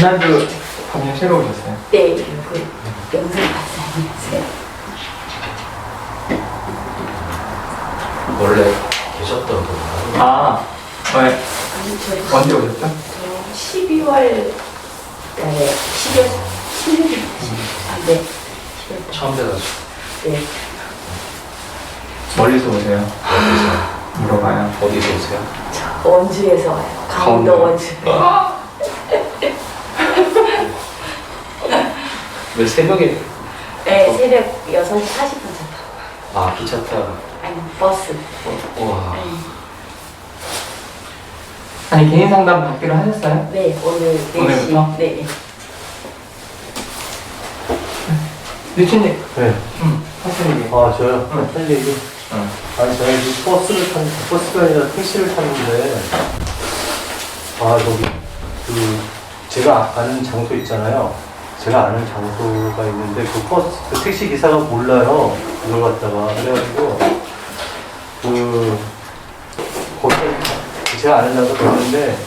이날도 방금 새로 오셨어요? 네, 그 영상 봤어요. 안녕하세요. 원래 계셨던 분인가요? 아, 네. 아니, 저 언제 오셨죠? 저 12월 달에 12월 16일 아, 네. 12월 처음 뵈가지고 네. 멀리서 오세요? 어디서? 물어봐요. 어디서 오세요? 저 원주에서 와요. 강원도 원주. 왜 새벽에? 네, 새벽 6시 40분 차 타고. 아, 기차 타고. 아니, 버스. 와. 네. 아니, 개인 상담 받기로 하셨어요? 네, 오늘 4시. 오늘부터? 네, 네. 유치님, 네. 사실 얘기. 아, 저요? 응. 할 얘기? 응. 아니, 저는 지금 버스가 아니라 택시를 탔는데, 아, 저기, 제가 아는 장소 있잖아요. 제가 아는 장소가 있는데, 그 택시 기사가 몰라요. 그걸 갖다가. 그래가지고, 거기, 제가 아는 장소 갔는데,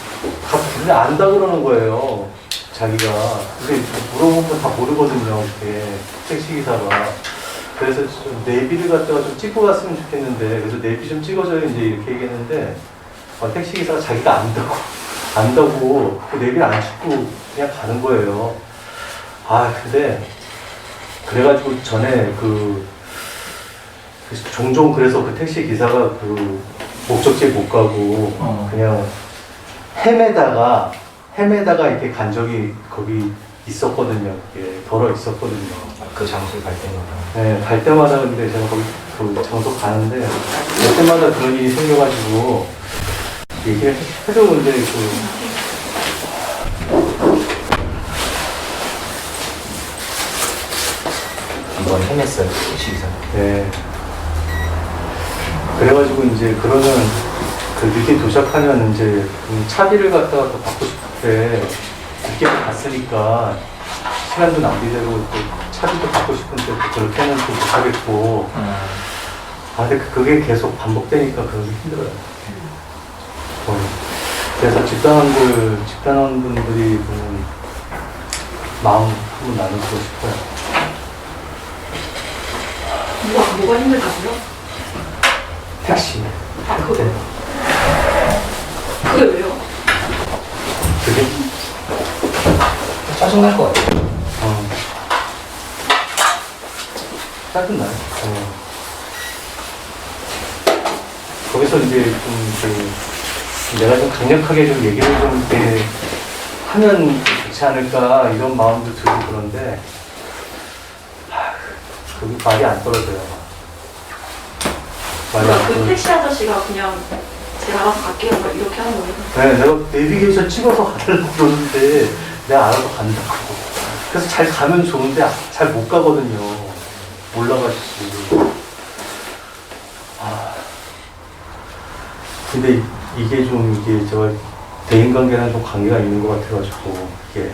근데 안다 그러는 거예요. 자기가. 근데 물어보면 다 모르거든요. 이렇게. 택시 기사가. 그래서 좀 내비를 갖다가 좀 찍고 갔으면 좋겠는데, 그래서 내비 좀 찍어줘요. 이제 이렇게 얘기했는데, 택시 기사가 자기가 안다고, 그 내비를 안 찍고 그냥 가는 거예요. 아, 근데, 그래가지고 전에 종종 그래서 그 택시 기사가 목적지에 못 가고, 그냥 헤매다가 이렇게 간 적이 거기 있었거든요. 그게 덜어 있었거든요. 그 장소에 갈 때마다. 네, 갈 때마다 근데 제가 거기 그 장소 가는데 갈 때마다 그런 일이 생겨가지고 얘기를 해줘. 근데 이번 헤맸어요, 택시기사. 네. 그래가지고 이제 그러면 늦게 도착하면 이제 차비를 갖다가 또 받고 싶을 때 늦게 갔으니까 시간도 낭비되고 또 차비도 받고 싶은데 또 그렇게는 또 못하겠고. 아, 근데 그게 계속 반복되니까 그러기 힘들어요. 그래서 집단원분들이 보면 마음 한번 나누고 싶어요. 뭐가 힘들다고요? 택시. 아, 그게 왜요? 그게? 짜증날 것 같아요. 짜증나요. 거기서 이제 내가 좀 강력하게 좀 얘기를 좀 이렇게 하면 좋지 않을까 이런 마음도 들고 그런데, 그게 말이 안 떨어져요. 말이 안 그 떨어져. 택시 아저씨가 그냥 제가 알아서 갈게요 이렇게 하는 거예요. 네, 내가 내비게이션 찍어서 가려고 그러는데 내가 알아서 간다고. 그래서 잘 가면 좋은데 잘 못 가거든요. 몰라가지고. 근데 이게 저 대인관계랑 좀 관계가 있는 것 같아가지고, 이게.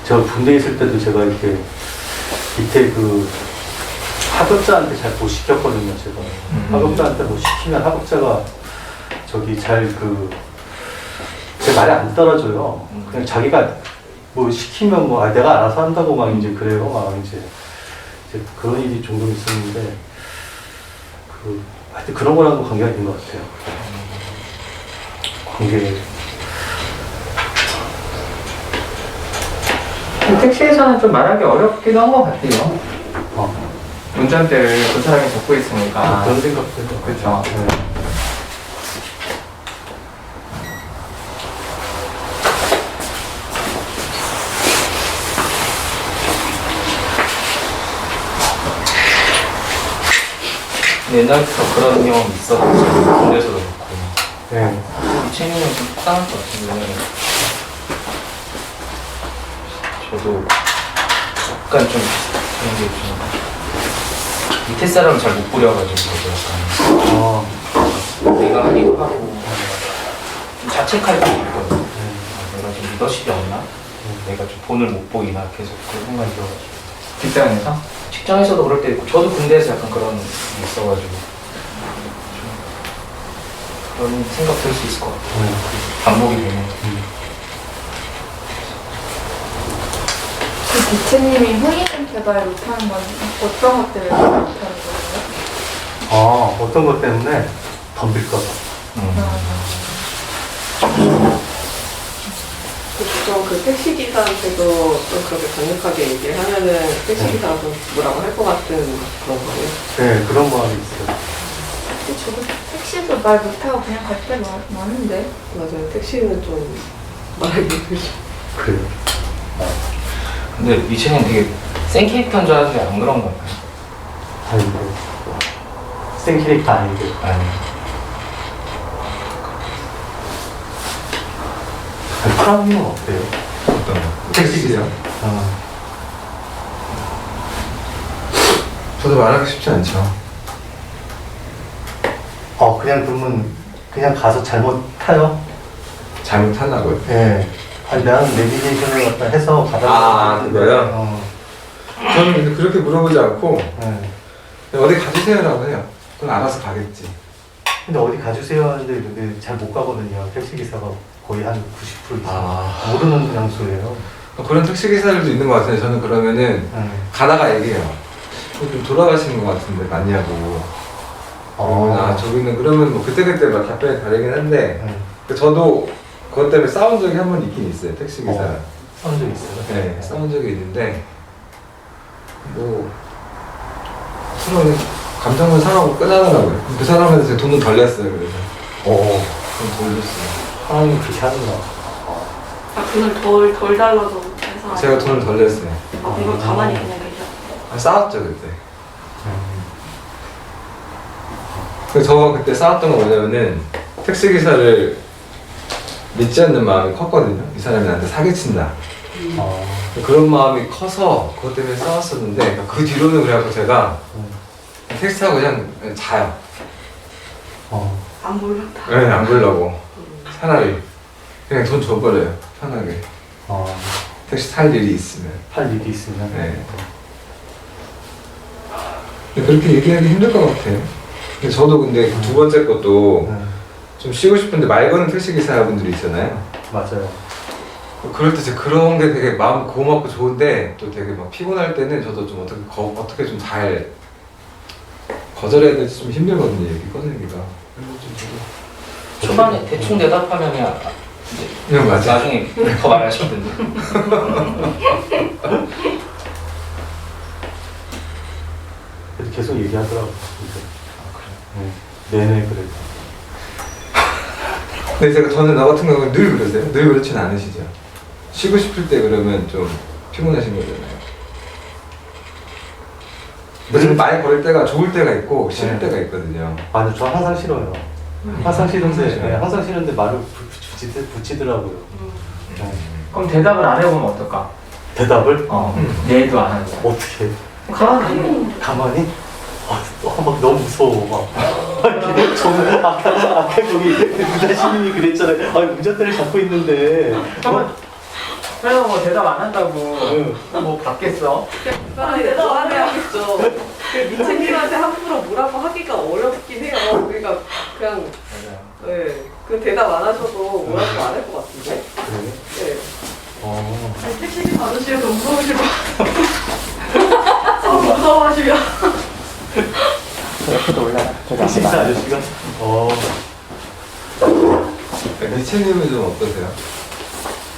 저 군대에 있을 때도 제가 이렇게 밑에 하급자한테 잘 못 시켰거든요, 제가. 하급자한테 못 시키면 하급자가 제 말이 안 떨어져요. 그냥 자기가 뭐 시키면 내가 알아서 한다고 막 이제 그래요. 막 이제 그런 일이 종종 있었는데, 하여튼 그런 거랑도 관계가 있는 것 같아요. 택시에서는 좀 말하기 어렵기도 한 것 같아요. 운전대를 그 사람이 잡고 있으니까. 그런 생각도 해요. 그렇죠. 옛날부터 그런 경험 있었거든요. 군대에서도 그렇고. 네. 이 책임은 좀 속상할 것 같은데, 저도 약간 좀 그런 게 좀 밑에 사람을 잘 못 부려가지고 저도 약간 내가 하기도 하고 좀 자책할 때도 있거든요. 내가 좀 리더십이 없나? 내가 좀 본을 못 보이나? 계속 그런 생각이 들어가지고. 직장에서? 직장에서도 그럴 때 있고, 저도 군대에서 약간 그런 게 있어가지고 좀 그런 생각 들 수 있을 것 같아요. 반복이 되면. 기체님이 호기심 개발 못하는 건 어떤 것 때문에 못하는 거예요? 아, 어떤 것 때문에 덤빌까 봐. 좀 그 택시기사한테도 좀 그렇게 강력하게 얘기를 하면은 택시기사가 좀 뭐라고 할 것 같은 그런 거예요. 네, 그런 마음이 있어요. 근데 저도 택시도 말 못하고 그냥 갈 때 많은데. 맞아요. 택시는 좀 말하기 힘들죠. 그래요. 근데 미체는 되게 센 캐릭터인 줄 알았는데 안 그런 건가요? 아닌데. 센 캐릭터 아닌데. 아니. 프라우는 어때요? 어떤 거? 택시기요? 저도 말하기 쉽지 않죠. 그냥 그러면 그냥 가서 잘못 타요? 잘못하려고요? 네. 아니, 나는 내비게이션을 갖다 해서 가다가. 그거요? 저는 근데 그렇게 물어보지 않고 네. 어디 가주세요라고 해요. 그럼 알아서 가겠지. 근데 어디 가주세요 하는데 근데 잘 못 가거든요. 택시기사가 거의 한 90% 이상 모르는 장소예요. 그런 택시기사들도 있는 것 같은데 저는 그러면은 가다가 얘기해요. 좀 돌아가시는 것 같은데 맞냐고. 저기는 그러면 뭐 그때그때 막 답변이 다르긴 한데 저도 그것 때문에 싸운 적이 한 번 있긴 있어요. 택시기사. 싸운 적 있어요? 네, 싸운 적이 있는데 뭐 서로 그냥 감정을 상하고 끝나더라고요. 그 사람한테 제 돈은 덜 냈어요. 그래서 돈 덜 줬어요. 사람이 그렇게 하는가? 아, 돈을 덜 달라고 해서. 제가 돈을 덜 냈어요. 이걸 가만히 그냥 계셔. 싸웠죠 그때. 그래서 저 그때 싸웠던 건 뭐냐면은 택시기사를 믿지 않는 마음이 컸거든요. 이 사람이 나한테 사기친다. 그런 마음이 커서 그것 때문에 싸웠었는데 그 뒤로는 그래갖고 제가 택시 타고 그냥 자요. 안 몰랐다. 네, 안 보려고. 차라리 그냥 돈 줘버려요. 편하게. 택시 탈 일이 있으면. 할 일이 있으면. 네. 근데 그렇게 얘기하기 힘들 것 같아요. 근데 저도 근데 두 번째 것도 좀 쉬고 싶은데 말 거는 택시기사분들이 있잖아요. 맞아요. 그럴 때 제가 그런 게 되게 마음 고맙고 좋은데 또 되게 막 피곤할 때는 저도 좀 어떻게 좀 잘 거절해야 될지 좀 힘들거든요. 얘기 꺼내기가. 그래서 좀 저도 초반에 대충 대답하면 그냥 맞아. 나중에 더 말하시던데. 그래도 계속 얘기하더라고요. 내내 그래도. 근데 저는 나 같은 경우는 늘 그러세요? 늘 그렇진 않으시죠? 쉬고 싶을 때 그러면 좀 피곤하신 거잖아요. 요즘 말 걸을 때가 좋을 때가 있고 싫을 때가 있거든요. 맞아, 저 항상 싫어요. 항상 싫은데, 항상 싫어요. 항상 싫은데 말을 붙이더라고요. 그럼 대답을 안 해보면 어떨까? 대답을? 얘도 안 하고. 어떻게? 가만히. 가만히? 막 너무 무서워. 막. 저는 아까 저기 무자신님이 그랬잖아요. 운전대를 잡고 있는데. 그래서 뭐 대답 안 한다고 뭐 받겠어? 대답 안 해야겠죠. 미친님한테 함부로 뭐라고 하기가 어렵긴 해요. 그러니까 그냥 그 대답 안 하셔도 뭐라고 안 할 것 같은데. 그래? 네. 아니, 택시기 받으시면 좀 무서우실 것 같아요. 서로 무서워하시면. 옆에도 올라가. 택시기사 아저씨가? 리체님은 좀 어떠세요?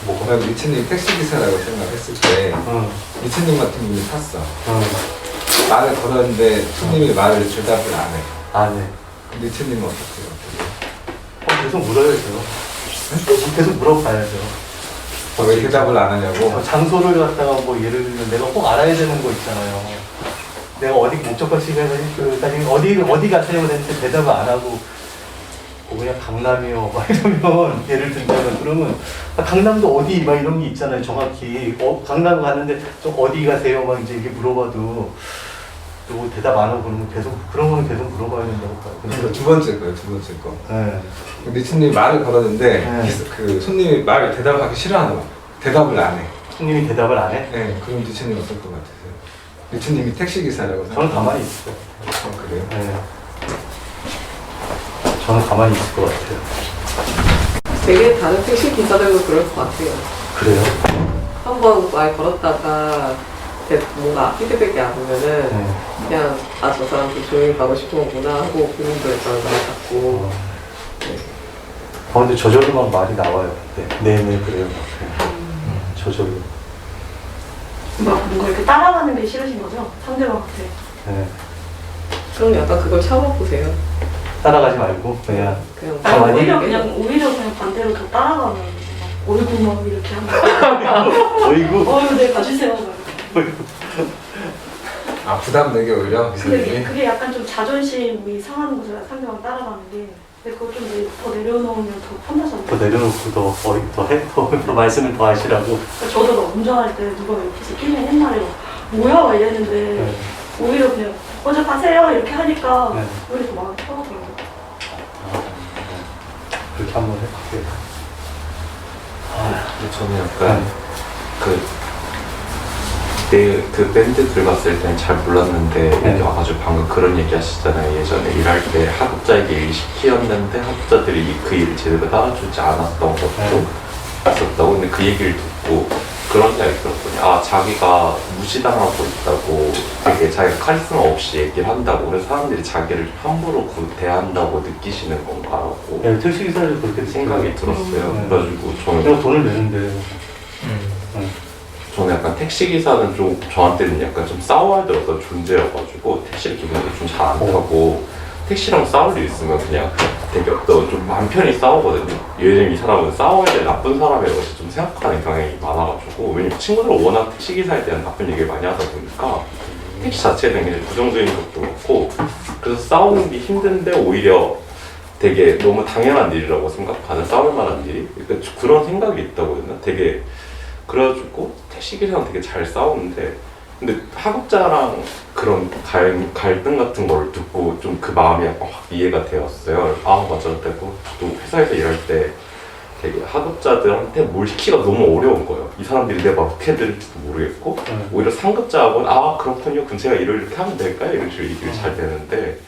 뭐 리체님 택시기사라고 생각했을 때 리체님 같은 분이 탔어. 말을 걸었는데 손님이 말을 대답을 안 해. 안 해. 리체님은 어떻게 계속 물어야죠. 계속 물어봐야죠. 왜 대답을 안 하냐고? 장소를 갖다가 뭐 예를 들면 내가 꼭 알아야 되는 거 있잖아요. 내가 어디 목적지 가서 어디 가세요? 그랬는데 대답을 안 하고 그냥 강남이요 막 이러면 예를 들면 그러면 강남도 어디 막 이런 게 있잖아요. 정확히 강남 갔는데 좀 어디 가세요? 막 이제 이렇게 물어봐도 또 대답 안 하고 그러면 그런 거는 계속 물어봐야 된다고 봐요. 그래서 두 번째 거예요, 두 번째 거. 네. 리체님이 말을 걸었는데 네. 그 손님이 말을 대답을 하기 싫어하는 거야. 대답을 안 해. 손님이 대답을 안 해? 네, 그럼 리체님 어떨 것 같으세요? 리체님이 택시기사라고 저는 가만히 있어요. 그래요? 네. 저는 가만히 있을 것 같아요. 되게 다른 택시 기사들도 그럴 것 같아요. 그래요? 한번 말 걸었다가 뭔가 피드백이 안 오면은 네. 그냥 아 저 사람도 조용히 가고 싶은 거구나 하고 그림도 일단 갖고 근데 저절로 막 말이 나와요. 네네 그래요. 저절로. 막 뭔가 이렇게 따라가는 게 싫으신 거죠? 상대방한테. 네. 그럼 약간 그걸 참아보세요. 따라가지 말고 그냥 그냥 아니, 가만히 오히려 그냥 반대로 더 따라가면 막 얼굴 막 이렇게 하면 어이구. 네 가주세요. 막 아 부담 되게 오히려 근데 기사님이. 그게 약간 좀 자존심이 상하는 거죠. 상대방 따라가는 게. 근데 그걸 좀 더 내려놓으면 더 편하잖아요. 더 내려놓고 더 말씀을 더 하시라고. 저도 막 운전할 때 누가 옆에서 끼면 옛날에 막 뭐야 막 이랬는데 네. 오히려 그냥 먼저 가세요 이렇게 하니까 네. 오히려 더 마음이 편하더라고요. 그렇게 한번 해볼게요. 근데 저는 약간 그 밴드 들어갔을 때는 잘 몰랐는데 네. 여기 와가지고 방금 그런 얘기 하시잖아요. 예전에 일할 때 하급자에게 일을 시키었는데 하급자들이 그 일을 제대로 따라주지 않았던 것도 네. 있었다고. 근데 그 얘기를 듣고 그런 생각이 들었거든요. 아 자기가 무시당하고 있다고 되게 자기가 카리스마 없이 얘기를 한다고 그래서 사람들이 자기를 함부로 대한다고 느끼시는 건가라고 네, 택시기사를 그렇게 생각이 들었어요. 네. 그래가지고 저는 내가 돈을 내는데 저는 약간 택시기사는 좀 저한테는 약간 좀 싸워야 될 어떤 존재여가지고 택시를 기본적으로 좀 잘 안 타고 택시랑 싸울 일 있으면 그냥 되게 어떤 좀 마음 편히 싸우거든요. 예전에 이 사람은 싸워야 될 나쁜 사람이라고 좀 생각하는 경향이 많아가지고 왜냐면 친구들은 워낙 택시기사에 대한 나쁜 얘기를 많이 하다 보니까 택시 자체에 대한 굉장히 부정적인 것도 그렇고 그래서 싸우는 게 힘든데 오히려 되게 너무 당연한 일이라고 생각하는 싸울 만한 일이 그러니까 그런 생각이 있다거든요. 되게 그래가지고 택시기사랑 되게 잘 싸우는데 근데 하급자랑 그런 갈등 같은 걸 듣고 좀 그 마음이 약간 확 이해가 되었어요. 아 맞아. 그리고 또 회사에서 일할 때 되게 하급자들한테 뭘 시키기가 너무 어려운 거예요. 이 사람들이 내가 어떻게 들을지도 모르겠고 오히려 상급자하고는 아 그렇군요. 그럼 제가 일을 이렇게 하면 될까요? 이런 식으로 얘기를 잘 되는데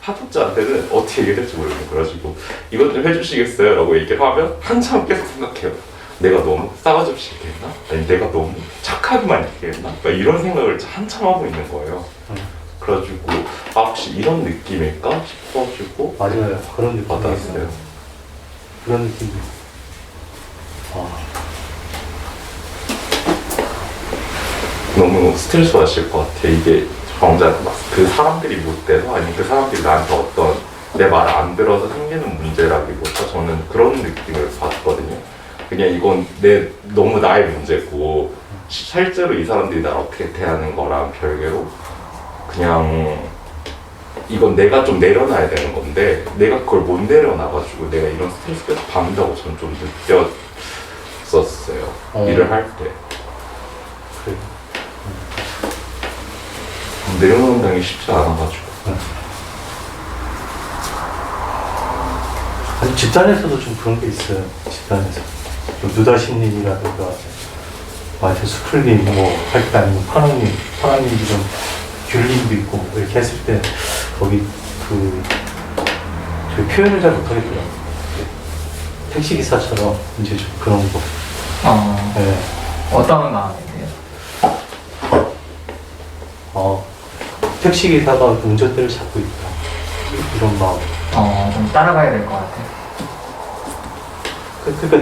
하급자한테는 어떻게 얘기해야 될지 모르겠어요. 그래가지고 이것 좀 해주시겠어요? 라고 얘기를 하면 한참 계속 생각해요. 내가 너무 싸가지 없이 얘기했나? 아니 내가 너무 착하게만 얘기했나? 그러니까 이런 생각을 한참 하고 있는 거예요. 그래가지고 아 혹시 이런 느낌일까 싶어가지고 맞아요. 그런 느낌 받았어요. 그런 느낌도 너무 스트레스 받으실 것 같아. 이게 정작 그 사람들이 못돼서 아니면 그 사람들이 나한테 어떤 내 말을 안 들어서 생기는 문제라기보다 저는 그런 느낌을 받거든요. 그냥 이건 너무 나의 문제고 실제로 이 사람들이 나를 어떻게 대하는 거랑 별개로 그냥 이건 내가 좀 내려놔야 되는 건데 내가 그걸 못 내려놔가지고 내가 이런 스트레스 계속 받는다고 저는 좀 느꼈었어요. 일을 할 때. 그래. 내려놓는 게 쉽지 않아가지고. 아니 집단에서도 좀 그런 게 있어요. 집단에서 좀 누다신님이라든가 완전 수풀님 할 때 아니면 파랑님도 좀 귤님도 있고 이렇게 했을 때 거기 저희 표현을 잘 못하겠더라고요. 택시기사처럼 이제 좀 그런 거. 네. 어떤 마음이세요? 택시기사가 운전대를 잡고 있다. 이런 마음. 좀 따라가야 될 것 같아요.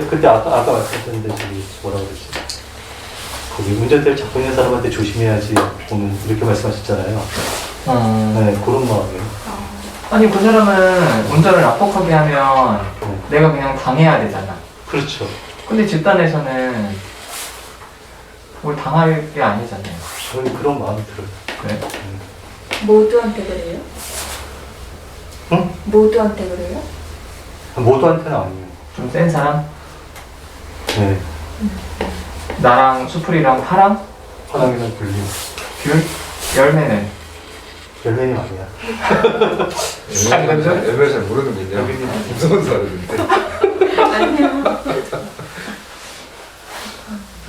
그때 아까 말씀드렸는데 저기 뭐라 그랬지? 거기 운전대를 잡고 있는 사람한테 조심해야지 오늘 이렇게 말씀하셨잖아요. 네, 그런 마음이에요. 아니 그 사람은 운전을 압박하게 하면 내가 그냥 당해야 되잖아. 그렇죠. 근데 집단에서는 뭘 당할 게 아니잖아요. 저는 그런 마음이 들어요. 그래? 모두한테 그래요? 응? 모두한테 그래요? 모두한테는 아니에요. 좀 센 사람? 네. 나랑 수풀이랑 파랑? 화랑이랑 불림. 귤? 열매는? 열매님 아니야. 열매 잘 모르는군요. 무서운 사람인데. 아니요.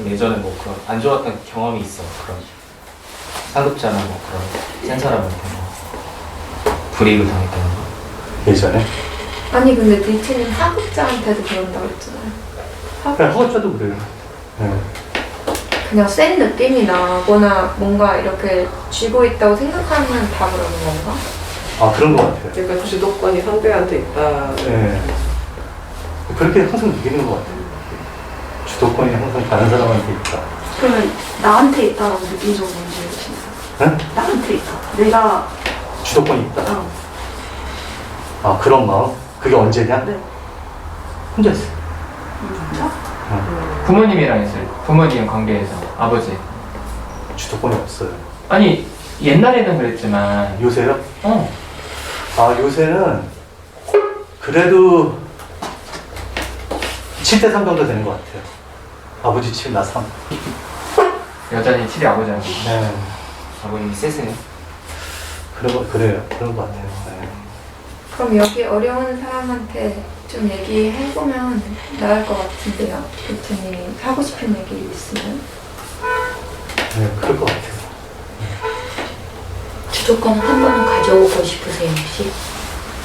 예전에 뭐 그런 안 좋았던 경험이 있어. 그런 상급자나 뭐 그런 센 사람한테 불이익을 당했다는 거. 예전에? 아니 근데 니트는 하급자한테도 그런다고 했잖아요. 그냥 허가자도 그래요. 네. 그냥 센 느낌이 나거나 뭔가 이렇게 쥐고 있다고 생각하면 다 그러는 건가? 아, 그런 것 같아요. 그러니까 주도권이 상대한테 있다. 네. 그렇게 항상 느끼는 것 같아요. 주도권이 항상 다른 사람한테 있다. 그러면 나한테 있다라고 느낀 적은 언제 있으신가요? 네? 나한테 있다. 내가 주도권이 있다. 어, 아, 그런 마음? 그게 언제냐? 네. 혼자 있어요. 진짜? 부모님이랑 있을 부모님 관계에서 아버지. 주도권이 없어요. 아니 옛날에는 그랬지만 요새요? 어 아, 요새는 그래도 7대 3 정도 되는 것 같아요. 아버지 7, 나 3. 여전히 7이 아버지하고. 네. 아버님이 세세요. 그래요. 그런 것 같아요. 네. 그럼 여기 어려운 사람한테 좀 얘기해보면 나을 것 같은데요. 교수님 하고 싶은 얘기 있으면? 네, 그럴 것 같아요. 주도권을 한 번은 가져오고 싶으세요, 혹시?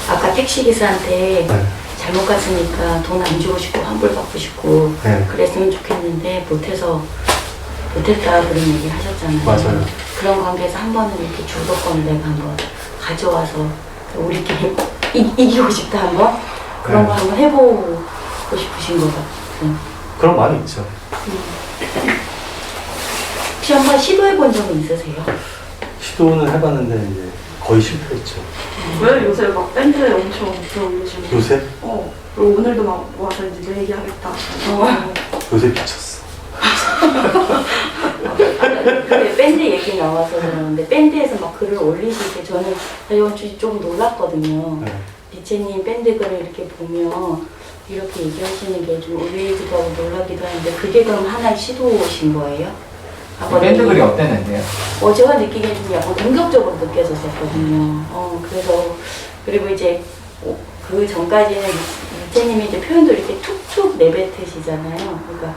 아까 택시기사한테 네. 잘못 갔으니까 돈 안 주고 싶고 환불 받고 싶고 네. 그랬으면 좋겠는데 못했다 그런 얘기 하셨잖아요. 맞아요. 그런 관계에서 한 번은 이렇게 주도권을 내가 한번 가져와서 우리끼리 이기고 싶다 한번 그런 네. 거 한번 해보고 싶으신 것 같아요. 그런 마음이 있죠. 혹시 한번 시도해 본 적은 있으세요? 시도는 해봤는데 이제 거의 실패했죠. 왜 요새 막 밴드에 엄청 들어오시는 거? 요새? 그리고 오늘도 막 와서 이제 내 얘기하겠다. 요새 미쳤어. 그래, 밴드 얘기 나와서 그러는데 밴드에서 막 글을 올리실 때 저는 이번 주 좀 놀랐거든요. 네. 리체님 밴드 글을 이렇게 보면 이렇게 얘기하시는 게 좀 의외이기도 하고 놀라기도 하는데 그게 그럼 하나의 시도신 거예요? 밴드 글이 어땠는데요? 제가 느끼기엔 좀 약간 공격적으로 느껴졌었거든요. 그래서 그리고 이제 그 전까지는 리체님이 이제 표현도 이렇게 툭툭 내뱉으시잖아요. 그러니까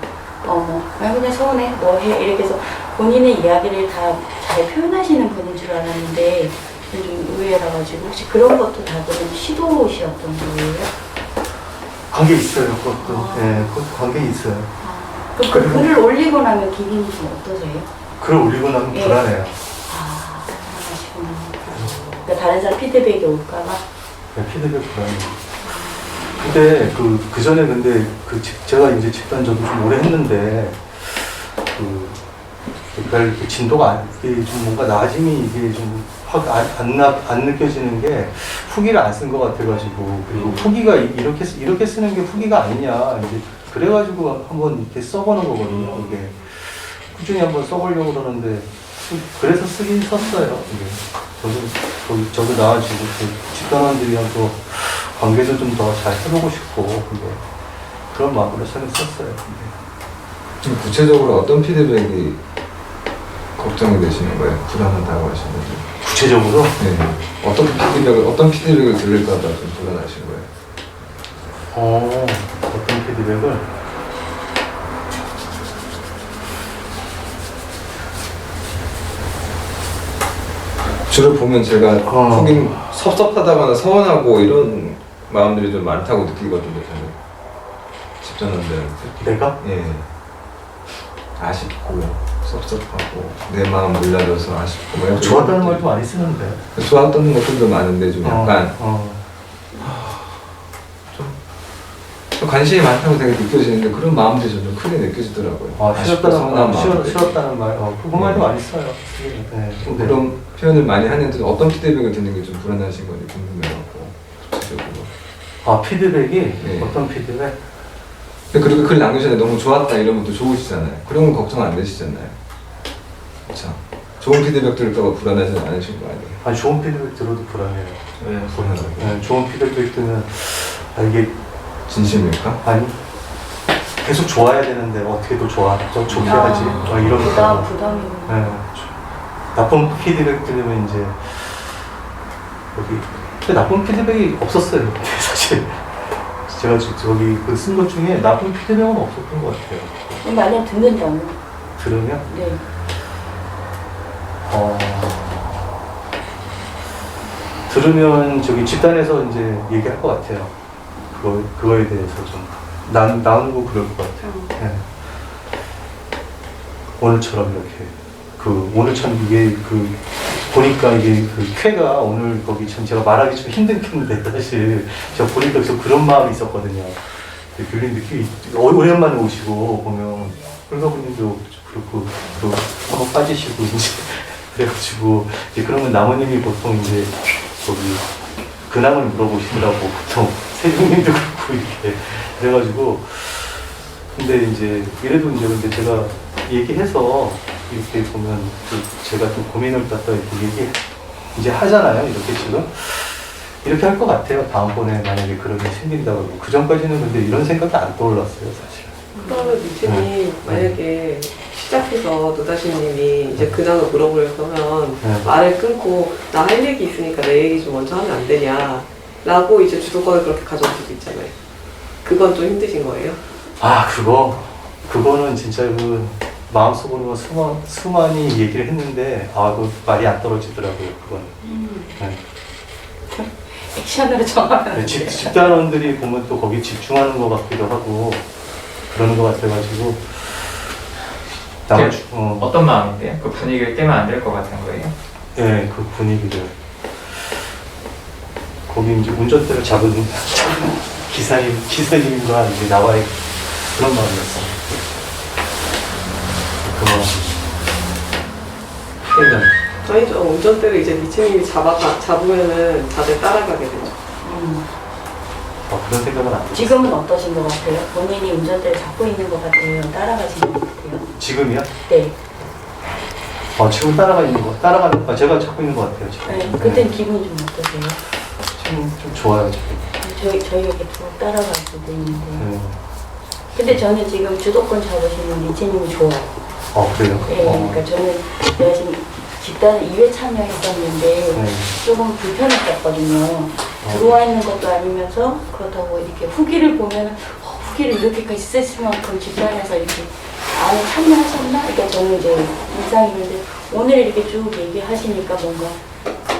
그냥 서운해 뭐 해 이렇게 해서 본인의 이야기를 다 잘 표현하시는 분인 줄 알았는데 좀 의외라 가지고 혹시 그런 것도 다 그런 시도시였던 거예요? 관계 있어요, 그것도. 네, 그것도 관계 있어요. 그 글을 올리고 나면 기분이 좀 어떠세요? 글을 올리고 나면 예. 불안해요. 불안하시구나. 그러니까 다른 사람 피드백이 올까봐? 네, 피드백 불안해요. 근데 그 전에 근데 제가 이제 집단 저도 좀 오래 했는데 별 진도가 이게 좀 뭔가 나아짐이 이게 좀 확 안 느껴지는 게 후기를 안 쓴 것 같아가지고 그리고 후기가 이렇게 쓰는 게 후기가 아니냐 이제 그래가지고 한번 이렇게 써보는 거거든요. 이게 꾸준히 한번 써보려고 그러는데 그래서 쓰긴 썼어요. 이게 저도 나아지고 집단원들이랑 또 관계도 좀 더 잘 해보고 싶고 그런 마음으로 저는 썼어요. 좀 구체적으로 어떤 피드백이 걱정이 되시는 거예요? 불안하다고 하시는지. 구체적으로 네. 어떤 피드백을 들을까봐 좀 불안하신 거예요? 어떤 피드백을 주로 보면 제가 어. 후긴 섭섭하다거나 서운하고 이런 마음들이 좀 많다고 느끼거든요. 저는 집전원들한테. 내가 예. 아쉽고 섭섭하고 내 마음 몰라줘서 아쉽고 뭐 좋았다는 말도 많이 쓰는데. 좋았던 것들도 많은데 좀 약간 좀 관심이 많다고 되게 느껴지는데 그런 마음들이 좀 크게 느껴지더라고요. 아쉽고 서운한 마음들. 싫었다는 말, 그런 말도 많이 써요. 네. 좀 그런 표현을 많이 하는데 어떤 피드백을 듣는 게 좀 불안하신 건지 궁금해갖고 구체적으로. 피드백이 네. 어떤 피드백? 그리고 글 남기셨는데 너무 좋았다 이러면 또 좋으시잖아요. 그런 건 걱정 안 되시잖아요. 그렇죠. 좋은 피드백 들을까봐 불안하지는 않으신 거 아니에요? 아니 좋은 피드백 들어도 불안해요. 왜 불안하고. 네, 좋은 피드백 들으면 이게 진심일까? 아니 계속 좋아야 되는데 어떻게 더 좋게 하지? 이러니까. 부담이구나. 네. 나쁜 피드백 들으면 이제 근데 나쁜 피드백이 없었어요. 사실 제가 저기 쓴 것 중에 나쁜 피드백은 없었던 것 같아요. 그럼 만약 듣는다면? 들으면 네. 들으면 저기 집단에서 이제 얘기할 것 같아요. 그거에 대해서 좀 나누고 그럴 것 같아요. 네. 오늘처럼 이렇게 오늘처럼 이게 보니까 이게 쾌가 오늘 거기 참 제가 말하기 좀 힘든 쾌인데 사실 제가 보니까 그래서 그런 마음이 있었거든요. 교수님 느낌이 오랜만에 오시고 보면 홀가분님도 그렇고 또 한번 빠지시고 이제 그래가지고 이제 그러면 나무님이 보통 이제 거기 근황을 물어보시더라고 보통 세종님도 그렇고 이렇게 그래가지고 근데 이제 이래도 이제 근데 제가 얘기해서 이렇게 보면 제가 좀 고민을 갖다 이렇게 얘기 이제 하잖아요. 이렇게 지금 이렇게 할 것 같아요. 다음번에 만약에 그런 게 생긴다고. 그 전까지는 근데 이런 생각이 안 떠올랐어요, 사실. 그러면 니체님 만약에 시작해서 노다시님이 이제 근황을 물어보려고 하면 말을 끊고 나 할 얘기 있으니까 내 얘기 좀 먼저 하면 안 되냐 라고 이제 주도권을 그렇게 가져올 수도 있잖아요. 그건 좀 힘드신 거예요? 아, 그거는 진짜 마음속으로 수많이 얘기를 했는데 그 말이 안 떨어지더라고요, 그거는. 네. 액션으로 정하면 안 돼요. 집단원들이 보면 또 거기 집중하는 것 같기도 하고 그러는 것 같아가지고 어떤 마음인데요? 그 분위기를 깨면 안 될 것 같은 거예요? 네, 그 분위기를 거기 이제 운전대를 잡은 기사님과 이제 나와의 그런 마음이었어요. 그 마음. 아니죠. 운전대를 이제 니체님이 잡으면은 다들 따라가게 되죠. 그런 생각은 안 들어요. 지금은 어떠신 것 같아요? 본인이 운전대를 잡고 있는 것 같아요? 따라가시는 것 같아요? 지금이요? 네. 지금 제가 잡고 있는 것 같아요, 지금. 네. 그땐 기분이 좀 어떠세요? 지금 좀 좋아요, 지금. 저희 이렇게 쭉 따라가시고 있는데. 네. 근데 저는 지금 주도권 잡으시는 리체님이 좋아요. 그래요? 네. 그러니까 저는 내가 지금 집단 2회 참여했었는데 조금 불편했었거든요. 들어와 있는 것도 아니면서 그렇다고 이렇게 후기를 보면 후기를 이렇게까지 쓸 만큼 집단에서 이렇게 안에 참여하셨나? 그러니까 저는 이제 인상이 있는데 오늘 이렇게 쭉 얘기하시니까 뭔가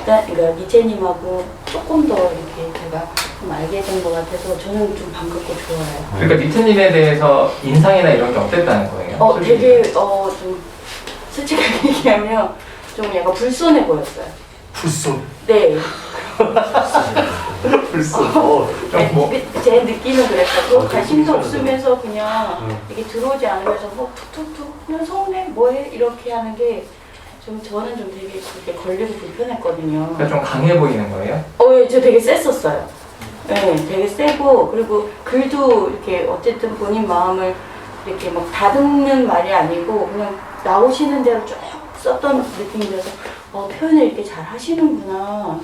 그러니까 니체님하고 조금 더 이렇게 제가 좀 알게 된 것 같아서 저는 좀 반갑고 좋아요. 그러니까 니체님에 대해서 인상이나 이런 게 어땠다는 거예요? 되게 좀 솔직하게 얘기하면 좀 약간 불손해 보였어요. 불손? 네. 불손. 제 느낌은 그랬고 관심도 없으면서 그냥 이게 들어오지 않으면서 툭툭툭 그냥 서운해 뭐해 이렇게 하는 게 좀 저는 좀 되게 그렇게 걸리고 불편했거든요. 그러니까 좀 강해 보이는 거예요? 예, 저 되게 셌었어요. 네, 되게 세고 그리고 글도 이렇게 어쨌든 본인 마음을 이렇게 막 다듬는 말이 아니고 그냥 나오시는 대로 쭉 썼던 느낌이라서 표현을 이렇게 잘 하시는구나.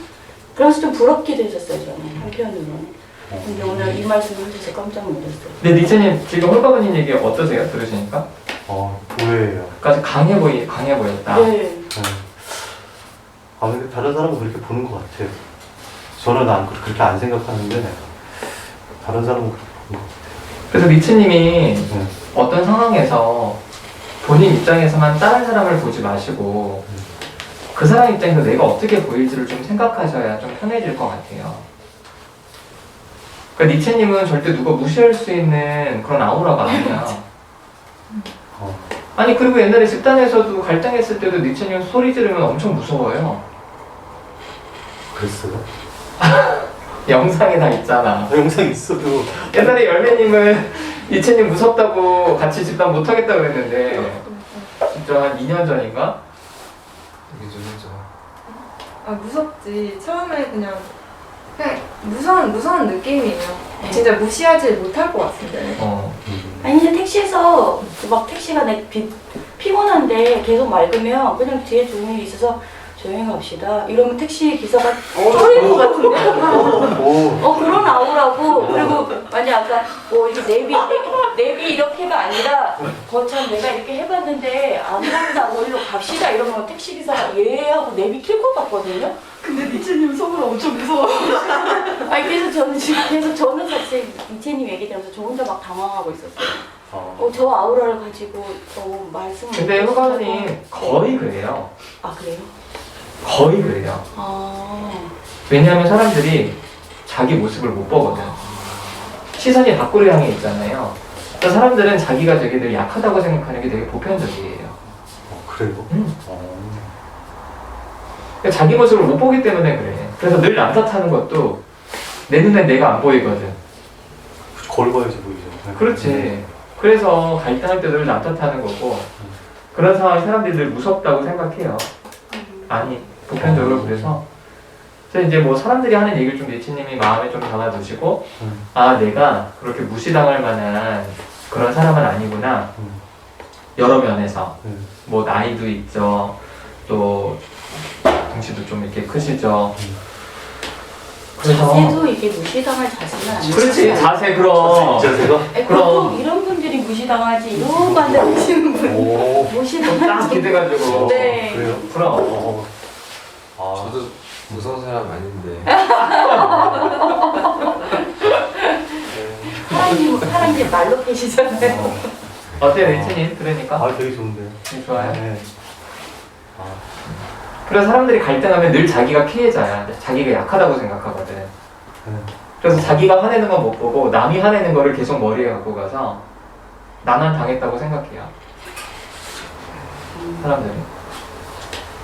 그래서 좀 부럽기도 했었어요, 저는 한편으로는. 근데 오늘 이 말씀을 해주셔서 깜짝 놀랐어요. 근데 니체님 지금 홀가분님 얘기 어떠세요? 들으시니까? 오해예요. 까지 강해 보였다. 네. 근데 다른 사람은 그렇게 보는 것 같아요. 저는 그렇게 안 생각하는데 다른 사람은 그렇게 보는 것 같아요. 그래서 니체님이 어떤 상황에서 본인 입장에서만 다른 사람을 보지 마시고 그 사람 입장에서 내가 어떻게 보일지를 좀 생각하셔야 좀 편해질 것 같아요. 그러니까 니체님은 절대 누가 무시할 수 있는 그런 아우라가 아니야. 아니 그리고 옛날에 집단에서도 갈등했을 때도 니체님 소리 지르면 엄청 무서워요. 그랬어요? 영상이 다 있잖아. 영상 있어도 옛날에 열매님은 니체님 무섭다고 같이 집단 못하겠다 그랬는데 진짜 한 2년 전인가? 이게 좀 해줘. 무섭지. 처음에 그냥 무서운 느낌이에요. 진짜 무시하지 못할 것 같은데. 아니 근데 택시에서 막 택시가 피곤한데 계속 맑으면 그냥 뒤에 조용히 있어서 조용히 갑시다 이러면 택시 기사가 쫄릴 것 같은데. 그런 아우라고. 그리고 만약 아까 이렇게 내비 이렇게가 아니라 거참 내가 이렇게 해봤는데 안 간다고 일로 갑시다 이러면 택시 기사가 예 하고 내비 킬 것 같거든요. 근데 니체님 속으로 엄청 무서워. 아니 그래서 저는 사실 니체님 얘기 들으면서 저 혼자 막 당황하고 있었어요. 저 아우라를 가지고 말씀을. 근데 홀가분님 거의 그래요. 아 그래요? 거의 그래요. 왜냐하면 사람들이 자기 모습을 못 보거든. 시선이 밖으로 향해 있잖아요. 그래서 사람들은 자기가 되게 늘 약하다고 생각하는 게 되게 보편적이에요. 그래요? 그러니까 자기 모습을 못 보기 때문에 그래. 그래서 늘 남 탓하는 것도 내 눈에 내가 안 보이거든. 거울 봐야지 보이죠. 그렇지. 그래서 갈등할 때 늘 남 탓하는 거고 그런 상황이 사람들이 늘 무섭다고 생각해요. 아니 보편적으로 그래서 이제 뭐 사람들이 하는 얘기를 좀 예치님이 마음에 좀 담아두시고 아 내가 그렇게 무시당할 만한 그런 사람은 아니구나. 여러 면에서 뭐 나이도 있죠. 또 등치도 좀 이렇게 크시죠. 그래서 자세도 이게 무시당할 자세는 아니에요. 그렇지 자세 그럼 자세가? 아니, 그럼. 보통 이런 분들이 무시당하지 이런 반대하시는 분이 오. 딱 무시당하지. 기대가지고 네. 그래요? 그럼 저도 무서운 사람 아닌데. 사람들이 말로 계시잖아요. 어때요 예치님 들으니까? 아, 되게 좋은데요. 좋아요. 네. 그래서 사람들이 갈등하면 늘 자기가 피해자야. 자기가 약하다고 생각하거든. 그래서 자기가 화내는 건 못 보고 남이 화내는 거를 계속 머리에 갖고 가서 나만 당했다고 생각해요. 사람들이.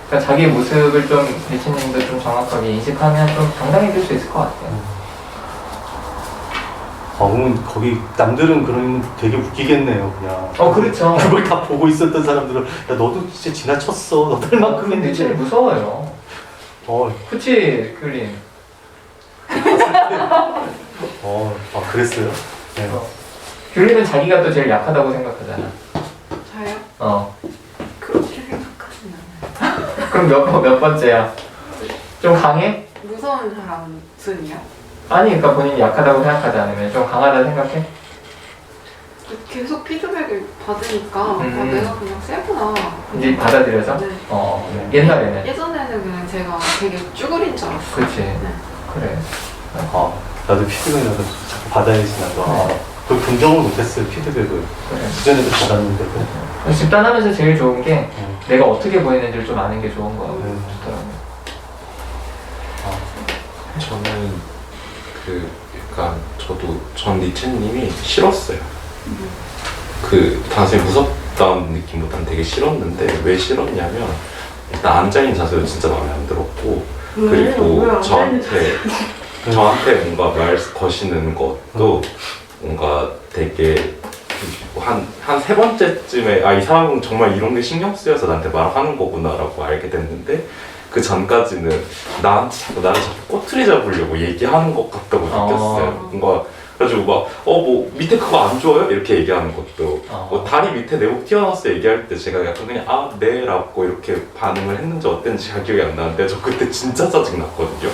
그러니까 자기의 모습을 좀 예치님도 좀 정확하게 인식하면 좀 당당해질 수 있을 것 같아요. 그러면 거기 남들은 그러면 되게 웃기겠네요, 그냥. 그렇죠. 그걸 다 보고 있었던 사람들은 야 너도 진짜 지나쳤어. 너 닮만큼 근데 제일 했는데. 무서워요. 그치 귤린. 그랬어요? 네. 귤린은 자기가 또 제일 약하다고 생각하잖아. 저요? 그렇게 생각하진 않아요. 그럼 몇 번째야? 좀 강해? 무서운 사람은요? 아니 그러니까 본인이 약하다고 생각하지 않으면 좀 강하다 생각해? 계속 피드백을 받으니까 내가 그냥 세구나. 이제 받아들여서? 네. 옛날에는? 예전에는 그냥 제가 되게 쭈그린 줄 알았어요. 그치. 네. 그래. 나도 피드백을 자꾸 받아야지 나도. 그걸 긍정을 못했어요, 피드백을. 그래. 그전에도 받았는데. 집단하면서 제일 좋은 게 내가 어떻게 보이는지를 좀 아는 게 좋은 거 같더라고요. 저는 전 니체님이 싫었어요. 당시에 무섭다는 느낌보다는 되게 싫었는데 왜 싫었냐면 일단 앉아있는 자세도 진짜 마음에 안 들었고 그리고 저한테 뭔가 말 거시는 것도 뭔가 되게 한 세 번째쯤에 이 사람은 정말 이런 게 신경 쓰여서 나한테 말하는 거구나라고 알게 됐는데 그 전까지는 나를 자꾸 꼬투리 잡으려고 얘기하는 것 같다고 느꼈어요. 뭔가 그래가지고 뭐 밑에 그거 안 좋아요? 이렇게 얘기하는 것도 뭐 다리 밑에 내복 튀어나왔어 얘기할 때 제가 약간 그냥 네 라고 이렇게 반응을 했는지 어땠는지 잘 기억이 안 나는데 저 그때 진짜 짜증났거든요.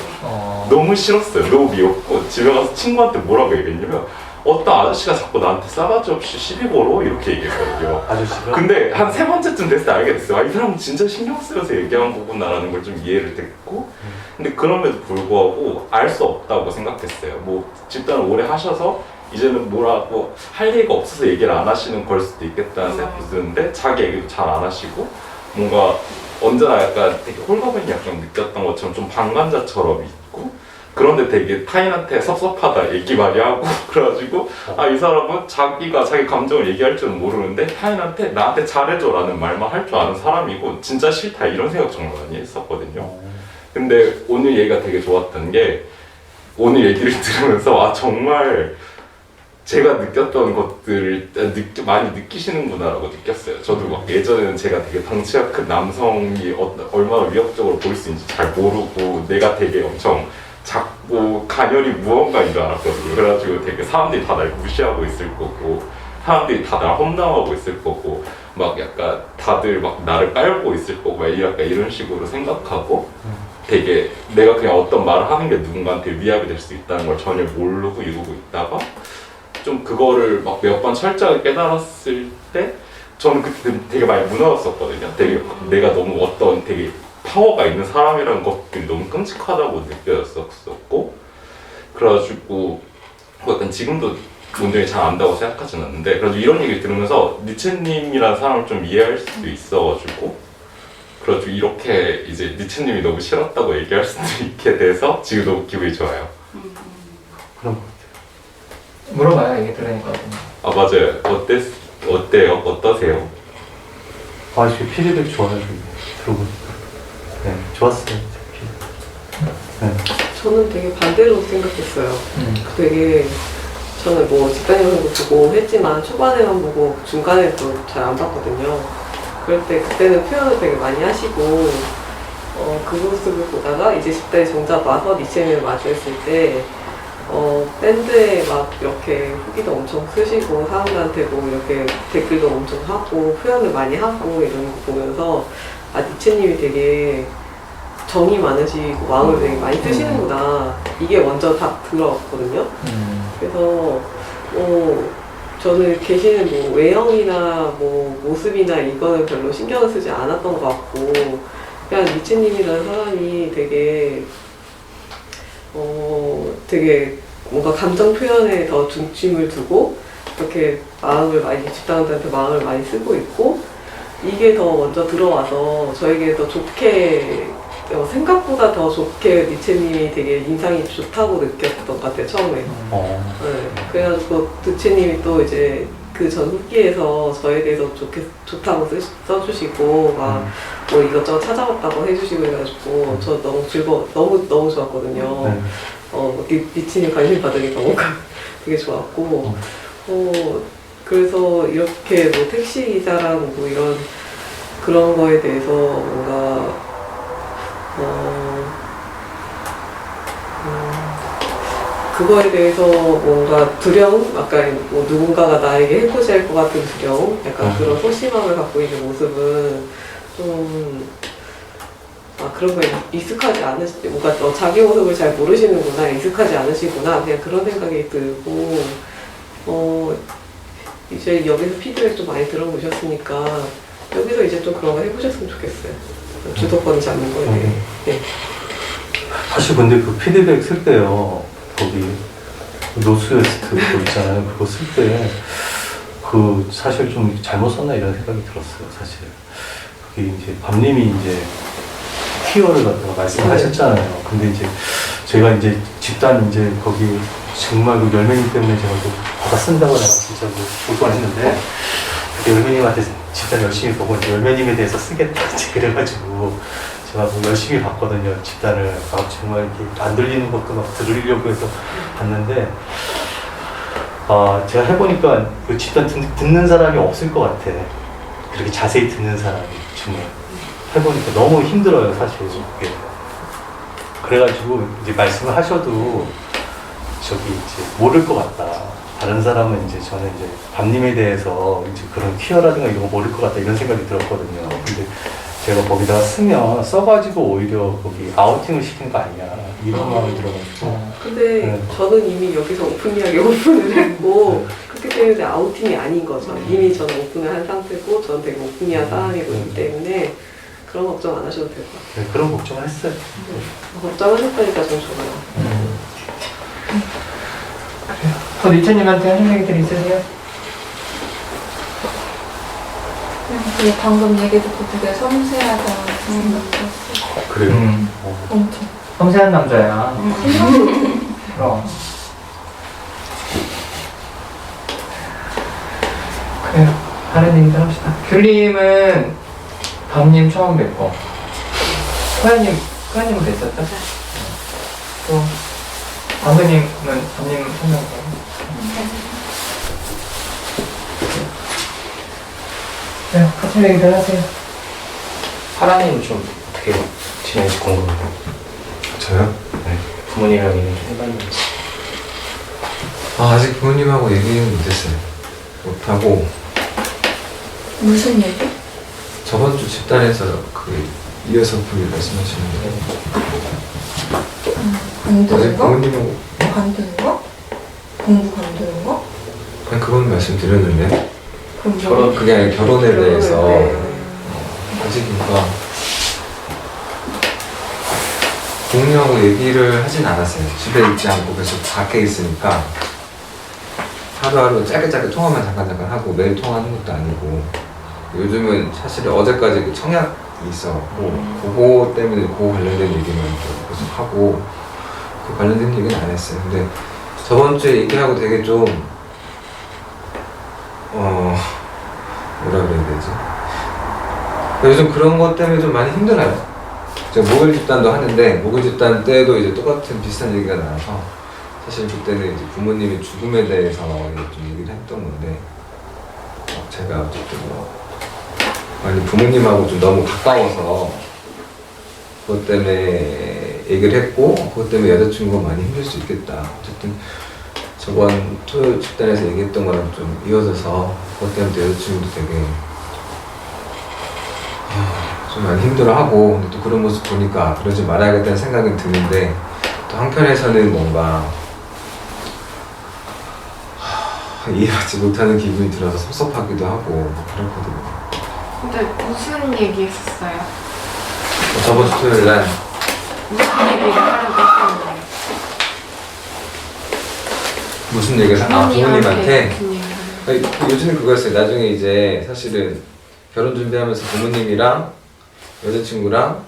너무 싫었어요. 너무 미웠고 집에 가서 친구한테 뭐라고 얘기했냐면 어떤 아저씨가 자꾸 나한테 싸가지 없이 시비 걸어 이렇게 얘기했거든요. 아저씨가? 근데 한 세 번째쯤 됐을 때 알게 됐어요. 이 사람은 진짜 신경 쓰여서 얘기한 거구나라는 걸 좀 이해를 됐고 근데 그럼에도 불구하고 알 수 없다고 생각했어요. 뭐 집단을 오래 하셔서 이제는 뭐라고 할 얘기가 없어서 얘기를 안 하시는 걸 수도 있겠다는 생각이 드는데 자기 얘기도 잘 안 하시고 뭔가 언제나 약간 되게 홀가분히 약간 느꼈던 것처럼 좀 방관자처럼 있고 그런데 되게 타인한테 섭섭하다 얘기 많이 하고 그래가지고 이 사람은 자기가 자기 감정을 얘기할 줄은 모르는데 타인한테 나한테 잘해줘 라는 말만 할 줄 아는 사람이고 진짜 싫다 이런 생각 정말 많이 했었거든요. 근데 오늘 얘기가 되게 좋았던 게 오늘 얘기를 들으면서 정말 제가 느꼈던 것들을 많이 느끼시는구나 라고 느꼈어요. 저도 막 예전에는 제가 되게 덩치가 큰 남성이 얼마나 위협적으로 보일 수 있는지 잘 모르고 내가 되게 엄청 작고 가녀리 무언가인 줄 알았거든요. 그래가지고 되게 사람들이 다 날 무시하고 있을 거고 사람들이 다 날 험담하고 있을 거고 막 약간 다들 막 나를 깔고 있을 거고 막 약간 이런 식으로 생각하고 되게 내가 그냥 어떤 말을 하는 게 누군가한테 위압이 될 수 있다는 걸 전혀 모르고 이러고 있다가 좀 그거를 막 몇 번 철저하게 깨달았을 때 저는 그때 되게 많이 무너졌었거든요. 되게 내가 너무 어떤 되게 파워가 있는 사람이라는 것들이 너무 끔찍하다고 느껴졌었고 그래가지고 약간 지금도 온전히 잘 안다고 생각하진 않는데 그래서 이런 얘기를 들으면서 니체님이라는 사람을 좀 이해할 수도 있어가지고 그래가지고 이렇게 이제 니체님이 너무 싫었다고 얘기할 수도 있게 돼서 지금 너무 기분이 좋아요. 그럼 물어봐요 얘기 들으니까. 맞아요. 어때요? 어떠세요? 아, 지금 피드백 좋아요. 들어보니까. 네, 좋았어요. 네. 저는 되게 반대로 생각했어요. 되게 저는 뭐 집단영상도 보고 했지만 초반에만 보고 중간에 또 잘 안 봤거든요. 그럴 때 그때는 표현을 되게 많이 하시고 그 모습을 보다가 이제 집단에 정작 와서 니체님을 마주했을 때 밴드에 막 이렇게 후기도 엄청 쓰시고 사람들한테 뭐 이렇게 댓글도 엄청 하고 표현을 많이 하고 이런 거 보면서 아 니체님이 되게 정이 많으시고 마음을 되게 많이 쓰시는구나 이게 먼저 다 들어왔거든요. 그래서 저는 계시는 뭐 외형이나 뭐 모습이나 이거는 별로 신경을 쓰지 않았던 것 같고 그냥 니체님이라는 사람이 되게 되게 뭔가 감정 표현에 더 중심을 두고 이렇게 마음을 많이 집단한테 마음을 많이 쓰고 있고 이게 더 먼저 들어와서 저에게 더 좋게 생각보다 더 좋게 니체님이 되게 인상이 좋다고 느꼈던 것 같아요 처음에. 네. 그래가지고 니체님이 또 이제 그 전 후기에서 저에 대해서 좋다고 써주시고 막 뭐 이것저것 찾아봤다고 해주시고 해가지고 저 너무 좋았거든요. 니체님 관심 받으니까 뭔가 되게 좋았고 그래서 이렇게 뭐 택시 기사랑 뭐 이런 그런 거에 대해서 뭔가 그거에 대해서 뭔가 두려움? 약간 뭐 누군가가 나에게 해코지할 것 같은 두려움? 약간 그런 소심함을 갖고 있는 모습은 좀 그런 거에 익숙하지 않으시 뭔가 자기 모습을 잘 모르시는구나 익숙하지 않으시구나 그냥 그런 생각이 들고 이제 여기서 피드백 좀 많이 들어보셨으니까 여기서 이제 좀 그런 거 해보셨으면 좋겠어요. 주도권 잡는 거에 대해. 네. 사실 근데 그 피드백 쓸 때요, 거기 노스웨스트 그거 있잖아요. 그거 쓸 때 그 사실 좀 잘못 썼나 이런 생각이 들었어요. 사실 그게 이제 밤님이 이제 퀴어를 갖다가 말씀하셨잖아요. 근데 이제 제가 이제 집단 이제 거기 정말 그 열매님 때문에 제가 또 받아 쓴다고 내가 진짜 볼 뻔했는데 그때 열매님한테 집단 열심히 보고 이제 열매님에 대해서 쓰겠다 이제 그래가지고 제가 뭐 열심히 봤거든요. 집단을 정말 이렇게 안 들리는 것도 막 들으려고 해서 봤는데 제가 해보니까 그 집단 듣는 사람이 없을 것 같아. 그렇게 자세히 듣는 사람이 정말 해보니까 너무 힘들어요 사실 그게. 그래가지고 이제 말씀을 하셔도 저기 이제 모를 것 같다. 다른 사람은 이제 저는 이제 밤님에 대해서 이제 그런 퀴어라든가 이런 거 모를 것 같다 이런 생각이 들었거든요. 근데 제가 거기다가 써가지고 오히려 거기 아우팅을 시킨 거 아니냐 이런 마음이 들어가지고. 근데 저는 이미 여기서 오픈이하게 오픈을 했고 그렇기 때문에 아우팅이 아닌 거죠. 이미 저는 오픈을 한 상태고 저는 되게 오픈이한 사람이기 때문에 그런 걱정 안 하셔도 될 것 같아요. 네, 그런 걱정을 했어요. 걱정하셨다니까 좀 좋아요. 더 니체님한테 하실 얘기들 있으세요? 되게 방금 얘기 듣고 되게 섬세하다 생각 들었어요. 그래요? 엄청. 섬세한 남자야. 그럼. 그래요. 다른 얘기들 합시다. 귤님은 밤님 처음 뵙고 소야님은 됐었죠? 또 방금님은 밤님 처음 뵙고 네, 같이 얘기들 하세요. 하라님 좀 어떻게 지내는지 궁금해요. 저요? 네. 부모님이랑 얘기 좀 해봤는지. 아직 부모님하고 얘기는 못했어요. 못하고 무슨 얘기? 저번 주 집단에서 그 이어서 분이 말씀하시는데 아직 관두는 거? 부모님하고 관두는 거? 공부 관두는 거? 그냥 그건 말씀드렸는데 그럼 뭐? 그게 아니라 결혼에 대해서 아직 뭔가 부모님하고 얘기를 하진 않았어요. 집에 있지 않고 계속 밖에 있으니까 하루하루 짧게 통화만 잠깐 하고 매일 통화하는 것도 아니고 요즘은 사실 어제까지 그 청약이 있어갖고 그거 때문에 그거 관련된 얘기만 좀 계속 하고 그 관련된 얘기는 안 했어요. 근데 저번 주에 얘기하고 되게 좀 뭐라 그래야 되지? 요즘 그런 것 때문에 좀 많이 힘들어요. 제가 목요일 집단도 하는데 목요일 집단 때도 이제 똑같은 비슷한 얘기가 나와서 사실 그때는 이제 부모님의 죽음에 대해서 좀 얘기를 했던 건데 제가 어쨌든 많이 부모님하고 좀 너무 가까워서 그것 때문에 얘기를 했고 그것 때문에 여자친구가 많이 힘들 수 있겠다. 어쨌든 저번 토요일 집단에서 얘기했던 거랑 좀 이어져서 그것 때문에 여자친구도 되게 좀 많이 힘들어하고 근데 또 그런 모습 보니까 그러지 말아야겠다는 생각은 드는데 또 한편에서는 뭔가 이해하지 못하는 기분이 들어서 섭섭하기도 하고 그렇거든요. 근데 무슨 얘기 했었어요? 저번 주 토요일 날 무슨 얘기를 하려고 했었나요? 무슨 얘기를 부모님한테 무슨 얘기를 아니, 요즘은 그거였어요. 나중에 이제 사실은 결혼 준비하면서 부모님이랑 여자친구랑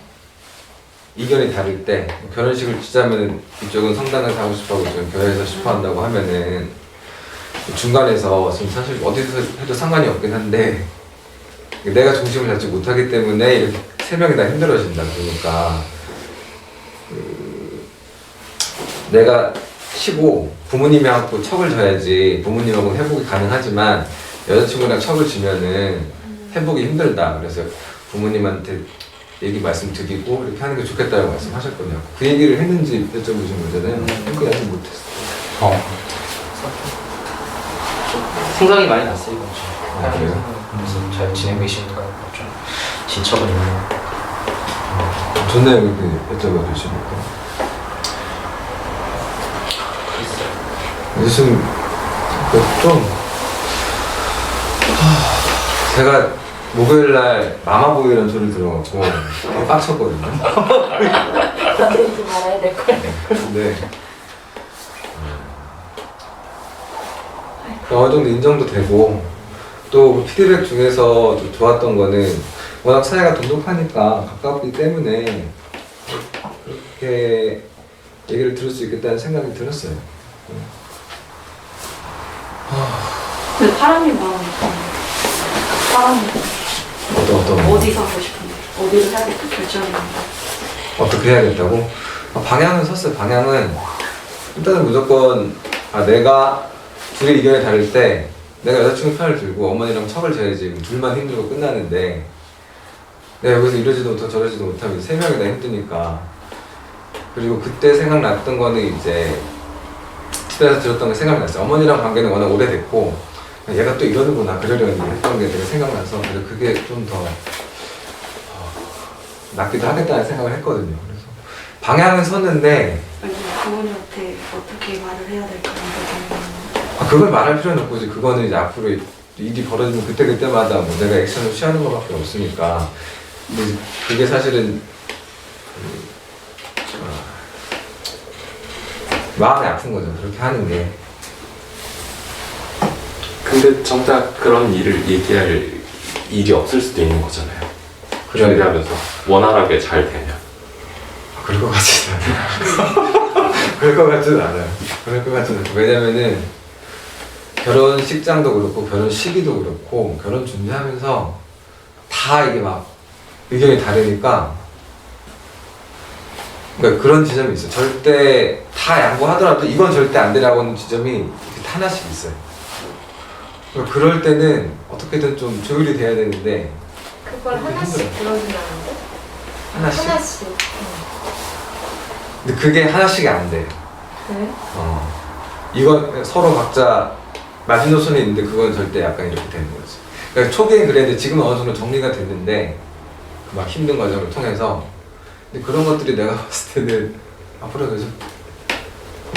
이견이 다를 때 결혼식을 치자면 이쪽은 성당에서 하고 싶어하고 이쪽은 교회에서 싶어한다고 하면은 중간에서 지금 사실 어디서 해도 상관이 없긴 한데 내가 중심을 잡지 못하기 때문에 이렇게 세 명이 다 힘들어진다. 그러니까 내가 쉬고 부모님하고 척을 져야지 부모님하고는 회복이 가능하지만 여자친구랑 척을 지면은 회복이 힘들다. 그래서 부모님한테 얘기 말씀드리고 이렇게 하는 게 좋겠다고 말씀하셨거든요. 그 얘기를 했는지 여쭤보신 거잖아요. 그게 아직 못했어요. 생각이 많이 났어요 이번 주. 아, 그래요? 그래서 잘 지내고 계신가 좀 진척은 있네요. 좋네요. 그렇게 여쭤봐 주시니까. 요즘 좀 제가 목요일날 마마보이라는 소리를 들어갖고 되게 빡쳤거든요. 건드리지 말아야 될 거예요. 근데 어느 정도 인정도 되고 또 피드백 중에서 좀 좋았던 거는 워낙 사이가 돈독하니까 가깝기 때문에 그렇게 얘기를 들을 수 있겠다는 생각이 들었어요. 근데 파랑님 마음이 어떤가요? 파랑님 어떤 어디서 하고 싶은데 어디를 해야겠다 결정했는데 어떻게 해야겠다고? 방향은 섰어요. 방향은 일단은 무조건 내가 둘의 의견이 다를 때 내가 여자친구 편을 들고 어머니랑 척을 져야지 둘만 힘들고 끝나는데 내가 여기서 이러지도 못하고 저러지도 못하면 세 명이 다 힘드니까. 그리고 그때 생각났던 거는 이제 집에서 들었던 게 생각났어요. 어머니랑 관계는 워낙 오래됐고 얘가 또 이러는구나 그러려니 했던 게 되게 생각나서 그래서 그게 좀 더 낫기도 하겠다는 생각을 했거든요. 그래서 방향은 섰는데 아니 부모님한테 어떻게 말을 해야 될까 그걸 말할 필요는 없고 이제 그거는 이제 앞으로 일이 벌어지면 그때마다 뭐 내가 액션을 취하는 것밖에 없으니까. 근데 그게 사실은 마음이 아픈 거죠. 그렇게 하는 게. 근데 정작 그런 일을 얘기할 일이 없을 수도 있는 거잖아요. 그래요. 준비하면서 원활하게 잘 되면. 그럴 것 같지는 않아요. 그럴 것 같지는 않아요. 그럴 것 같지는 않아요. 왜냐면은 결혼식장도 그렇고 결혼 시기도 그렇고 결혼 준비하면서 다 이게 막 의견이 다르니까 그러니까 그런 지점이 있어요. 절대 다 양보하더라도 이건 절대 안 되라고 하는 지점이 이렇게 하나씩 있어요. 그러니까 그럴 때는 어떻게든 좀 조율이 돼야 되는데 그걸 하나씩 들어주냐는데? 하나씩? 하나씩. 근데 그게 하나씩이 안 돼요. 그래? 이건 서로 각자 마지노선이 있는데 그건 절대 약간 이렇게 되는 거지. 그러니까 초기엔 그랬는데 지금은 어느 정도 정리가 됐는데 그 막 힘든 과정을 통해서 근데 그런 것들이 내가 봤을 때는 앞으로 계속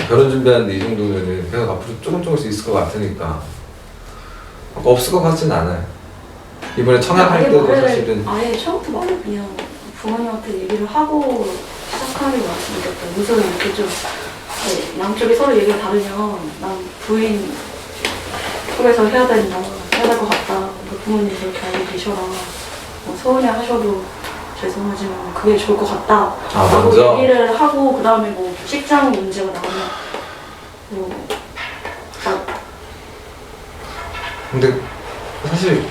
결혼 준비하는데 이 정도면은 계속 앞으로 조금씩 있을 것 같으니까 없을 것 같진 않아요. 이번에 청약할 때도 사실은 아예 처음부터 말을 그냥 부모님한테 얘기를 하고 시작하는 게 맞으니까 우선 이렇게 좀 양쪽이 서로 얘기가 다르면 난 부인 쪽에서 해야 될 것 같다. 부모님 그렇게 알고 계셔라. 서운해 하셔도 죄송하지만 그게 좋을 것 같다. 라고 먼저? 얘기를 하고 그 다음에 뭐 식장 문제가 나오면 뭐 근데 사실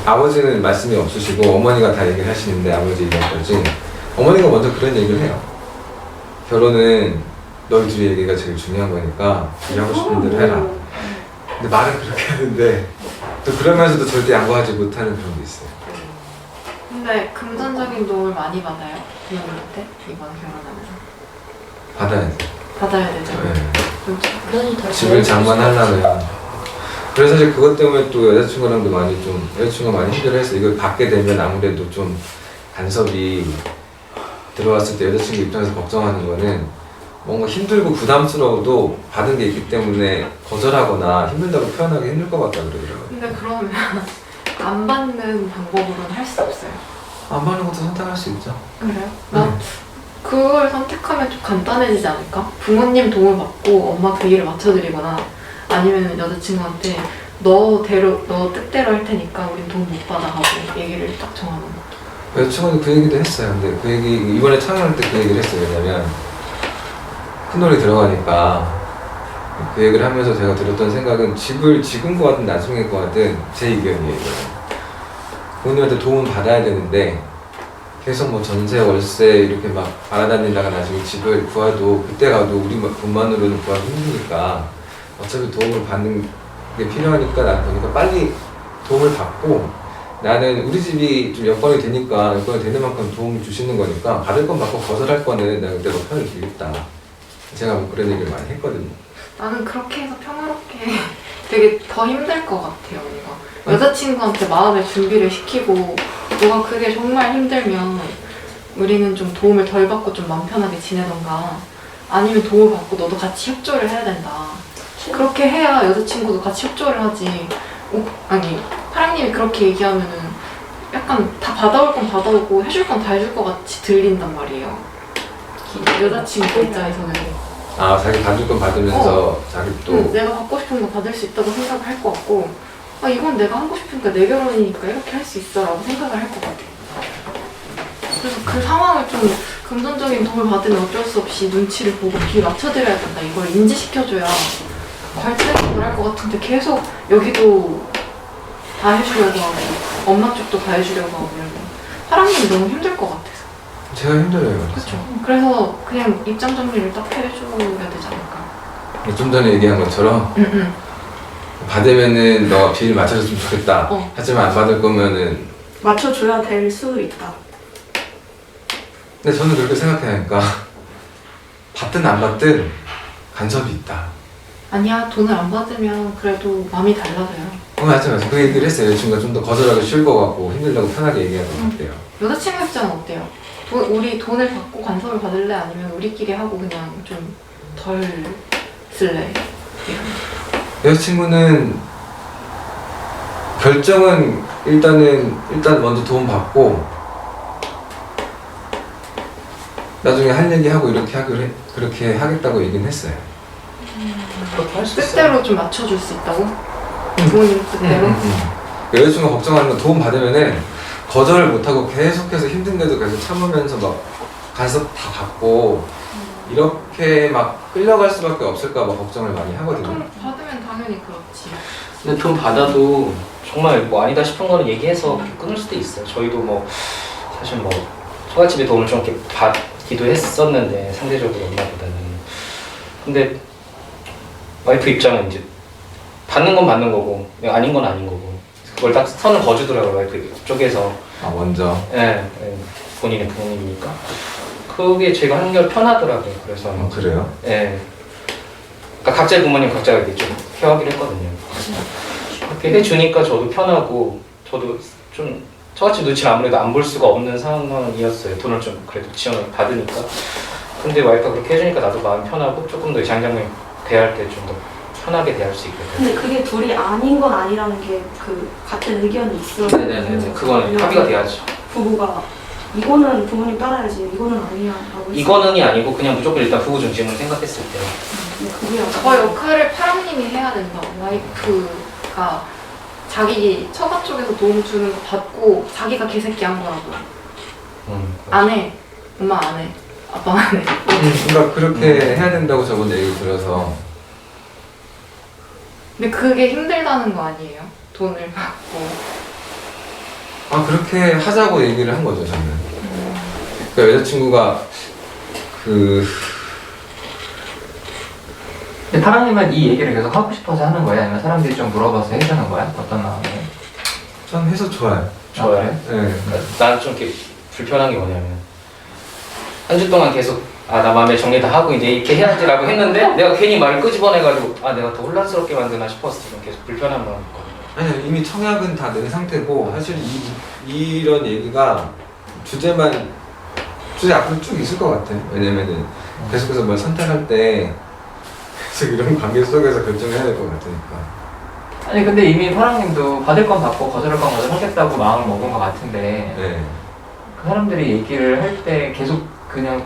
아버지는 말씀이 없으시고 어머니가 다 얘기를 하시는데 아버지 얘기까지 어머니가 먼저 그런 얘기를 해요. 결혼은 너희 둘이 얘기가 제일 중요한 거니까 둘이 하고 싶은 대로 해라. 근데 말은 그렇게 하는데 또 그러면서도 절대 양보하지 못하는 그런 게 있어요. 근데 금전적인 도움을 많이 받아요? 부모님한테? 이번 결혼하면서? 받아야 돼. 받아야 되죠? 네. 그러니 더 집을 장만하려면. 그래서 사실 그것 때문에 또 여자친구랑도 많이 좀 여자친구가 많이 힘들어했어. 이걸 받게 되면 아무래도 좀 간섭이 들어왔을 때 여자친구 입장에서 걱정하는 거는 뭔가 힘들고 부담스러워도 받은 게 있기 때문에 거절하거나 힘들다고 표현하기 힘들 것 같다 그러더라고요. 근데 그러면 안 받는 방법으로는 할 수 없어요. 안 받는 것도 선택할 수 있죠. 그래요? 나 그걸 선택하면 좀 간단해지지 않을까? 부모님 도움을 받고 엄마 그 일을 맞춰드리거나 아니면 여자친구한테 너 뜻대로 할 테니까 우린 돈 못 받아 하고 얘기를 딱 정하는 거. 여자친구는 그 얘기도 했어요. 근데 그 얘기 이번에 촬영할 때 그 얘기를 했어요. 왜냐면 큰돈이 들어가니까 그 얘기를 하면서 제가 들었던 생각은 집을 지금 거하든 나중에 거하든 제 의견이에요. 부모님한테 도움을 받아야 되는데 계속 뭐 전세 월세 이렇게 막 알아다니다가 나중에 집을 구하도 그때 가도 우리 돈만으로는 구하기 힘드니까 어차피 도움을 받는 게 필요하니까 난 보니까 빨리 도움을 받고 나는 우리 집이 좀 여건이 되니까 여건이 되는 만큼 도움을 주시는 거니까 받을 건 받고 거절할 거는 내가 그때 뭐 편을 들겠다. 제가 뭐 그런 얘기를 많이 했거든요. 나는 그렇게 해서 평화롭게 되게 더 힘들 것 같아요, 언니가. 여자친구한테 마음의 준비를 시키고 너가 그게 정말 힘들면 우리는 좀 도움을 덜 받고 좀 마음 편하게 지내던가 아니면 도움을 받고 너도 같이 협조를 해야 된다. 그렇게 해야 여자친구도 같이 협조를 하지. 아니, 파랑님이 그렇게 얘기하면은 약간 다 받아올 건 받아오고 해줄 건 다 해줄 것 같이 들린단 말이에요. 여자친구 입장에서는. 아 자기 받을 건 받으면서 자기 또 내가 받고 싶은 거 받을 수 있다고 생각을 할 것 같고 아 이건 내가 하고 싶으니까 내 결혼이니까 이렇게 할 수 있어 라고 생각을 할 것 같아요. 그래서 그 상황을 좀 금전적인 도움을 받으면 어쩔 수 없이 눈치를 보고 귀 맞춰드려야 된다. 이걸 인지시켜줘야 갈등을 할 것 같은데 계속 여기도 다 해주려고 하고 엄마 쪽도 다 해주려고 하고 이러면 사람이 너무 힘들 것 같아서. 제가 힘들어요. 그렇죠. 그래서 그냥 입장 정리를 딱 해줘야 되지 않을까. 좀 전에 얘기한 것처럼 받으면은 너가 비를 맞춰줬으면 좋겠다. 하지만 안 받을 거면은 맞춰줘야 될 수 있다. 근데 저는 그렇게 생각하니까 받든 안 받든 간섭이 있다. 아니야 돈을 안 받으면 그래도 마음이 달라져요. 맞아. 그 얘기를 했어요. 여자친구가 좀 더 거절하기 쉬울 것 같고 힘들다고 편하게 얘기하는 것 같아요. 여자친구 입장은 어때요? 우리 돈을 받고 간섭을 받을래? 아니면 우리끼리 하고 그냥 좀 덜 쓸래? 여자친구는 결정은 일단 먼저 도움 받고 나중에 할 얘기하고 그렇게 하겠다고 얘기는 했어요. 그렇게 할 수 있어요. 뜻대로 좀 맞춰줄 수 있다고? 부모님 뜻대로? 여자친구가 걱정하는 건 도움 받으면은 거절을 못하고 계속해서 힘든데도 계속 참으면서 막 간섭 다 받고 이렇게 막 끌려갈 수밖에 없을까 봐 걱정을 많이 하거든요. 돈 받으면 당연히 그렇지. 근데 돈 받아도 정말 뭐 아니다 싶은 거는 얘기해서 끊을 수도 있어요. 저희도 뭐 사실 뭐 처갓집에 도움을 좀 이렇게 받기도 했었는데 상대적으로 엄마보다는. 근데 와이프 입장은 이제 받는 건 받는 거고 아닌 건 아닌 거고 그걸 딱 선을 거주더라고요. 와이프 쪽에서. 아 먼저? 예, 본인의 부모님이니까. 그게 제가 한결 편하더라고요. 그래서 그래요? 예. 그러니까 각자의 부모님 각자가 이렇게 좀 케어하기로 했거든요. 그렇게 해주니까 저도 편하고 저도 좀 처갓집 눈치를 아무래도 안 볼 수가 없는 상황이었어요. 돈을 좀 그래도 지원을 받으니까. 근데 와이프가 그렇게 해주니까 나도 마음 편하고 조금 더 장장님 대할 때 좀 더 편하게 대할 수 있거든요. 근데 그게 둘이 아닌 건 아니라는 게 그 같은 의견이 있어요. 네네네. 그거는 합의가 돼야죠. 부부가 이거는 부모님 따라야지 이거는 아니야 라고 이거는이 아니고 그냥 무조건 일단 부부 중심을 생각했을 때. 저 역할을 파랑님이 해야 된다. 와이프가 자기 처가 쪽에서 도움 주는 거 받고 자기가 개새끼 한 거라고. 안 해. 엄마 안 해. 아빠 안 해. 그러니까 그렇게 해야 된다고 저번에 얘기 들어서. 근데 그게 힘들다는 거 아니에요? 돈을 받고 그렇게 하자고 얘기를 한 거죠, 저는. 그러니까 여자친구가 근데 파랑님은 이 얘기를 계속 하고 싶어서 하는 거야? 아니면 사람들이 좀 물어봐서 해주는 거야? 어떤 마음이에요? 전 해서 좋아요. 좋아요. 네. 나는 좀 이렇게 불편한 게 뭐냐면 한 주 동안 계속 나 마음에 정리 다 하고 이제 이렇게 해야지라고 했는데 내가 괜히 말을 끄집어내가지고 내가 더 혼란스럽게 만드나 싶어서 지금 계속 불편한 마음이 있거든요. 아니, 이미 청약은 다 낸 상태고, 사실 이런 얘기가 주제 앞으로 쭉 있을 것 같아요. 왜냐면은 계속해서 뭘 선택할 때 계속 이런 관계 속에서 결정을 해야 될 것 같으니까. 아니 근데 이미 파랑님도 받을 건 받고 거절할 건 거절하겠다고 마음을 먹은 것 같은데 네. 그 사람들이 얘기를 할 때 계속 그냥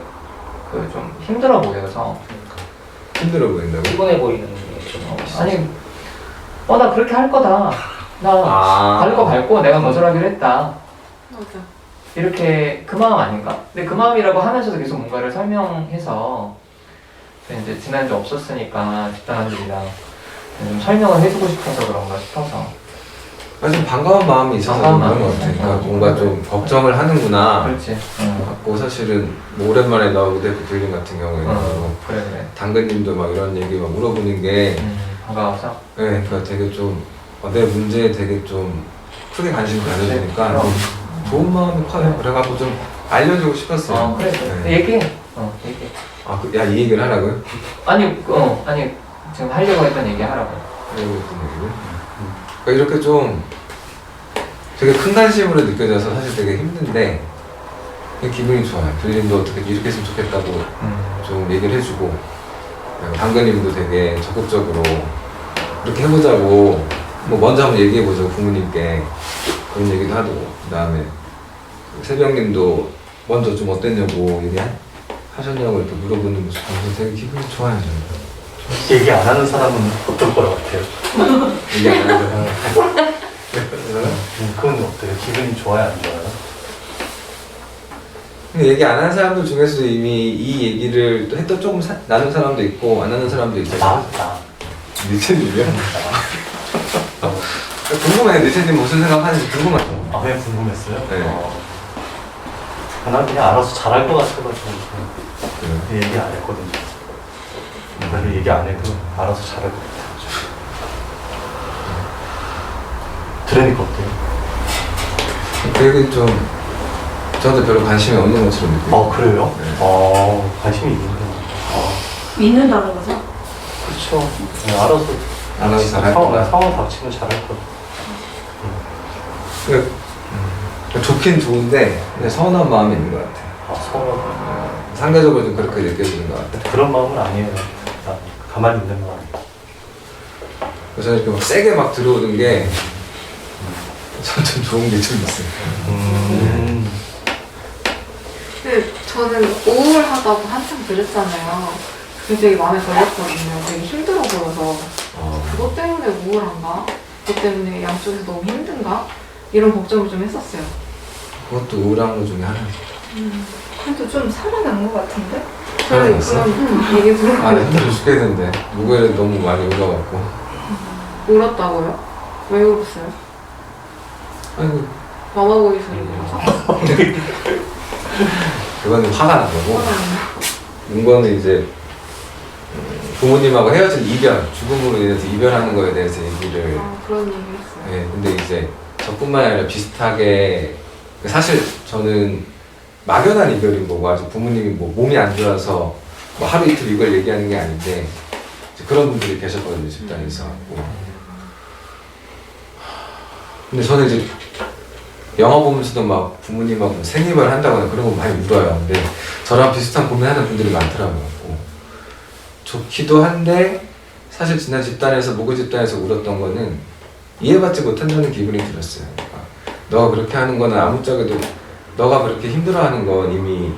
좀 힘들어 보여서 힘들어 보인다고? 피곤해 보이는 게 좀 있어요. 아니 나 그렇게 할 거다 나 갈 거 밟고 내가 거절하기로 했다 맞아. 이렇게 그 마음 아닌가? 근데 그 마음이라고 하면서도 계속 뭔가를 설명해서 이제 지난주 없었으니까 집단원들이랑 좀 설명을 해주고 싶어서 그런가 싶어서 좀 반가운 마음이 있어서 반가운 그런 것 마음이 같아요. 있어요. 그러니까 뭔가 좀 걱정을 하는구나. 그렇지 갖고 사실은 뭐 오랜만에 나오게 되고 들린 같은 경우에는 그래 당근님도 막 이런 얘기 막 물어보는 게 반가워서 그러니까 되게 좀 내 문제에 되게 좀 크게 관심 가져주니까 그럼. 좋은 마음이 커요. 그래가지고 좀 알려주고 싶었어요. 그래 네. 얘기해 얘기해 이 얘기를 하라고요? 아니 지금 하려고 했던 얘기 하라고 하려고 했던 얘기를? 그러니까 이렇게 좀 되게 큰 관심으로 느껴져서 사실 되게 힘든데 기분이 좋아요. 교수님도 어떻게 이렇게 했으면 좋겠다고 좀 얘기를 해주고 당근님도 되게 적극적으로 이렇게 해보자고 뭐 먼저 한번 얘기해보자고 부모님께 그런 얘기도 하고 그 다음에 새벽님도 먼저 좀 어땠냐고 얘기하셨냐고 이렇게 물어보는 모습 보면서 되게 기분이 좋아요. 저는. 얘기 안 하는 사람은 어떨 거라고 같아요? 얘기 안 하죠. 그건 어때요? 기분이 좋아요, 안 좋아요? 근데 얘기 안 하는 사람들 중에서도 이미 이 얘기를 또 했던 조금 나눈 사람도 있고 안 하는 사람도 있잖아요. 니체님이요? 궁금해요. 니체님 무슨 생각하는지 궁금하죠. 그냥 궁금했어요? 네. 난 그냥 알아서 잘할 것 같아가지고 그래요? 얘기 안 했거든요. 그래서 얘기 안 해도 알아서 잘할 것 같아가지고. 들으니까 어때요? 그 얘기는 좀 저한테 별로 관심이 없는 것처럼 느껴요. 그래요? 네. 관심이 있는데. 믿는다는 거죠? 그렇죠. 그냥 알아서 잘할 거다. 상황 닥치면 잘할 거다. 그러니까 좋긴 좋은데 그냥 서운한 마음이 있는 것 같아요. 서운하다. 상대적으로 좀 그렇게 느껴지는 것 같아요. 그런 마음은 아니에요. 그냥 가만히 있는 마음. 그래서 이렇게 막 세게 막 들어오는 게 좀 좋은 게 좀 있어요. 근데 저는 우울하다고 한참 들었잖아요. 그게 되게 마음에 걸렸거든요. 되게 힘들어 보여서 그것 때문에 우울한가? 그것 때문에 양쪽에서 너무 힘든가? 이런 걱정을 좀 했었어요. 그것도 우울한 것 중에 하나죠. 그래도 좀 살아난 것 같은데? 저는 살아났어? 그런 얘기 들었는데 나 힘들어 죽겠는데 누구에도 너무 많이 울어갖고 울었다고요? 왜 울었어요? 아이고 마마보이 소리 들어서? 그거는 화가 난 거고 운 거는 이제 부모님하고 헤어진 이별, 죽음으로 인해서 이별하는 거에 대해서 얘기를 그런 얘기 했어요. 네, 근데 이제 저뿐만 아니라 비슷하게 사실 저는 막연한 이별인 거고 아직 부모님이 뭐 몸이 안 좋아서 뭐 하루 이틀 이걸 얘기하는 게 아닌데 이제 그런 분들이 계셨거든요, 집단에서. 근데 저는 이제 영화 보면서도 막 부모님하고 생이별 한다거나 그런 거 많이 울어요. 근데 저랑 비슷한 고민하는 분들이 많더라고요. 좋기도 한데 사실 지난 집단에서 모교 집단에서 울었던 거는 이해받지 못한다는 기분이 들었어요. 그러니까 너가 그렇게 하는 거는 아무짝에도 너가 그렇게 힘들어하는 건 이미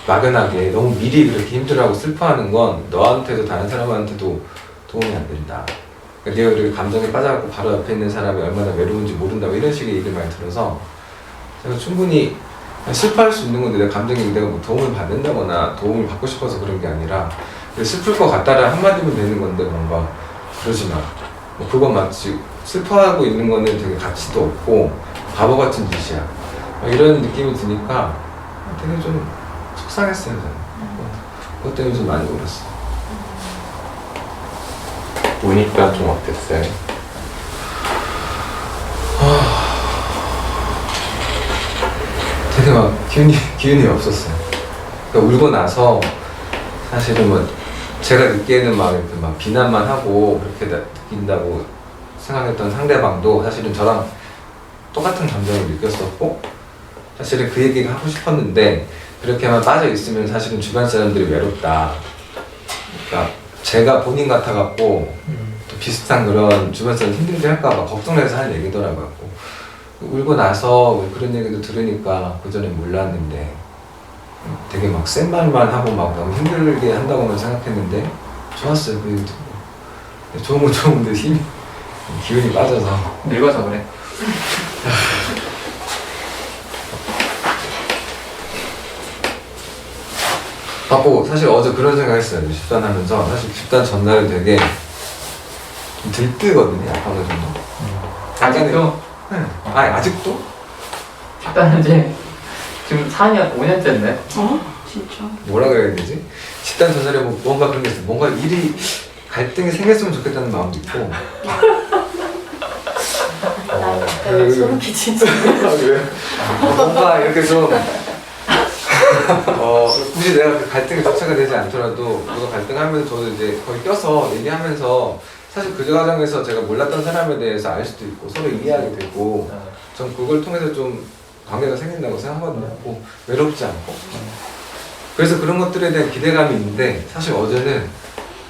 막연하게 너무 미리 그렇게 힘들어하고 슬퍼하는 건 너한테도 다른 사람한테도 도움이 안 된다. 그러니까 네가 그렇게 감정에 빠져갖고 바로 옆에 있는 사람이 얼마나 외로운지 모른다고 이런 식의 얘기를 많이 들어서 제가 충분히 슬퍼할 수 있는 건데 내 감정에 내가 뭐 도움을 받는다거나 도움을 받고 싶어서 그런 게 아니라 슬플 것 같다라 한마디면 되는 건데 뭔가 그러지 마. 뭐 그건 마치 슬퍼하고 있는 거는 되게 가치도 없고 바보 같은 짓이야. 막 이런 느낌이 드니까 되게 좀 속상했어요. 저는. 그것 때문에 좀 많이 울었어요. 우니까 좀 어땠어요? 되게 막 기운이 없었어요. 그러니까 울고 나서 사실은 뭐 제가 느끼는 막 이렇게 막 비난만 하고 그렇게 느낀다고 생각했던 상대방도 사실은 저랑 똑같은 감정을 느꼈었고 사실은 그 얘기를 하고 싶었는데 그렇게만 빠져 있으면 사실은 주변 사람들이 외롭다. 그러니까 제가 본인 같아갖고 또 비슷한 그런 주변 사람 힘들게 할까봐 걱정해서 한 얘기더라고요. 울고 나서 그런 얘기도 들으니까 그전에 몰랐는데 되게 막 센 말만 하고 막 너무 힘들게 한다고만 생각했는데 좋았어요. 그 얘기 듣고. 좋은 건 좋은데 기운이 빠져서. 늙어서 그래. 하고 사실 어제 그런 생각했어요. 집단하면서 사실 집단 전날은 되게 좀 들뜨거든요. 아파가지고. 아직도? 네. 아직도? 집단은 이제 지금 4년, 5년째인데. 어? 진짜? 뭐라 그래야 되지? 집단 전날에 뭔가 그런 게 있어요. 뭔가 갈등이 생겼으면 좋겠다는 마음도 있고. 나 약간 소름 끼치지. 그래? 뭔가 이렇게 좀 굳이 내가 그 갈등이 자체가 되지 않더라도 누가 갈등하면 저도 이제 거기 껴서 얘기하면서 사실 그 과정에서 제가 몰랐던 사람에 대해서 알 수도 있고 서로 이해하게 되고 전 그걸 통해서 좀 관계가 생긴다고 생각하거든요. 뭐 외롭지 않고. 그래서 그런 것들에 대한 기대감이 있는데 사실 어제는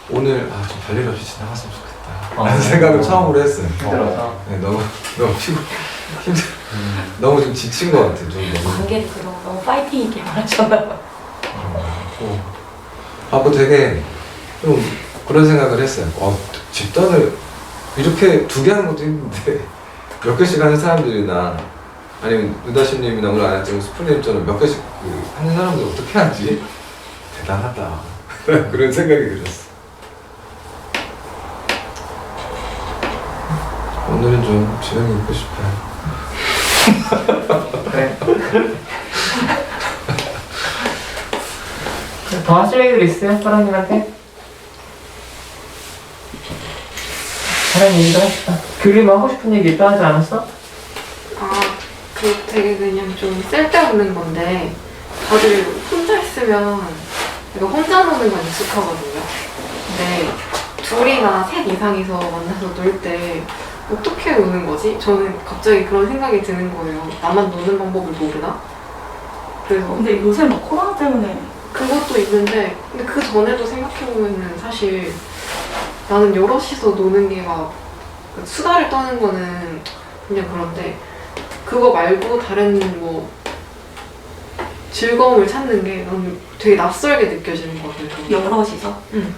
오늘 좀 별일 없이 지나갔으면 좋겠다 라는 생각을 처음으로 했어요. 힘들어서. 네, 너무 힘들 너무 좀 지친 것 같아요. 좀 너무. 관계도 그런 거 너무 파이팅 있게 말하잖아요. 하고 되게 좀 그런 생각을 했어요. 집단을 이렇게 2개 하는 것도 힘든데 몇 개씩 하는 사람들이나 아니면 누다심님이나 오늘 안 했지만 스프님처럼 몇 개씩 하는 사람들 어떻게 하지? 대단하다. 그런 생각이 들었어. 오늘은 좀 지영이 입고 싶어요. 그래. 더 하실 얘기들 있어요? 사랑님한테? 사랑 얘기도 하시다. 규리 뭐 하고 싶은 얘기 있다 하지 않았어? 그 되게 그냥 좀 쓸데없는 건데 다들 혼자 있으면 내가 혼자 노는 건 익숙하거든요. 근데 둘이나 셋 이상이서 만나서 놀 때 어떻게 노는 거지? 저는 갑자기 그런 생각이 드는 거예요. 나만 노는 방법을 모르나? 그래서 근데 요새 막 코로나 때문에 그것도 있는데 근데 그 전에도 생각해보면은 사실 나는 여럿이서 노는 게 막 수다를 떠는 거는 그냥 그런데 그거 말고 다른 뭐 즐거움을 찾는 게 나는 되게 낯설게 느껴지는 것 같아요. 여럿이서? 응.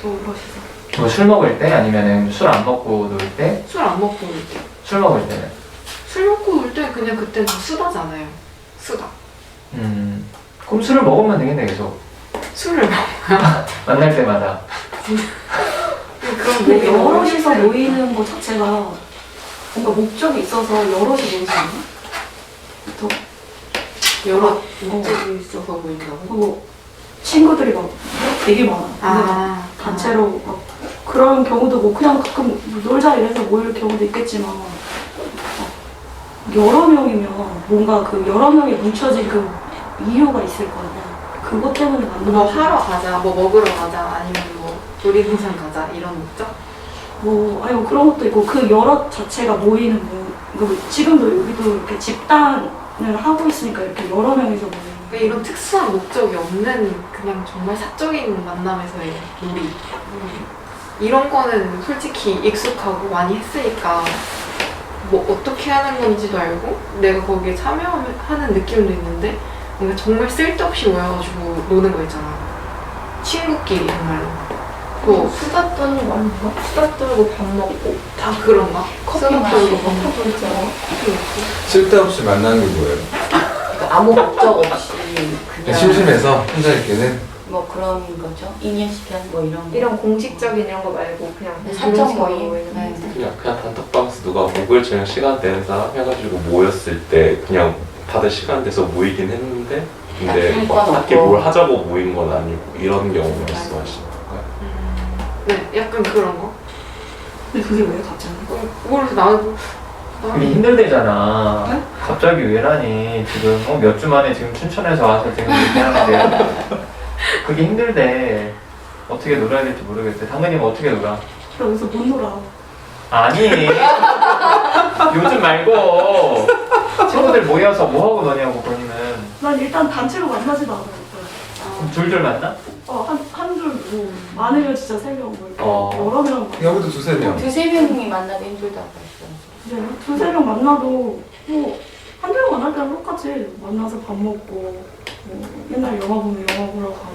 여럿이서. 뭐 술 먹을 때 아니면은 술 안 먹고 놀 때? 술 안 먹고 놀 때. 술 먹을 때는? 술 먹고 놀 때 그냥 그때 다 수다잖아요. 수다. 그럼 술을 먹으면 되겠네 계속. 술을 만날 때마다. 그럼 근데 여럿이서 모이는 것 자체가 뭔가 목적이 있어서 여럿이 모이지 않나? 더 여러 목적이 있어서 모인다고? 그리고 친구들이 막 되게 많아. 아, 단체로 막 그런 경우도 뭐 그냥 가끔 놀자 이래서 모일 경우도 있겠지만 여러 명이면 뭔가 그 여러 명이 뭉쳐진 그 이유가 있을 거 아니야. 그것 때문에 만든 뭐 거지. 하러 가자, 뭐 먹으러 가자, 아니면 뭐 놀이동산 가자 이런 목적? 아니 뭐 그런 것도 있고 그 여럿 자체가 모이는 지금도 여기도 이렇게 집단을 하고 있으니까 이렇게 여러 명이서 모이는. 그러니까 이런 특수한 목적이 없는 그냥 정말 사적인 만남에서의 놀이 이런 거는 솔직히 익숙하고 많이 했으니까 뭐 어떻게 하는 건지도 알고 내가 거기에 참여하는 느낌도 있는데 뭔가 정말 쓸데없이 모여가지고 노는 거 있잖아. 친구끼리 정말로. 뭐 수다 떠는 거 아닌가? 수다 떨고 밥 먹고 다 그런가? 커피 수다 마시고 떨고 밥 커피 있잖아. 쓸데없이 만나는 게 뭐예요? 아무 목적 없이 그냥 심심해서 혼자 있기는? 뭐 그런 거죠. 인연시편 뭐 이런 거. 이런 공식적인 이런 거 말고 그냥 사적 모임. 네. 그냥 단톡방에서 누가 목요일저녁 시간 되는 사람 해가지고 모였을 때 그냥 다들 시간 돼서 모이긴 했는데 근데 막 딱히 뭘 하자고 모인 건 아니고 이런 경우 말씀하시는 건가요? 네, 약간 그런 거. 근데 그게 왜 갑자기? 모르겠어, 나는. 그게 힘들대잖아. 네? 갑자기 왜라니 지금 몇 주 만에 지금 춘천에서 와서 지금 이렇게 하는데 그게 힘들대. 어떻게 놀아야 될지 모르겠대. 당근님 어떻게 놀아? 저 여기서 못 놀아. 아니 요즘 말고 친구들 모여서 뭐 하고 노냐고 본인은. 난 일단 단체로 만나지도 않아요. 그럼 줄줄 만나? 한줄 뭐 많으면 진짜 3명 뭐 이렇게 여러 명 만나. 여기도 두세 명. 두세 명이 만나기 힘들다고 했어요. 두세 명 만나도 뭐 한두 명 만날 때랑 똑같이 만나서 밥 먹고 뭐 맨날 영화 보면 영화 보러 가고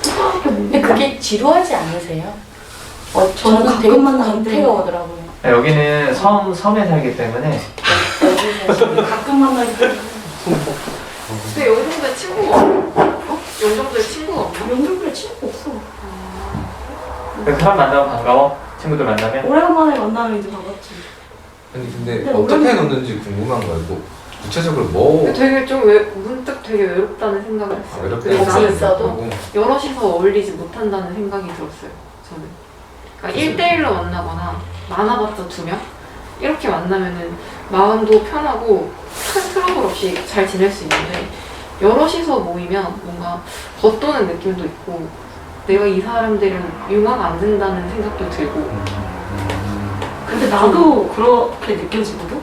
그렇게 근데 그게 지루하지 않으세요? 저는 되게 가끔 만나는데 강태가 오더라고요. 여기는 섬에 살기 때문에 가끔 만나기 때문에 근데 여기 정도의 친구가 없나? 여기 정도의 친구가 없나? 명절에 친구가 없어. 그 사람 만나면 반가워? 친구들 만나면? 오래간만에 만나면 이제 반갑지. 아니 근데 근데 어떻게 오랜만에- 놓는지 궁금한 거예요. 뭐 구체적으로 뭐 되게 좀 문득 되게 외롭다는 생각을 했어요. 어렵게 같이 있어도? 하고 여럿이서 어울리지 못한다는 생각이 들었어요. 저는. 그러니까 1대1로 만나거나 많아봤자 2명? 이렇게 만나면은 마음도 편하고 큰 트러블 없이 잘 지낼 수 있는데 여럿이서 모이면 뭔가 겉도는 느낌도 있고 내가 이 사람들은 융화가 안 된다는 생각도 들고 근데 나도 그렇게 느껴지거든?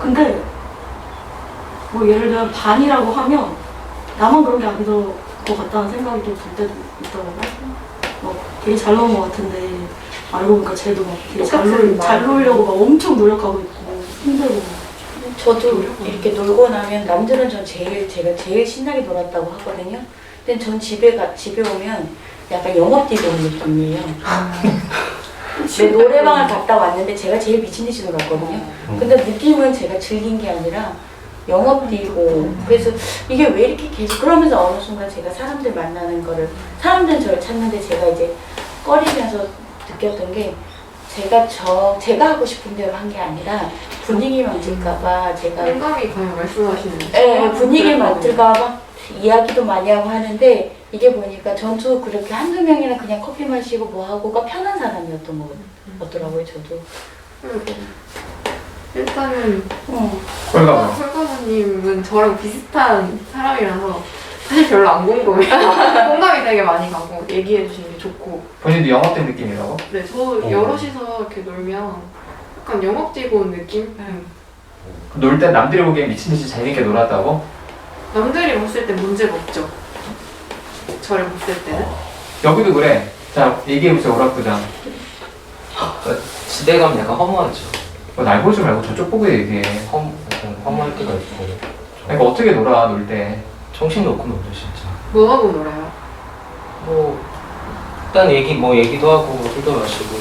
근데 뭐 예를 들면 반이라고 하면 나만 그런 게 아닌 것 같다는 생각이 좀 들 때도 있더라고. 막 되게 잘 노는 것 같은데 알고 보니까 쟤도 막 되게 잘 놀려고 막 엄청 노력하고 있고 힘들고 저도 이렇게 놀고 나면 남들은 제가 제일 신나게 놀았다고 하거든요. 근데 전 집에 오면 약간 영업디고 온 느낌이에요. 내 노래방을 갔다 왔는데 제가 제일 미친 듯이 놀았거든요. 근데 느낌은 제가 즐긴 게 아니라 영업디고 그래서 이게 왜 이렇게 계속 그러면서 어느 순간 제가 사람들 만나는 거를 사람들은 저를 찾는데 제가 이제 꺼리면서 느꼈던 게 제가 하고 싶은 대로 한 게 아니라 분위기 망칠까봐 제가 공감이 가요 말씀하시는 네, 분위기 맡을까봐 이야기도 많이 하고 하는데 이게 보니까 전투 그렇게 한두 명이랑 그냥 커피 마시고 뭐 하고가 편한 사람이었던 것 같더라고요, 저도. 일단은 홀가분. 홀가분님은 저랑 비슷한 사람이라서 사실 별로 안 궁금해요. 공감이 되게 많이 가고 얘기해 주시는 게 좋고. 본인도 영업된 느낌이라고? 네, 저 여럿이서 이렇게 놀면 약간 영업지고 온 느낌? 놀 때 남들이 보기엔 미친듯이 재밌게 놀았다고? 남들이 봤을 때 문제가 없죠. 저를 봤을 때는. 여기도 그래. 자, 얘기해보세요, 오락부장. 지대감 약간 허무하죠. 날 보지 말고 저쪽 보고 얘기해. 약간 허무할 때가 있고 그러니까 어떻게 놀아, 놀 때? 정신 놓고 놀죠 진짜. 뭐 하고 놀아요? 뭐 일단 얘기도 하고 뭐 술도 마시고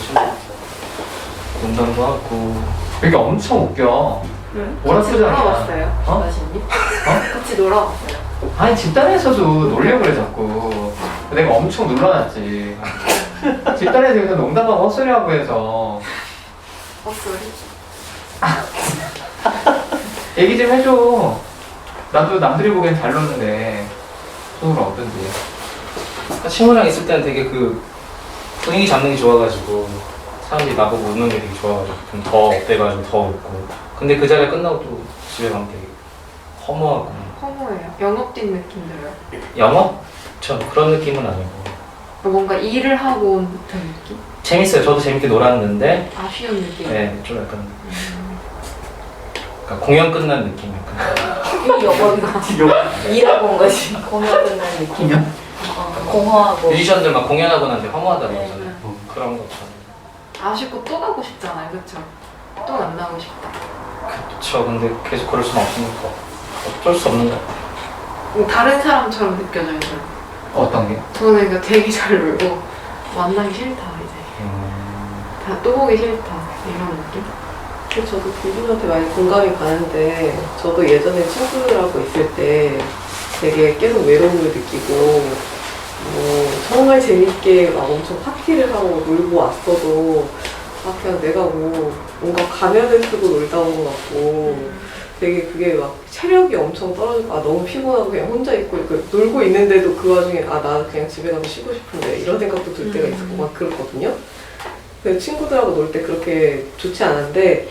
농담도 하고. 그러니까 엄청 웃겨. 네? 같이 오락부장이야. 놀아봤어요? 어? 나신님? 같이 놀아봤어요? 아니 집단에서도 놀려고 그래 자꾸. 내가 엄청 놀라놨지. 집단에서 그래서 농담하고 헛소리하고 해서 헛소리? 얘기 좀 해줘. 나도 남들이 보기엔 잘 노는데 속으로 어떤지. 친구랑 있을 때는 되게 그 분위기 잡는 게 좋아가지고 사람들이 나보고 웃는 게 되게 좋아가지고 좀 더 업돼가지고 더 웃고. 근데 그 자리가 끝나고 또 집에 가면 되게 허무하고. 허무해요. 영업된 느낌 들어요. 영업? 전 그런 느낌은 아니고. 뭔가 일을 하고 온 듯한 느낌? 재밌어요. 저도 재밌게 놀았는데. 아쉬운 느낌? 네, 좀 약간. 그러니까 공연 끝난 느낌 약간. 일하고 온 거지. 공연 끝난 느낌. 공허하고. 뮤지션들 막 공연하고 난데 허무하다고 하잖아요. 네. 그런 것처럼. 아쉽고 또 가고 싶잖아요. 그쵸? 또 만나고 싶다. 그쵸. 근데 계속 그럴 수는 없으니까 어쩔 수 없는 것 같아요. 다른 사람처럼 느껴져요. 저는. 어떤 게? 저는 그러니까 되게 잘 놀고 만나기 싫다 이제. 다 또 보기 싫다 이런 느낌? 근데 저도 그분한테 많이 공감이 가는데 저도 예전에 친구들하고 있을 때 되게 계속 외로움을 느끼고 정말 재밌게 막 엄청 파티를 하고 놀고 왔어도 그냥 내가 뭔가 가면을 쓰고 놀다 온 것 같고 되게 그게 막 체력이 엄청 떨어지고 너무 피곤하고 그냥 혼자 있고 이렇게 놀고 있는데도 그 와중에 나 그냥 집에 가서 쉬고 싶은데 이런 생각도 들 때가 있었고 막 그렇거든요. 그래서 친구들하고 놀 때 그렇게 좋지 않은데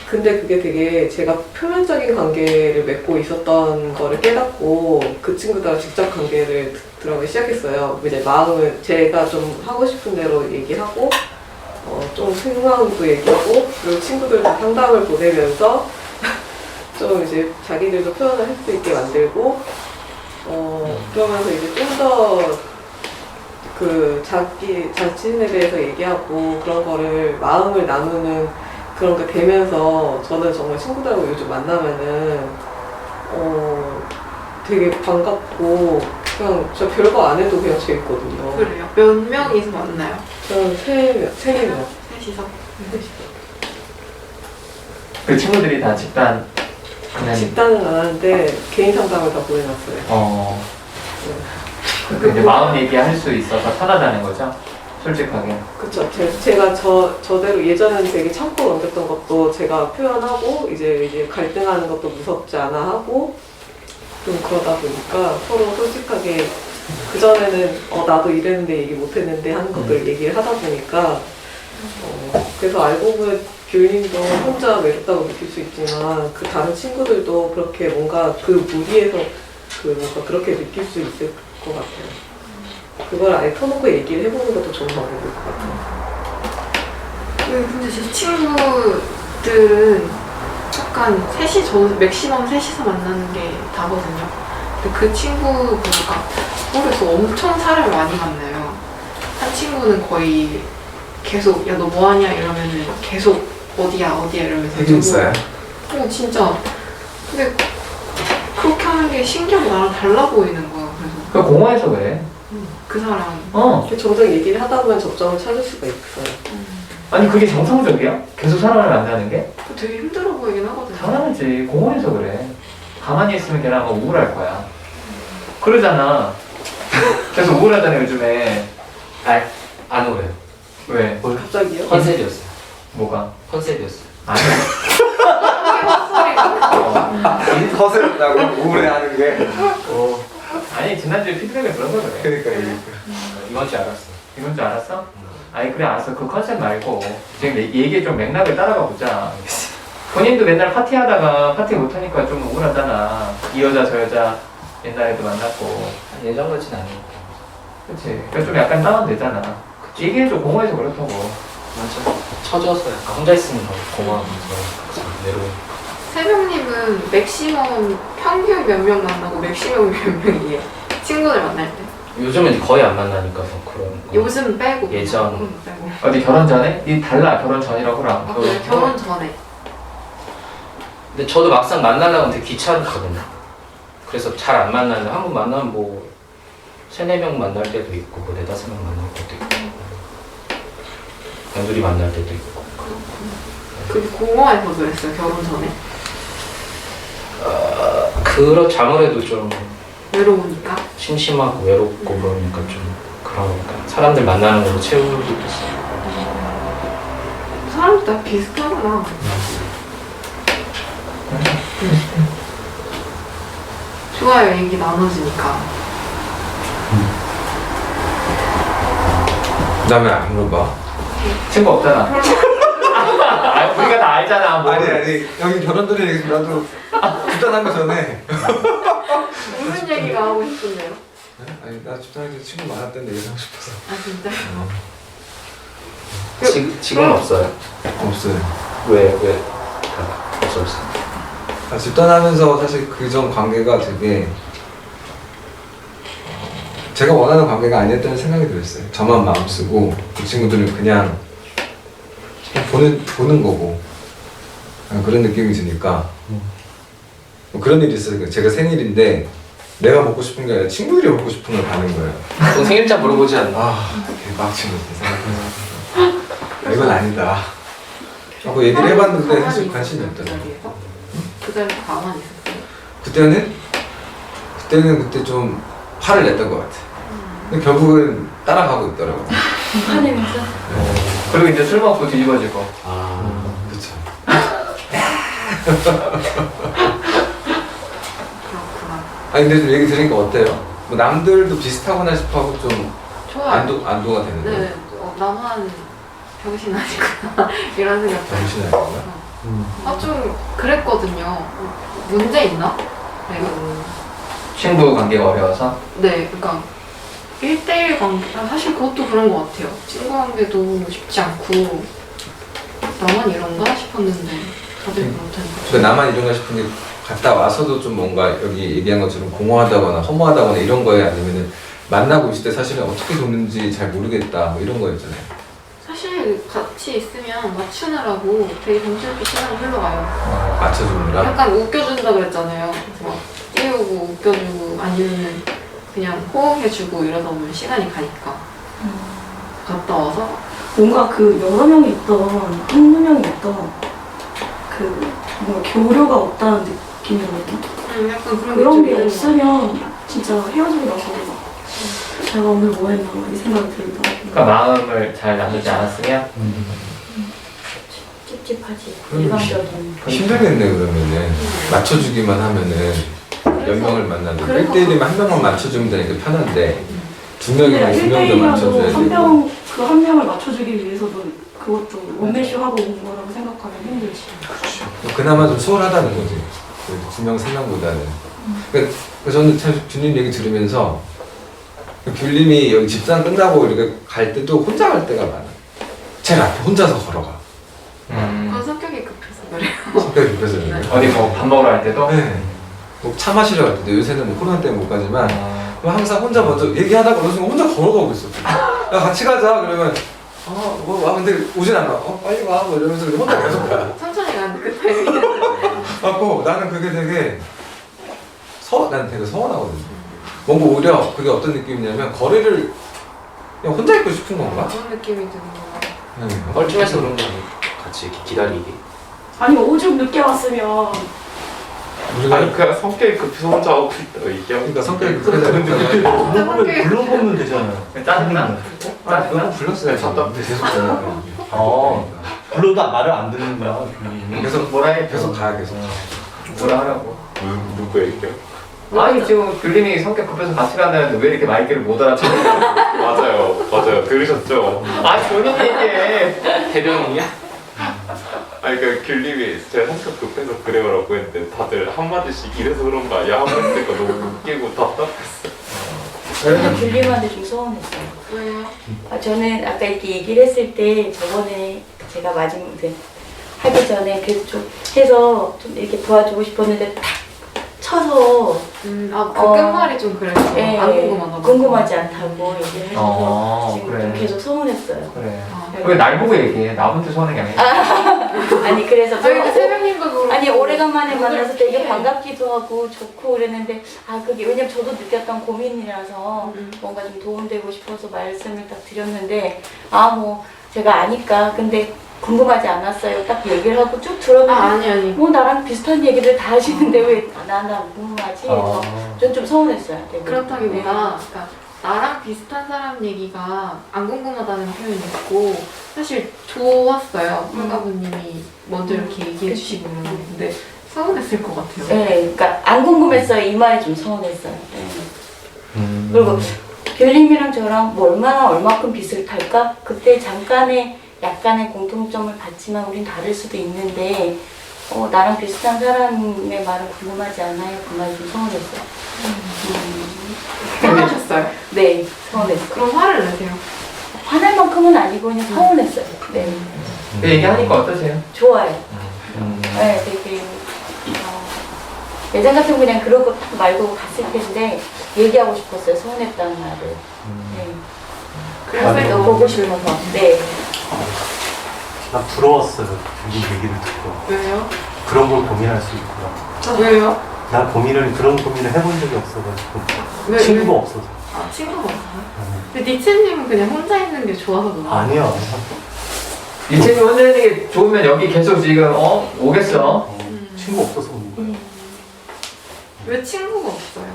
근데 그게 되게 제가 표면적인 관계를 맺고 있었던 거를 깨닫고 그 친구들하고 직접 관계를 들어가기 시작했어요. 이제 마음을 제가 좀 하고 싶은 대로 얘기하고 좀 생각도 얘기하고 그리고 친구들도 상담을 보내면서 좀 이제 자기들도 표현을 할 수 있게 만들고 그러면서 이제 좀 더 그 자신에 대해서 얘기하고 그런 거를 마음을 나누는 그런 게 되면서 저는 정말 친구들하고 요즘 만나면은 되게 반갑고 그냥 저 별거 안 해도 그냥 재밌거든요. 그래요? 몇 명이서 만나요? 저는 세 명. 셋이서? 그 친구들이 다 집단 그냥 집단은 안 하는데 개인 상담을 다 보내놨어요. 그 이제 마음 얘기할 수 있어서 편하다는 거죠? 솔직하게. 그쵸. 제가 저대로 예전에는 되게 참고 넘겼던 것도 제가 표현하고 이제 갈등하는 것도 무섭지 않아 하고 좀 그러다 보니까 서로 솔직하게 그전에는 나도 이랬는데 얘기 못했는데 하는 것들 얘기를 하다 보니까 그래서 알고 보면 교인님도 혼자 외롭다고 느낄 수 있지만 그 다른 친구들도 그렇게 뭔가 그 무리에서 뭔가 그렇게 느낄 수 있을 것 같아요. 그걸 아예 터놓고 얘기를 해보는 것도 좋은 방법일 것 같아요. 근데 제 친구들은 약간 저는 맥시멈 셋이서 만나는 게 다거든요. 근데 그 친구가 서울에서 엄청 사람을 많이 만나요. 한 친구는 거의 계속 야 너 뭐하냐 이러면은 계속 어디야 이러면서 핵인싸야? 진짜. 근데 그렇게 하는 게 신기하고 나랑 달라 보이는 거야. 그래서 그 공원에서 그래. 그 사람 점점 얘기를 하다 보면 접점을 찾을 수가 있어요. 아니 그게 정상적이야? 계속 사람을 만나는 게? 되게 힘들어 보이긴 하거든요. 당연하지. 공원에서 그래. 가만히 있으면 걔는 아마 우울할 거야. 그러잖아. 계속 우울하잖아 요즘에. 안 오래요. 왜? 갑자기요? 컨셉이었어요. 뭐가? 컨셉이었어요. 아니야. 허세였다고 우울해하는 게. 아니 지난주에 피드백을 들어서 그래. 그러니까 이건 줄 알았어. 이건 줄 알았어? 아니 그래 알았어. 그 컨셉 말고 지금 얘기의 좀 맥락을 따라가 보자. 본인도 맨날 파티하다가 파티 못하니까 좀 우울하잖아. 이 여자 저 여자 옛날에도 만났고. 예전 같진 않으니까. 그치. 그래서 좀 약간 다운되잖아. 얘기해줘. 공원에서 그렇다고. 맞아. 처져서 약간 혼자 있으면 더 고마워서 내려오니까. 세명님은 맥시멈 평균 몇 명 만나고 맥시멈 몇 명이에요? 친구들 만날 때? 요즘은 거의 안 만나니까 더 그런 거. 요즘 빼고 예전. 빼고. 어디 결혼 전에? 니 달라. 결혼 전이라고 그럼. 그래? 결혼 전에. 근데 저도 막상 만나려면 되게 귀찮거든요. 그래서 잘 안 만나는데 한 번 만나면 뭐 3-4명 만날 때도 있고 뭐 4-5명 만날 때도 있고 단둘이 만날 때도 있고. 그 공허해서 그랬어요, 결혼 전에? 그렇지 아무래도 좀 외로우니까? 심심하고 외롭고 그러니까 좀 그러니까 사람들 만나는 걸로 채우기도 있어요. 사람들 다 비슷하구나. 좋아요, 얘기 나눠지니까. 그 다음에 안 물어봐. 친구 없잖아. 아, 우리가 다 알잖아. 뭐. 아니 여기 결혼 전에 얘기 나도 집단하기 전에. 무슨 얘기가 하고 싶은데요? 아니 나 집단할 때 친구 많았던데 얘기하고 싶어서. 아, 진짜? 지금은 없어요. 없어요. 왜? 없어요. 집단하면서 사실 그전 관계가 되게 제가 원하는 관계가 아니었다는 생각이 들었어요. 저만 마음 쓰고 그 친구들은 그냥 보는 거고 그런 느낌이 드니까 뭐 그런 일이 있어요. 제가 생일인데 내가 먹고 싶은 게 아니라 친구들이 먹고 싶은 걸 가는 거예요. 너 생일자 물어보지 않나? 개빡친 거지 생각해서 이건 아니다 하고 얘기를 해봤는데 사실 관심이 없더라고요. 그 자리에 가만히 있었어요? 그때 좀 화를 냈던 것 같아. 근데 결국은 따라가고 있더라고요. 화내면서. 그리고 이제 술 먹고 뒤집어지고. 그쵸. 그렇구나. 아니 근데 좀 얘기 들으니까 어때요? 뭐 남들도 비슷하구나 싶어하고 좀 좋아요. 안도가 되는 거예요? 네, 나만 병신 아니구나 이런 생각. 정신이 아니구나. 좀 그랬거든요. 문제 있나? 내가? 친구 관계가 어려워서. 네, 그러니까 1대1 관계, 사실 그것도 그런 것 같아요. 친구 관계도 쉽지 않고 나만 이런가 싶었는데 다들 그렇다니까. 그러니까 나만 이런가 싶은 게 갔다 와서도 좀 뭔가 여기 얘기한 것처럼 공허하다거나 허무하다거나 이런 거에 아니면은 만나고 있을 때 사실은 어떻게 돕는지 잘 모르겠다 뭐 이런 거였잖아요. 사실 같이 있으면 맞추느라고 되게 정신없이 시간이 흘러가요. 맞춰주느라. 약간 웃겨준다 그랬잖아요. 막 띄우고 웃겨주고 아니면은 그냥 호응해주고 이러다 보면 시간이 가니까 갔다 와서 뭔가 그 여러 명이 있던, 한두 명이 있던 그 뭔가 교류가 없다는 느낌이거든요. 약간 그런 게 좀 없으면 진짜 헤어지고 나서 제가 오늘 뭐 했나 이 생각이 들더라고요. 그러니까 마음을 잘 나누지 않았으면. 찝찝하지. 그럼 일방적인. 힘들겠네 그러면은 맞춰주기만 하면은 몇 명을 만나도 그래서- 1대1이면 한 명만 맞춰주면 되니까 편한데 두 명이면 두 명도 맞춰줘야 한 되고 명, 그 한 명을 맞춰주기 위해서도 그것도 원맨쇼 하고 온 거라고 생각하면 힘들지. 그나마 좀 수월하다는 거지. 그래도 두 명, 세 명보다는. 그러니까 저는 참 주님 얘기 들으면서 귤님이 여기 집산 끝나고 이렇게 갈 때도 혼자 갈 때가 많아. 제일 앞에 혼자서 걸어가. 그건 성격이 급해서 그래요. 성격이 급해서 그래요. 어디 뭐 밥 먹으러 갈 때도. 네. 뭐 차 마시러 갈 때도 요새는 뭐 코로나 때문에 못 가지만 그럼 항상 혼자 먼저 얘기하다가 어느 순간 혼자 걸어가고 있어. 야 같이 가자 그러면 근데 오진 않아. 빨리 와 뭐 이러면서 그냥 혼자 계속 가. 천천히 가는데 그 타이밍에 갖고 나는 그게 되게 난 되게 서운하거든요. 뭔가 오히려 그게 어떤 느낌이냐면 거리를 그냥 혼자 있고 싶은 건가? 그런 느낌이 드는 거야. 네. 뻘쭘해서 그런 거 같이 이렇게 기다리기. 아니 오죽 늦게 왔으면 우리가 아니 그냥 성격이 급해서 혼자 하고 있다고 얘기하고 그러니까 성격이 근데 그때 급해서 불러보면 되잖아요. 짜증나? 너무 불렀어요. 답답해. 계속 가니까. 불러도 말을 안 듣는구나. 계속 뭐라 해? 계속 가야 계속. 뭐라 하라고. 누구 얘기요? 아니 지금 귤님이 성격 급해서 같이 간다는데 왜 이렇게 마이크를 못 알아듣는 맞아요 들으셨죠? 아 본인이 얘기해. 해변이야? 아니 그러니까 귤님이 제가 성격 급해서 그래요라고 했는데 다들 한마디씩 이래서 그런 거 아니야? 하고 있으니까 너무 웃기고 답답했어. 저는 귤님한테 좀 서운했어요. 왜요? 저는 아까 이렇게 얘기를 했을 때 저번에 제가 마지막 하기 전에 그래도 좀 해서 좀 이렇게 도와주고 싶었는데 탁 쳐서 그 끝말이 좀 그래서 예, 안 궁금한가 봐. 궁금하지 않다고 얘기를 하셔서 지금 그래. 좀 계속 서운했어요. 그래. 왜 날 보고 얘기해? 나한테 서운한 게 아니야. 아니 그래서 저희도 새벽님도 그렇고 아니 오래간만에 만나서 되게 예. 반갑기도 하고 좋고 그랬는데 그게 왜냐면 저도 느꼈던 고민이라서 뭔가 좀 도움되고 싶어서 말씀을 딱 드렸는데 뭐 제가 아니까 근데 궁금하지 않았어요. 딱 얘기를 하고 쭉 들었는데 아니 뭐 나랑 비슷한 얘기들 다 하시는데 왜 나는 궁금하지? 그래서 전 좀 서운했어요. 되게. 그렇다기보다 그러니까 나랑 비슷한 사람 얘기가 안 궁금하다는 표현이 있고 사실 좋았어요. 황가부님이 먼저 이렇게 얘기해 주시고 그러는데 근데 서운했을 것 같아요. 네, 그러니까 안 궁금했어요. 이 말이 좀 서운했어요. 그리고 귤님이랑 저랑 뭐 얼마큼 비슷할까? 그때 잠깐의 약간의 공통점을 봤지만 우린 다를 수도 있는데 나랑 비슷한 사람의 말은 궁금하지 않아요. 그 말이 좀 서운했어요. 화나셨어요? 네, 서운했어요. 그럼 화를 내세요. 화날 만큼은 아니고 그냥 서운했어요. 네, 그 얘기하니까 어떠세요? 좋아요. 네, 되게 예전 같으면 그냥 그러고 딱 말고 갔을 텐데 얘기하고 싶었어요. 서운했다는 말을. 네. 그래서 보고 싶어서. 네. 난 부러웠어요. 이 얘기를 듣고. 왜요? 그런 걸 고민할 수 있구나. 왜요? 난 그런 고민을 해본 적이 없어가지고. 왜? 친구가 없어서. 친구가 없어요? 근데 니체님은 그냥 혼자 있는 게 좋아서 그런 거예요? 아니야. 이채님 혼자 있는 게 좋으면 여기 계속 지금 오겠어. 친구 없어서 오는 거야. 왜 친구가 없어요?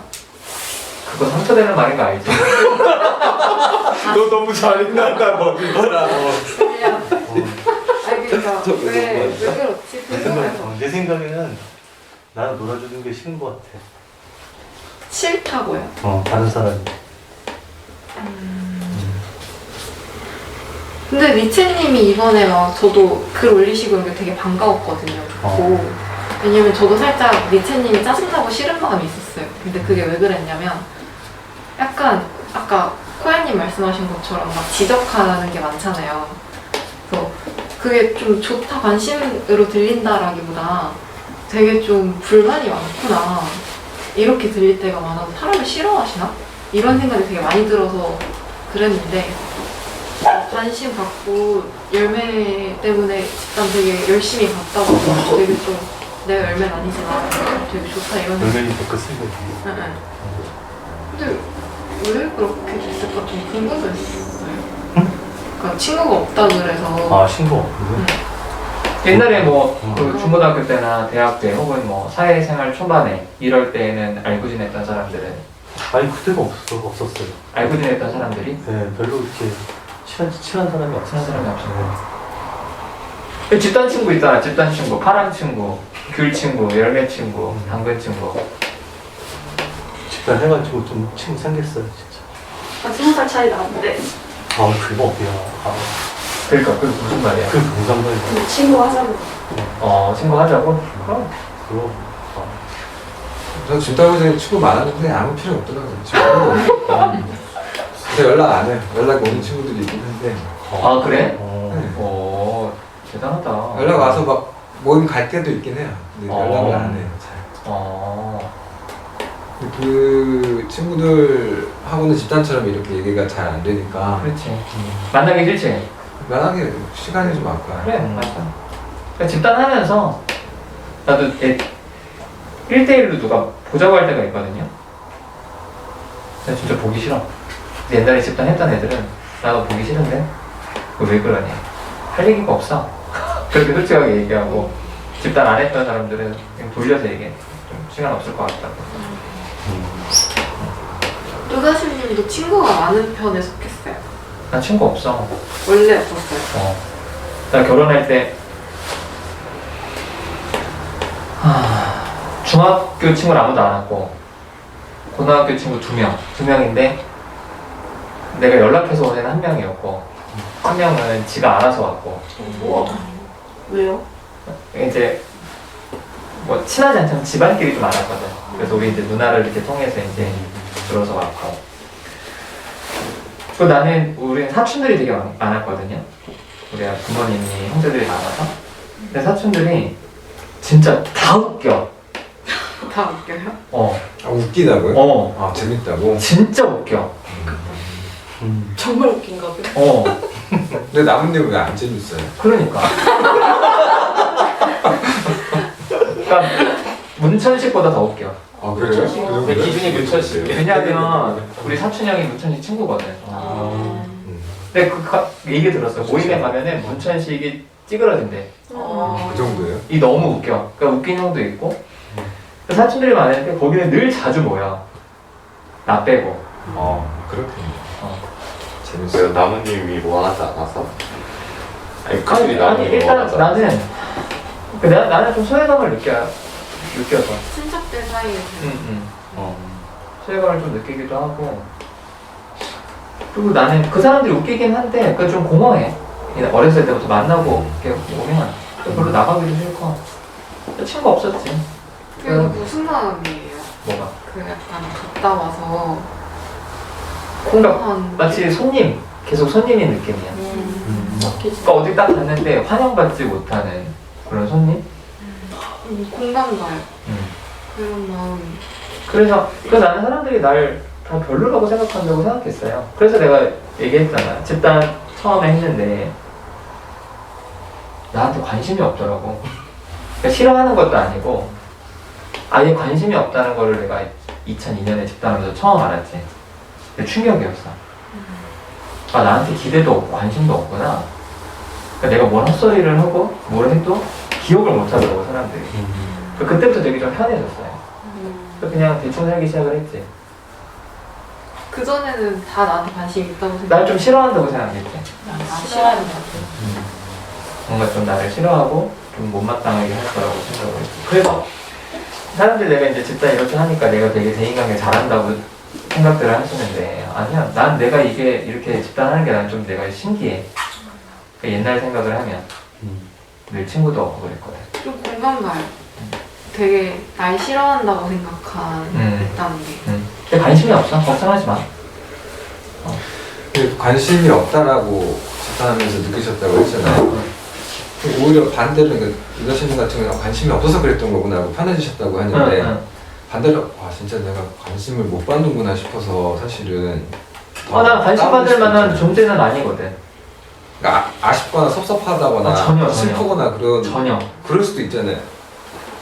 그거 상처되는 말인 거 알지? 너 너무 잔인하다 너 이거라. 그냥 아니 그러니까 왜 그렇지? 궁금해서 내 생각에는 나는 놀아주는 게 싫은 것 같아. 싫다고요? 다른 사람이. 근데 니체님이 이번에 막 저도 글 올리시고 이게 되게 반가웠거든요. 듣고. 왜냐면 저도 살짝 니체님이 짜증나고 싫은 마음이 있었어요. 근데 그게 왜 그랬냐면 약간 아까 코야님 말씀하신 것처럼 막 지적하는 게 많잖아요. 그래서 그게 좀 좋다 관심으로 들린다라기보다 되게 좀 불만이 많구나 이렇게 들릴 때가 많아서 사람을 싫어하시나? 이런 생각이 되게 많이 들어서 그랬는데 관심 갖고 열매 때문에 집단 되게 열심히 봤다고 하고 되게 좀 내가 열매는 아니지만 되게 좋다 이런 생각. 열매니 더 쓰고. 응. 근데 왜 그렇게 됐을까 좀 궁금했어요. 그러니까 친구가 없다 그래서. 신고. 옛날에 뭐 그 중고등학교 때나 대학 때 혹은 뭐 사회생활 초반에 이럴 때는 알고 지냈던 사람들은 아니 그때가 없었어요. 알고 지냈던 사람들이 네, 별로 이렇게 친한 사람이 친한 사람이 없어요. 집단 친구 있잖아. 집단 친구, 파란 친구, 귤 친구, 열매 친구, 당근 친구. 집단 해가지고 좀 친구 생겼어요 진짜. 20살 차이 나는데 그거 어디야. 그러니까 그게 무슨 말이야? 그 공상관이. 친구 하자고. 친구 하자고? 그럼. 저 집단부장에 친구 많았는데 아무 필요 없더라고요. 친구. 진짜 연락 안 해요. 연락 오는 친구들이 있긴 한데. 아 그래? 네. 대단하다. 연락 와서 막 모임 갈 때도 있긴 해요. 근데 연락을 안 해요. 잘. 그 친구들하고는 집단처럼 이렇게 얘기가 잘 안 되니까. 그렇지. 만나기 싫지? 만나기 시간이 좀 아까워. 그래, 맞아. 그러니까 집단하면서 나도 1대1로 누가 보자고 할 때가 있거든요. 나 진짜 보기 싫어. 옛날에 집단했던 애들은 나도 보기 싫은데 왜 그러냐. 할 얘기가 없어. 그렇게 솔직하게 얘기하고 집단 안 했던 사람들은 그냥 돌려서 얘기해. 좀 시간 없을 것 같다고. 또다시님도 친구가 많은 편에 속했어요. 나 친구 없어. 원래 없었어요. 나 결혼할 때 중학교 친구를 아무도 안 왔고 고등학교 친구 2명인데 내가 연락해서 온 애는 1명이었고 1명은 지가 알아서 왔고. 왜요? 이제 뭐 친하지 않지만 집안끼리 좀 알았거든. 그래서 우리 이제 누나를 이렇게 통해서 이제 들어서 왔고. 그리고 우리는 사촌들이 되게 많았거든요. 우리 부모님이 형제들이 많아서. 근데 사촌들이 진짜 다 웃겨. 다 웃겨요? 웃기다고요? 재밌다고? 진짜 웃겨. 정말 웃긴가 봐요. 근데 나뭇잎 왜 안 재밌어요? 그러니까. 그러니까 문천식보다 더 웃겨. 그래요? 내 기준이 문천식. 왜냐면 우리 사촌 형이 문천식 친구거든. 근데 얘기 들었어. 모임에 가면은 문천식이 찌그러진대. 그 정도예요? 이 너무 웃겨. 그러니까 웃긴 형도 있고. 사촌들이 많은데 거기는 늘 자주 모여. 나 빼고. 그렇군요. 재밌어요. 나무님이 원하지 않아서. 아니 일단 나는 좀 소외감을 느껴서. 친척들 사이에서. 소외감을 좀 느끼기도 하고. 그리고 나는 그 사람들이 웃기긴 한데 그게 좀 공허해. 그냥 어렸을 때부터 만나고 이렇게 오면 별로 나가기도 싫고. 친구 없었지. 그게 무슨 마음이에요? 뭐가? 그 약간 갔다 와서 그러니까 마치 손님, 계속 손님인 느낌이야. 그러니까 어디 딱 갔는데 환영받지 못하는 그런 손님? 공감 가요. 그런 마음. 그래서 나는 사람들이 날 다 별로라고 생각한다고 생각했어요. 그래서 내가 얘기했잖아. 집단 처음에 했는데 나한테 관심이 없더라고. 그러니까 싫어하는 것도 아니고 아예 관심이 없다는 거를 내가 2002년에 집단하면서 처음 알았지. 근데 충격이었어. 나한테 기대도 없고 관심도 없구나. 그러니까 내가 뭔 헛소리를 하고 뭘 해도 기억을 못 하더라고 사람들이. 그때부터 되게 좀 편해졌어요. 그냥 대충 살기 시작을 했지. 그전에는 다 나한테 관심이 있다고 생각. 날 좀 싫어한다고 생각했지. 싫어하는 것 뭔가 좀 나를 싫어하고 좀 못마땅하게 할 거라고 생각을 했지. 그래서 사람들이 내가 이제 집단 이렇게 하니까 내가 되게 대인관계 잘한다고 생각들을 하시는데 아니야. 난 내가 이게 이렇게 집단하는 게 난 좀 내가 신기해. 그러니까 옛날 생각을 하면 늘 친구도 없고 그랬거든. 좀 공감 가요. 되게 날 싫어한다고 생각한다는 게. 근데 관심이 없어. 걱정하지 마. 근데 관심이 없다라고 집단하면서 느끼셨다고 했잖아요. 오히려 반대로 유다신님 같은 경우는 관심이 없어서 그랬던 거구나 하고 편해지셨다고 하는데 반대로 와 진짜 내가 관심을 못 받는구나 싶어서 사실은 난 관심 받을 만한 존재는 아니거든. 그러니까 아쉽거나 섭섭하다거나 전혀. 슬프거나 그런 전혀. 그럴 수도 있잖아요.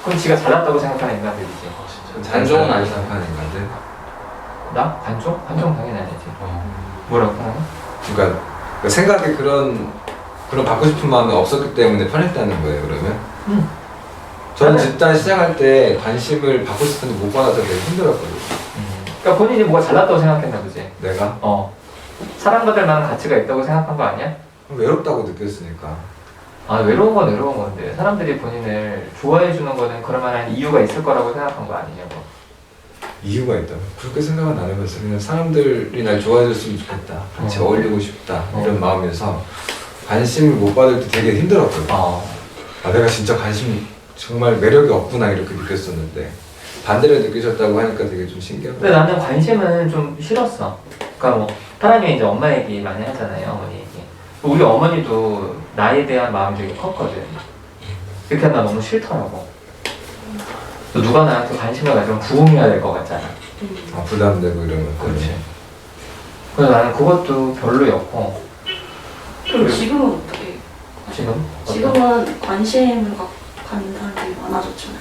그럼 지가 잘났다고 생각하는 인간들이지. 단종은 아니 생각하는 인간들. 나? 관종? 관종 당연히 아니지. 뭐라고 하나? 그러니까 그 생각에 그런 받고 싶은 마음이 없었기 때문에 편했다는 거예요. 그러면? 저는 집단 시작할 때 관심을 받고 싶은데 못 받아서 되게 힘들었거든요. 그러니까 본인이 뭐가 잘났다고 생각했나 보지. 내가 사랑받을 만한 가치가 있다고 생각한 거 아니야? 외롭다고 느꼈으니까. 아, 외로운 건 외로운 건데 사람들이 본인을 좋아해 주는 거는 그럴 만한 이유가 있을 거라고 생각한 거 아니냐고. 이유가 있다면 그렇게 생각은 안 해봤어요. 그냥 사람들이 날 좋아해 줬으면 좋겠다, 같이 어울리고 싶다 이런 마음에서 관심을 못 받을 때 되게 힘들었거든요. 아, 내가 진짜 관심이 정말 매력이 없구나 이렇게 느꼈었는데 반대로 느끼셨다고 하니까 되게 좀 신기하고. 근데 나는 관심은 좀 싫었어. 그러니까 뭐 사람이 이제 엄마 얘기 많이 하잖아요. 어머니 얘기. 우리 어머니도 나에 대한 마음이 되게 컸거든. 그렇게 나 너무 싫더라고. 또 누가 나한테 관심을 가지면 부응해야 될 것 같잖아. 부담되고 이런 것. 그렇지. 그래서 나는 그것도 별로였고. 그럼 지금은 어떻게? 지금은 관심을 갖는 사람들이 많아졌잖아요.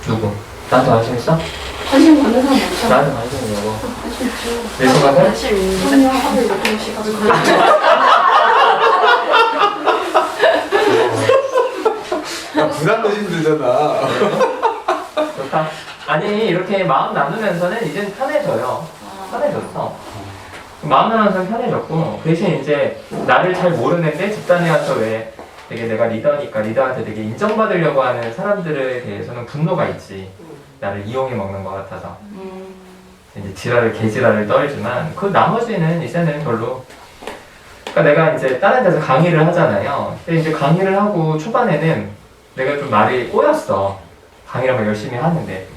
누구? 나한테 관심 있어? 관심 갖는 사람 많잖아요. 나한테 관심 있냐고. 관심 있죠. 내 생각에? 관심 있는데. 그럼요. 하루에 몇 번씩 하고 야, 부담도 힘들잖아. 좋다. 아니 이렇게 마음 나누면서는 이젠 편해져요. 편해졌어. 마음 나누면서 편해졌고 대신 이제 나를 잘 모르는데 집단에 와서 왜 되게 내가 리더니까 리더한테 되게 인정받으려고 하는 사람들에 대해서는 분노가 있지. 나를 이용해 먹는 것 같아서. 이제 개지랄을 떨지만 그 나머지는 이제는 별로. 그러니까 내가 이제 다른 데서 강의를 하잖아요. 근데 이제 강의를 하고 초반에는 내가 좀 말이 꼬였어. 강의를 막 열심히 하는데.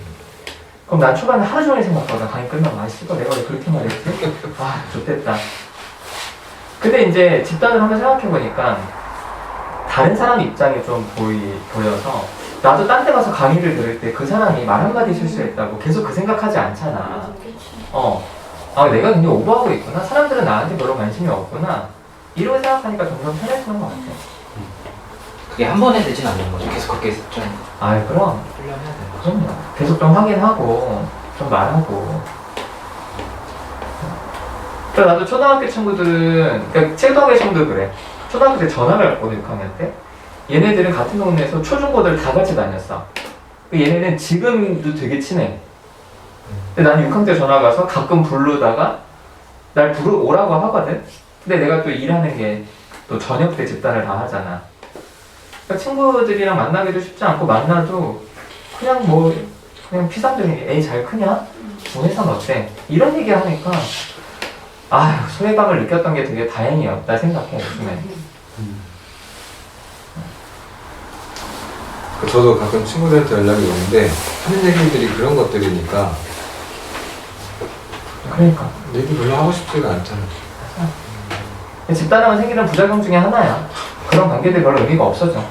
그럼 난 초반에 하루 종일 생각하거든. 강의 끝나면 아 씨발 내가 왜 그렇게 말했지? 아 좋댔다. 근데 이제 집단을 한번 생각해보니까 다른 사람 입장이 좀 보여서 나도 딴 데 가서 강의를 들을 때 그 사람이 말 한마디 실수했다고 계속 그 생각하지 않잖아. 아 내가 굉장히 오버하고 있구나. 사람들은 나한테 별로 관심이 없구나. 이렇게 생각하니까 점점 편해지는 것 같아. 그게 한 번에 되진 않는 거죠. 계속 그렇게 좀 아이 그럼 훈련해야 되는 거죠. 그럼요. 계속 좀 확인하고 좀 말하고. 그래서 나도 초등학교 친구들은 그러니까 초등학교 친구들 그래. 초등학교 때 전학을 갔거든 6학년 때. 얘네들은 같은 동네에서 초중고들 다 같이 다녔어. 얘네는 지금도 되게 친해. 근데 나는 6학년 때 전학 가서 가끔 부르다가 날 오라고 하거든. 근데 내가 또 일하는 게 또 저녁 때 집단을 다 하잖아. 그러니까 친구들이랑 만나기도 쉽지 않고 만나도 그냥 피상적인 게 애 잘 크냐? 뭐 회사는 어때? 이런 얘기 하니까 아휴 소외감을 느꼈던 게 되게 다행이었다 생각해 요즘에. 저도 가끔 친구들한테 연락이 오는데 하는 얘기들이 그런 것들이니까 그러니까 얘기 별로 하고 싶지가 않잖아. 집단하면 생기는 부작용 중에 하나야. 그런 관계들이 별로 의미가 없어져.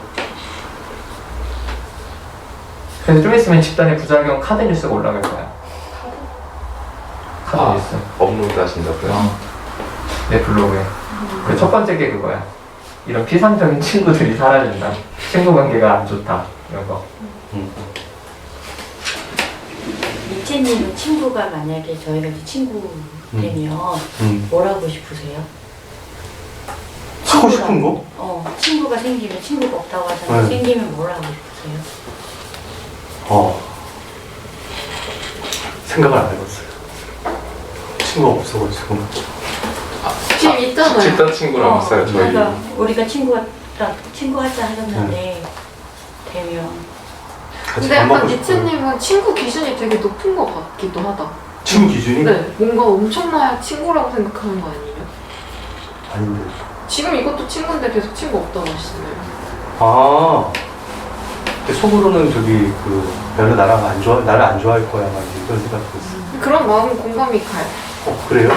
그래서 좀 있으면 집단의 부작용 카드 뉴스가 올라갈 거야. 카드 뉴스. 업로드 하신다고요? 내 블로그에. 그 첫 번째 게 그거야. 이런 피상적인 친구들이 사라진다. 친구 관계가 안 좋다. 이런 거. 이채님은 친구가 만약에 저희가 이제 친구 되면 뭘 하고 싶으세요? 하고 싶은 거? 친구가 생기면 친구가 없다고 하잖아요. 생기면 뭘 하고 싶으세요? 생각을 안 해봤어요. 친구가 없어가지고. 지금 있잖아요. 집단 친구랑 있어요 저희. 그러니까 우리가 친구 하자 하셨는데 되면 같이 근데 밥 약간 먹고 싶어요. 니체님은 친구 기준이 되게 높은 것 같기도 하다. 친구 기준이? 네, 뭔가 엄청나야 친구라고 생각하는 거 아니에요? 아닌데. 지금 이것도 친구인데 계속 친구 없다고 하시잖아요. 아. 근데 속으로는 저기 그 별로 나를 안 좋아할 거야 막 이런 생각도 있어. 그런 마음은 공감이 가요. 그래요?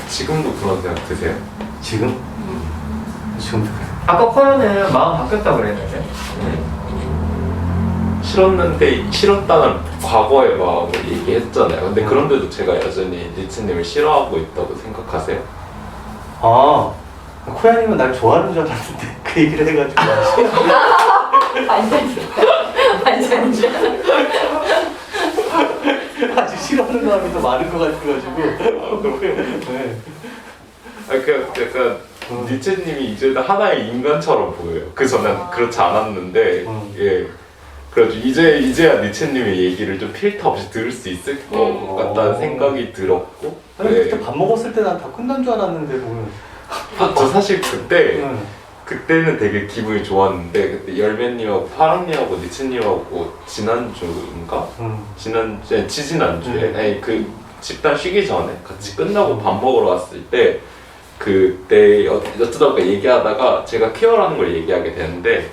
지금도 그런 생각 드세요? 지금? 지금도 그래. 아까 커연은 마음 바뀌었다고 그랬는데. 싫었다는 과거의 마음을 얘기했잖아요. 근데 그런데도 제가 여전히 니츠님을 싫어하고 있다고 생각하세요? 아, 코야님은 날 좋아하는 줄 알았는데 그 얘기를 해가지고 완전히 아주 싫어하는 마음이 더 많은 것 같아가지고. 네. 약간 니체님이 이제 하나의 인간처럼 보여요. 그 전엔 그렇지 않았는데 예. 그래가지고 이제야 니체님의 얘기를 좀 필터 없이 들을 수 있을 것 같다는 생각이 들었고. 아니 네. 그때 밥 먹었을 때 난 다 끝난 줄 알았는데 보면. 저 사실 그때는 되게 기분이 좋았는데 그때 열매님하고 파랑님하고 니츠님하고 지난주인가? 지지난주에 아니 그 집단 쉬기 전에 같이 끝나고 밥 먹으러 왔을 때 그때 어쩌다 보니까 얘기하다가 제가 케어라는 걸 얘기하게 되는데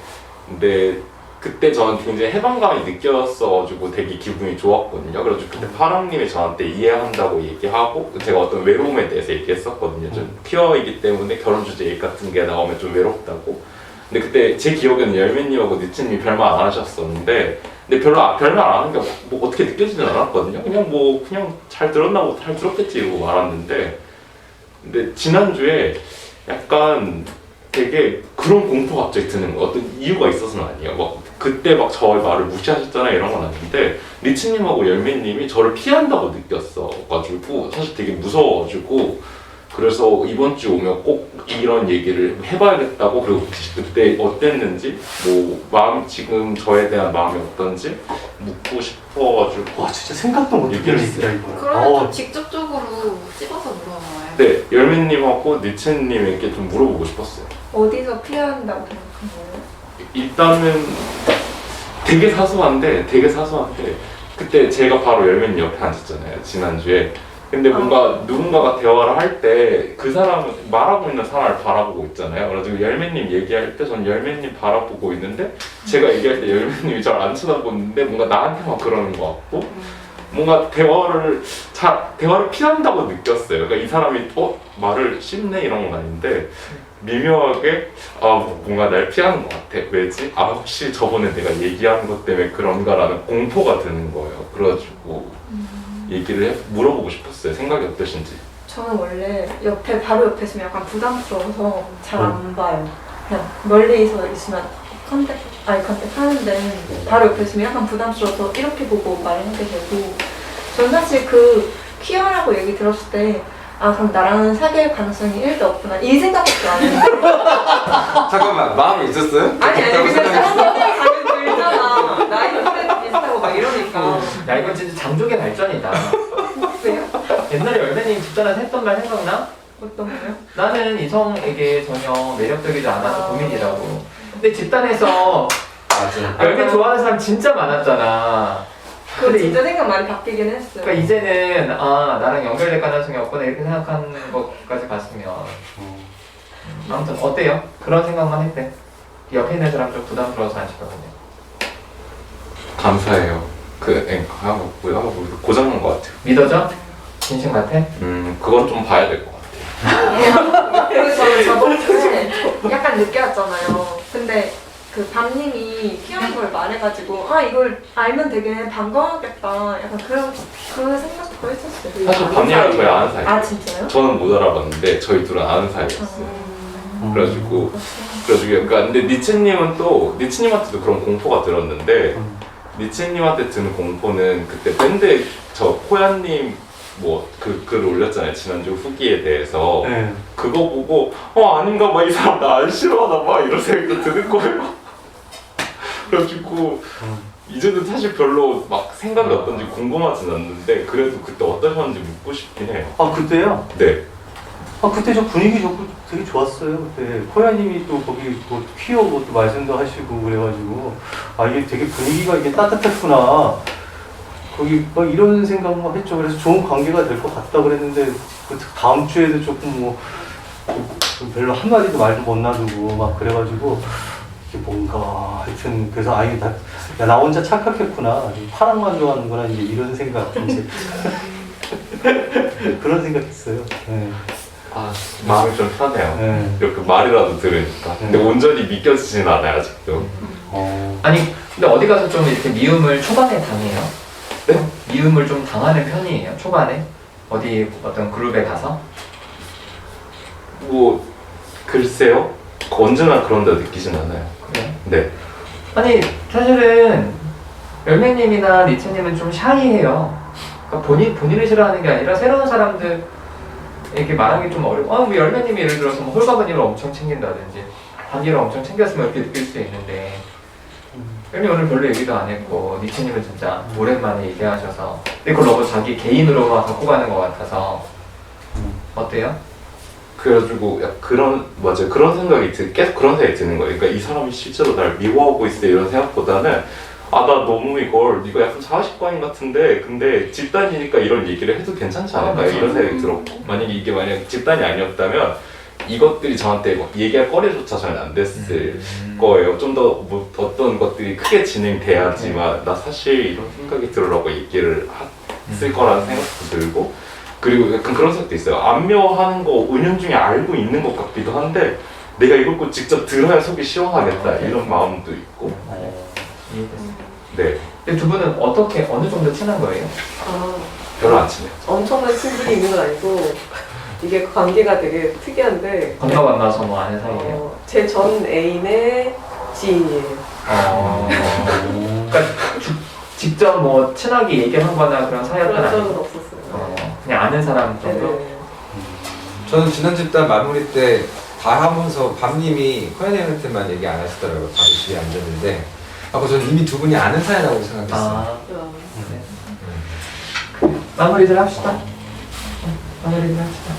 근데 그때 저는 굉장히 해방감이 느꼈어가지고 되게 기분이 좋았거든요. 그래서 그때 파랑님이 저한테 이해한다고 얘기하고 제가 어떤 외로움에 대해서 얘기했었거든요. 좀 퀴어이기 때문에 결혼 주제 얘기 같은 게 나오면 좀 외롭다고. 근데 그때 제 기억에는 열매님하고 니츠님이 별말 안 하셨었는데 근데 별말 안 하는 게 뭐 어떻게 느껴지진 않았거든요. 그냥 잘 들었나 잘 들었겠지 이러고 말았는데 근데 지난주에 약간 되게 그런 공포가 갑자기 드는 거예요. 어떤 이유가 있어서는 아니에요. 막 그때 막 저의 말을 무시하셨잖아요 이런 건 아닌데 리치님하고 열매님이 저를 피한다고 느꼈어가지고 사실 되게 무서워가지고 그래서 이번 주 오면 꼭 이런 얘기를 해봐야겠다고 그리고 그때 어땠는지 뭐 지금 저에 대한 마음이 어떤지 묻고 싶어가지고 와 진짜 생각도 못했던 얘기다 이거. 그러면 좀 직접적으로 찝어서 물어봐요. 네 열매님하고 니체님에게 좀 물어보고 싶었어요. 어디서 피한다고 생각한 거예요? 일단은 되게 사소한데 그때 제가 바로 열매님 옆에 앉았잖아요 지난주에. 근데 뭔가 누군가가 대화를 할 때 그 사람은 말하고 있는 사람을 바라보고 있잖아요. 그래서 열매님 얘기할 때 전 열매님 바라보고 있는데 제가 얘기할 때 열매님이 잘 안 쳐다보는데 뭔가 나한테만 그러는 것 같고 뭔가 대화를 피한다고 느꼈어요. 그러니까 이 사람이 말을 씹네 이런 건 아닌데 미묘하게 뭔가 날 피하는 것 같아. 왜지? 혹시 저번에 내가 얘기한 것 때문에 그런가라는 공포가 드는 거예요. 그래가지고 물어보고 싶었어요. 생각이 어떠신지. 저는 원래 바로 옆에 있으면 약간 부담스러워서 잘 안 봐요. 그냥 멀리서 있으면 아이 컨택 하는데 바로 옆에 있으면 약간 부담스러워서 이렇게 보고 말하게 되고 저는 사실 그 퀴어라고 얘기 들었을 때 그럼 나랑은 사귈 가능성이 1도 없구나 이 생각밖에 안 했는데 잠깐만 마음이 있었어요? 아니 근데 사람들이 가면 들잖아. 나이도 비슷하고 막 이러니까. 야 이건 진짜 장족의 발전이다. 왜요? 옛날에 열매님 집단에서 했던 말 생각나? 어떤 거요? 나는 이성에게 전혀 매력적이지 않아서 고민이라고. 근데 집단에서 맞아. 열매 좋아하는 사람 진짜 많았잖아. 그 진짜 생각 많이 바뀌긴 했어요. 그러니까 이제는 나랑 연결될 가능성이 없구나 이렇게 생각하는 것까지 갔으면 아무튼 어때요? 그런 생각만 했대. 옆에 있는 사람 좀 부담스러워서 안 시켰거든요. 감사해요. 고장난 것 같아요. 믿어져? 진심 같아? 그건 좀 봐야 될 것 같아요. 그리고 저는 저번 주에 약간 늦게 왔잖아요. 근데 그 밤님이 키우는 걸 말해가지고 이걸 알면 되게 반가워하겠다. 약간 그 생각도 했었어요. 사실 밤님이랑 저희 아는 사이예요. 진짜요? 저는 못 알아봤는데 저희 둘은 아는 사이였어요. 그래가지고 그러니까 근데 니츠님한테도 그런 공포가 들었는데 니츠님한테 드는 공포는 그때 밴드 코야님 그 글을 올렸잖아요 지난주 후기에 대해서. 네. 그거 보고 아닌가 봐 이 사람 나 안 싫어하나 봐 이런 생각이 드는 거예요. 그래가지고 이제는 사실 별로 막 생각이 어떤지 궁금하진 않는데 그래도 그때 어떠셨는지 묻고 싶긴 해요. 아 그때요? 네. 아 그때 저 분위기 좋고 되게 좋았어요. 그때 코야님이 또 거기 뭐 퀴어 또 말씀도 하시고 그래가지고 아 이게 되게 분위기가 이게 따뜻했구나. 거기 막 이런 생각만 했죠. 그래서 좋은 관계가 될 것 같다 그랬는데 그 다음 주에도 조금 뭐 좀 별로 한마디도 말도 못 놔두고 막 그래가지고 이게 뭔가 하여튼 그래서 아 이게 나 혼자 착각했구나. 파랑만 좋아하는구나 이제 이런 생각 이제 그런 생각했어요. 네. 아 마음이 좀 편해요. 네. 이렇게 말이라도 들으니까. 근데 온전히 믿겨지진 않아요 아직도. 아니 근데 어디 가서 좀 이렇게 미움을 초반에 당해요? 네? 미움을 좀 당하는 편이에요 초반에? 어디 어떤 그룹에 가서? 뭐 글쎄요. 언제나 그런 데 느끼진 않아요. 그래? 네. 아니 사실은 열매님이나 니체님은 좀 샤이해요. 그러니까 본인을 싫어하는 게 아니라 새로운 사람들 이렇게 말하기 좀 어려워. 뭐 열매님이 예를 들어서 뭐 홀가분이를 엄청 챙긴다든지 단위를 엄청 챙겼으면 이렇게 느낄 수 있는데 열매 오늘 별로 얘기도 안 했고 니체님은 진짜 오랜만에 얘기하셔서 근데 그걸 너무 자기 개인으로만 갖고 가는 것 같아서 어때요? 그래가지고 맞아요. 그런 생각이 계속 그런 생각이 드는 거예요. 그러니까 이 사람이 실제로 날 미워하고 있어 이런 생각보다는 아 나 너무 이걸 이거 약간 자아식과인 같은데 근데 집단이니까 이런 얘기를 해도 괜찮지 않을까 이런 생각이 들었고 만약에 이게 만약 집단이 아니었다면 이것들이 저한테 막 얘기할 거리조차 전혀 안 됐을 거예요. 좀 더 뭐 어떤 것들이 크게 진행돼야지만 나 사실 이런 생각이 들으라고 얘기를 했을 거라는 생각도 들고 그리고 약간 그런 생각도 있어요. 안묘하는 거 은연중에 알고 있는 것 같기도 한데 내가 이걸 꼭 직접 들어야 속이 시원하겠다 이런 마음도 있고. 이해됐어요. 네. 근데 두 분은 어떻게 어느 정도 친한 거예요? 아, 별로 안 친해요. 엄청난 친분이 있는 건 아니고 이게 관계가 되게 특이한데 건너 만나서 뭐 아는 사이예요? 제 전 애인의 지인이에요. 그러니까 직접 뭐 친하게 얘기하거나 그런 사이였던 그런 적은 아니고 없었어요. 그냥 아는 사람 정도? 네. 저는 지난 집단 마무리 때 다 하면서 밤님이 코야님한테만 얘기 안 하시더라고요. 바로 집에 앉았는데 아까 저는 이미 두 분이 아는 사이라고 생각했어요. 네. 마무리들 합시다. 마무리들 합시다.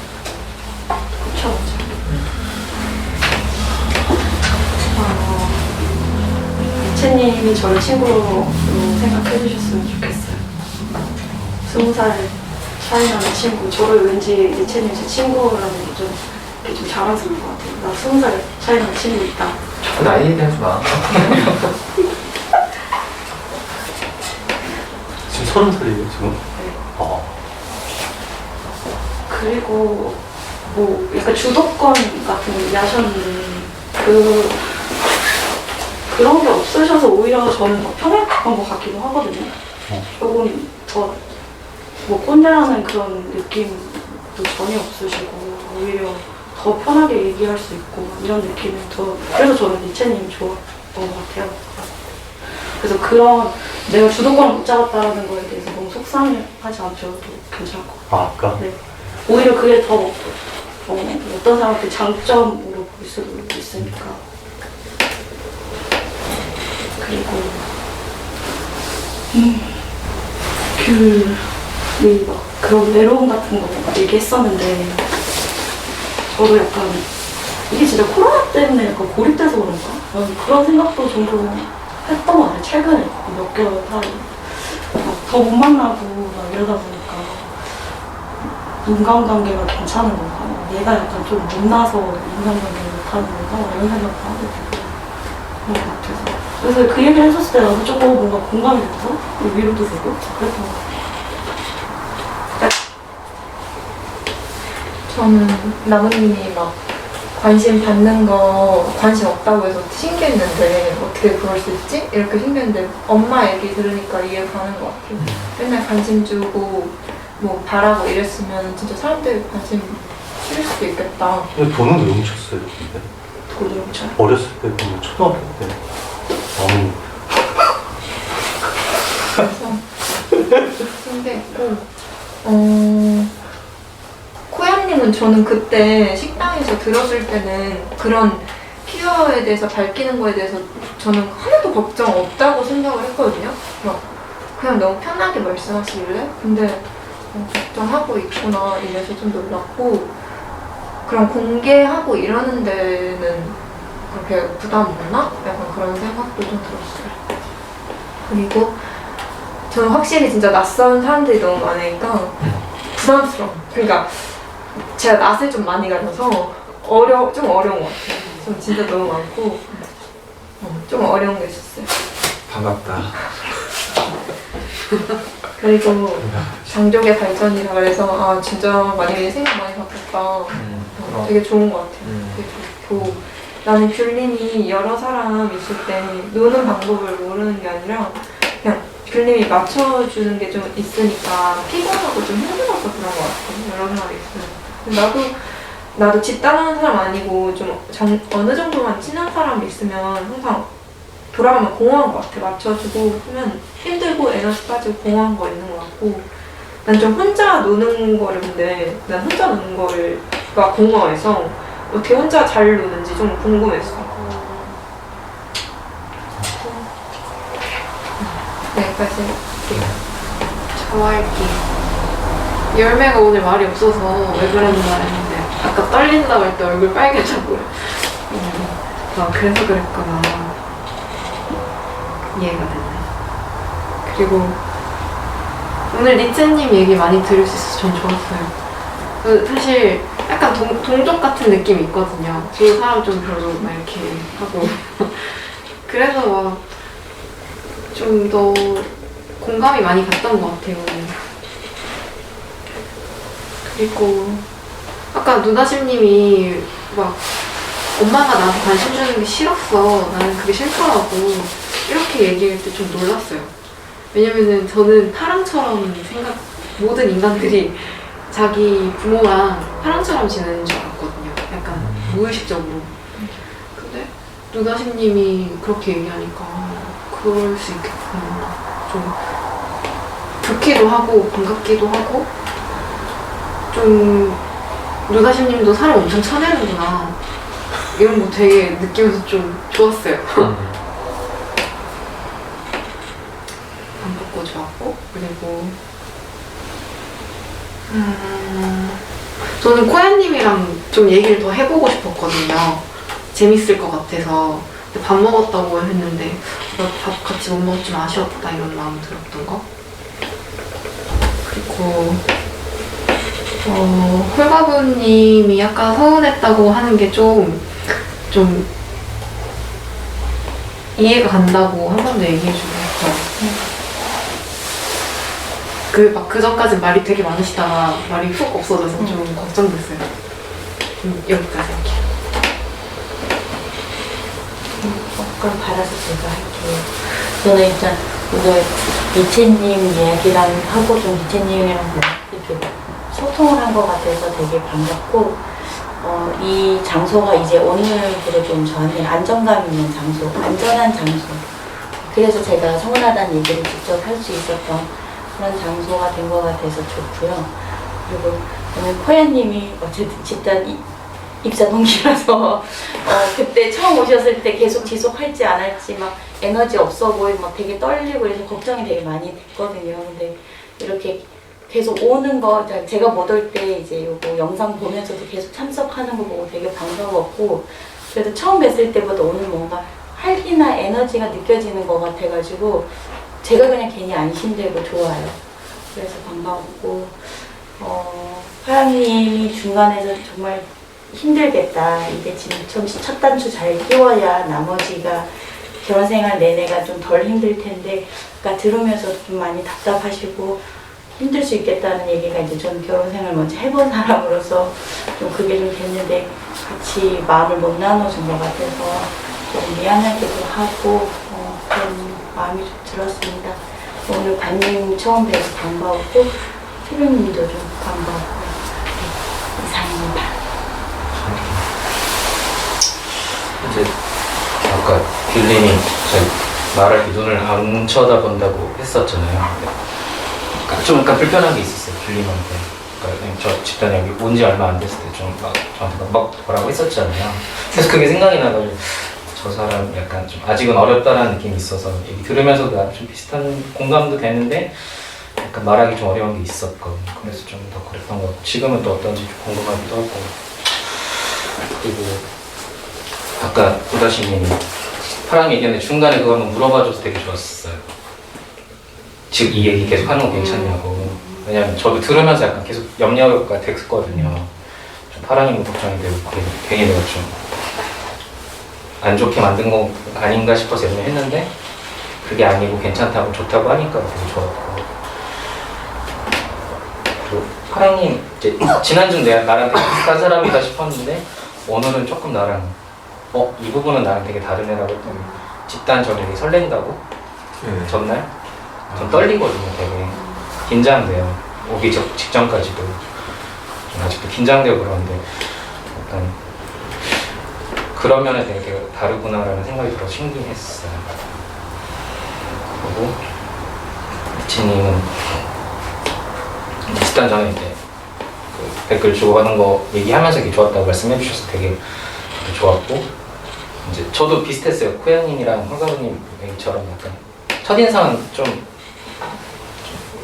그쵸. 이채님이 저를 친구로 생각해 주셨으면 좋겠어요. 20살 차이 나는 친구. 저를 왠지 이채님 제 친구라는 게 좀 자랑스러운 것 같아요. 나 20살 차이 나는 친구 있다. 자꾸 나이 얘기하지 마. 지금 30살이에요 지금? 네. 아. 그리고 뭐 약간 주도권 같은 게 하셨는데 그런 게 없으셔서 오히려 저는 더 편했던 것 같기도 하거든요. 조금 더 뭐 꼰대라는 그런 느낌도 전혀 없으시고 오히려 더 편하게 얘기할 수 있고 이런 느낌이 그래서 저는 니체님이 좋았던 것 같아요. 그래서 그런 내가 주도권을 못 잡았다는 거에 대해서 너무 속상해하지 않으셔도 괜찮을 것 같아요. 아 아까? 네. 오히려 그게 더 어떤 사람한테 장점으로 볼 수도 있으니까. 그리고 그런 외로움 같은 거 얘기했었는데 저도 약간 이게 진짜 코로나 때문에 약간 고립돼서 그런가? 그런 생각도 종종 했던 것 같아요. 최근에 몇 개월 사이 더 못 만나고 막 이러다 보니까 인간관계가 괜찮은 건가? 얘가 약간 좀 못나서 인간관계를 못하는 건가? 이런 생각도 하게 되고 그런 것 같아서 그래서 그 얘기를 했었을 때 나도 조금 뭔가 공감이 돼서 위로도 되고 그랬던 것 같아요. 저는 나무님이 막 관심 받는 거 관심 없다고 해서 신기했는데 어떻게 그럴 수 있지? 이렇게 신기했는데 엄마 얘기 들으니까 이해가 가는 것 같아요. 맨날 관심 주고 뭐 바라고 이랬으면 진짜 사람들이 관심 싫을 수도 있겠다. 근데 돈은 왜 훔쳤어요 근데? 돈을 훔쳐요? 어렸을 때 그냥 초등학교 때 신기했고 코야님은 저는 그때 식당에서 들었을 때는 그런 퀴즈 커리어에 대해서 밝히는 거에 대해서 저는 하나도 걱정 없다고 생각을 했거든요. 막 그냥 너무 편하게 말씀하시길래 근데 걱정하고 있구나 이래서 좀 놀랐고 그럼 공개하고 이러는 데는 그렇게 부담 없나? 약간 그런 생각도 좀 들었어요. 그리고 저는 확실히 진짜 낯선 사람들이 너무 많으니까 부담스러워. 그러니까 제가 낯을 좀 많이 가려서 좀 어려운 것 같아요. 좀 진짜 너무 많고 좀 어려운 게 있었어요. 반갑다. 그리고 장족의 발전이라 그래서 아 진짜 많이 생각 많이 바뀌었다. 되게 좋은 것 같아요. 되게 좋고 나는 귤님이 여러 사람 있을 때 노는 방법을 모르는 게 아니라 그냥 귤님이 맞춰주는 게 좀 있으니까 피곤하고 좀 힘들어서 그런 것 같아요. 여러 사람이 있으면. 나도 집 따라하는 사람 아니고 좀 어느 정도만 친한 사람이 있으면 항상 돌아가면 공허한 것 같아. 맞춰주고 하면 힘들고 에너지 빠지고 공허한 거 있는 것 같고 난 좀 혼자 노는 거를 근데 난 혼자 노는 거가 공허해서 어떻게 혼자 잘 노는지 좀 궁금했어. 네, 여기까지 할게요. 저 할게요. 열매가 오늘 말이 없어서 왜 그랬나 했는데 아까 떨린다고 할 때 얼굴 빨개졌고요. 아 그래서 그랬구나. 이해가 됐네. 그리고 오늘 리체님 얘기 많이 들을 수 있어서 전 좋았어요. 사실 약간 동족 같은 느낌이 있거든요. 그 사람 좀 별로 막 이렇게 하고 그래서 막 좀 더 공감이 많이 갔던 것 같아요. 그리고 아까 누나심님이 막 엄마가 나한테 관심 주는 게 싫었어. 나는 그게 싫더라고. 이렇게 얘기할 때 좀 놀랐어요. 왜냐면은 저는 파랑처럼 모든 인간들이 자기 부모랑 파랑처럼 지내는 줄 알았거든요. 약간 무의식적으로. 근데 누나심님이 그렇게 얘기하니까 그럴 수 있겠구나. 좀 좋기도 하고 반갑기도 하고 좀 누나심님도 사람 엄청 쳐내는구나 이런 거 되게 느끼면서 좀 좋았어요. 반갑고 좋았고 그리고 저는 코야님이랑 좀 얘기를 더 해보고 싶었거든요. 재밌을 것 같아서. 근데 밥 먹었다고 했는데 밥 같이 못 먹었지만 아쉬웠다 이런 마음 들었던 거. 그리고 홀바부님이 아까 서운했다고 하는 게 좀 이해가 간다고 한 번 더 얘기해주고 싶어요. 그 전까진 말이 되게 많으시다가 말이 훅 없어져서 좀 걱정됐어요. 여기까지 할게요. 그럼 받아서 제가 할게요. 저는 일단 오늘 리체님 이야기랑 하고 좀 리체님이랑 이렇게 소통을 한 것 같아서 되게 반갑고 이 장소가 이제 오늘부로 좀 저한테 안정감 있는 장소, 안전한 장소. 그래서 제가 서운하다는 얘기를 직접 할 수 있었던 그런 장소가 된 것 같아서 좋고요. 그리고 오늘 코야님이 어쨌든 집단 입사 동기라서 그때 처음 오셨을 때 계속 지속할지 안 할지 막 에너지 없어 보이고 막 되게 떨리고 그래서 걱정이 되게 많이 됐거든요. 근데 이렇게 계속 오는 거 제가 못 올 때 이제 요거 영상 보면서도 계속 참석하는 거 보고 되게 반가웠고 그래도 처음 뵀을 때보다 오늘 뭔가 활기나 에너지가 느껴지는 것 같아가지고 제가 그냥 괜히 안심되고 좋아요. 그래서 반가웠고 파랑님이 중간에서 정말 힘들겠다. 이게 지금 첫 단추 잘 끼워야 나머지가 결혼생활 내내가 좀 덜 힘들 텐데 그러니까 들으면서 좀 많이 답답하시고 힘들 수 있겠다는 얘기가 이제 저는 결혼생활 먼저 해본 사람으로서 좀 그게 좀 됐는데 같이 마음을 못 나눠준 것 같아서 좀 미안하기도 하고 그런 마음이 좀 들었습니다. 오늘 관님 처음 뵈서 반가웠고 피루님도 좀 반가웠고요. 네, 이상입니다. 이제 아까 귤님이 말할 눈을 안 쳐다본다고 했었잖아요. 좀 약간 불편한 게 있었어요, 귤님한테. 그러니까 저 집단 여기 온 지 얼마 안 됐을 때 좀 막 저한테 막 뭐라고 했었잖아요. 그래서 그게 생각이 나가지고 저 사람 약간 좀 아직은 어렵다라는 느낌이 있어서 얘기 들으면서도 나랑 좀 비슷한 공감도 되는데 약간 말하기 좀 어려운 게 있었거든요. 그래서 좀 더 그랬던 것 같고 지금은 또 어떤지 좀 궁금하기도 하고. 그리고 아까 우다시님이 파랑 얘기했는데 중간에 그거 한번 물어봐줘서 되게 좋았어요. 지금 이 얘기 계속 하는 거 괜찮냐고. 왜냐면 저도 들으면서 약간 계속 염려가 됐거든요. 좀 파랑이도 걱정이 되고 괜히 내가 좀 안 좋게 만든 거 아닌가 싶어서 염려했는데 그게 아니고 괜찮다고 좋다고 하니까 되게 좋았고. 그리고 파랑님 이제 지난주는 내가 나랑 되게 비슷한 사람이다 싶었는데 오늘은 조금 나랑 이 부분은 나랑 되게 다른 애라고 했더니 집단 저녁이 설렌다고? 전날? 전 떨리거든요. 되게 긴장돼요. 오기 직전까지도 좀 아직도 긴장되고 그러는데 약간 그런 면에 되게 다르구나라는 생각이 들어 신기했어요. 그리고 미치님은 집단 전에 이제 그 댓글 주고받는 거 얘기하면서 되게 좋았다고 말씀해 주셔서 되게 좋았고 이제 저도 비슷했어요. 코야님이랑 황가루님 얘기처럼 약간 첫인상은 좀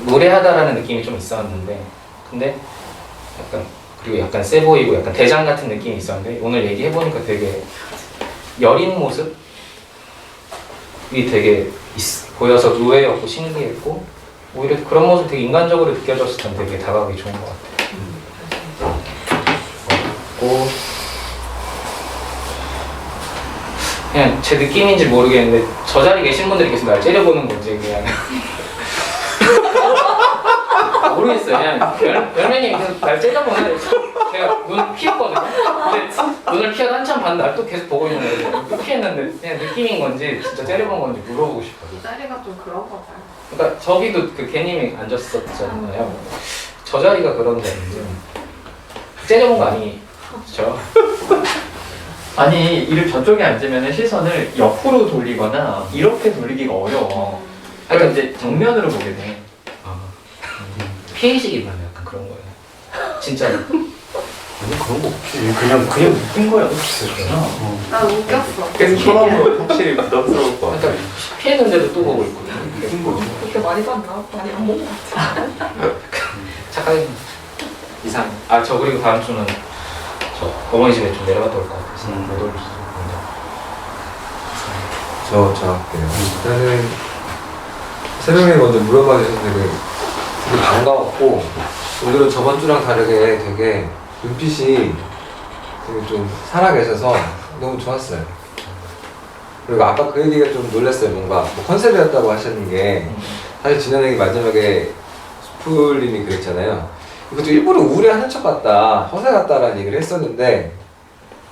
무례하다라는 느낌이 좀 있었는데 근데 약간 그리고 약간 세 보이고 약간 대장 같은 느낌이 있었는데 오늘 얘기해보니까 되게 여린 모습이 되게 보여서 의외였고 신기했고 오히려 그런 모습 되게 인간적으로 느껴졌을 땐 되게 다가가기 좋은 것 같아요. 그리고 그냥 제 느낌인지 모르겠는데 저 자리에 계신 분들이 계속 날 째려보는 건지 그냥 모르겠어요. 그냥 열매님 계속 날 째려보는데 제가 눈을 피했거든요. 근데 눈을 피하다 한참 봤는데 날 또 계속 보고 있는데 또 피했는데 그냥 느낌인 건지 진짜 째려본 건지 물어보고 싶어요. 이 자리가 좀 그런 거 봐요. 그러니까 저기도 그 개님이 앉았었잖아요. 저 자리가 그런 자리인데 째려본 거 아니죠? 아니 이를 저쪽에 앉으면 시선을 옆으로 돌리거나 이렇게 돌리기가 어려워. 그러니까 이제 정면으로 보게 돼. 피해의식이 나면 약간 그런 거예요. 진짜로. 아니 그런 거 없지. 그냥 웃긴 거야. 나 웃겼어. 계속 쳐다보면 확실히 부담스러울 것 같아. 그러니까 피했는데도 또 보고 있고. 그렇게 많이 봤나? 많이 안 본 것 같아. 착하게 이상. 저 그리고 다음 주는 저 어머니 집에 좀 내려갔다 올 것 같아서 못 올 수 있는데. 저 할게요. 일단은 새벽에 먼저 물어봐 주셔서 되게 반가웠고 오늘은 저번 주랑 다르게 되게 눈빛이 되게 좀 살아계셔서 너무 좋았어요. 그리고 아까 그 얘기가 좀 놀랐어요. 뭔가 뭐 컨셉이었다고 하시는 게 사실 지난 얘기 마지막에 수풀님이 그랬잖아요. 이것도 일부러 우울해하는 척 같다, 허세 같다라는 얘기를 했었는데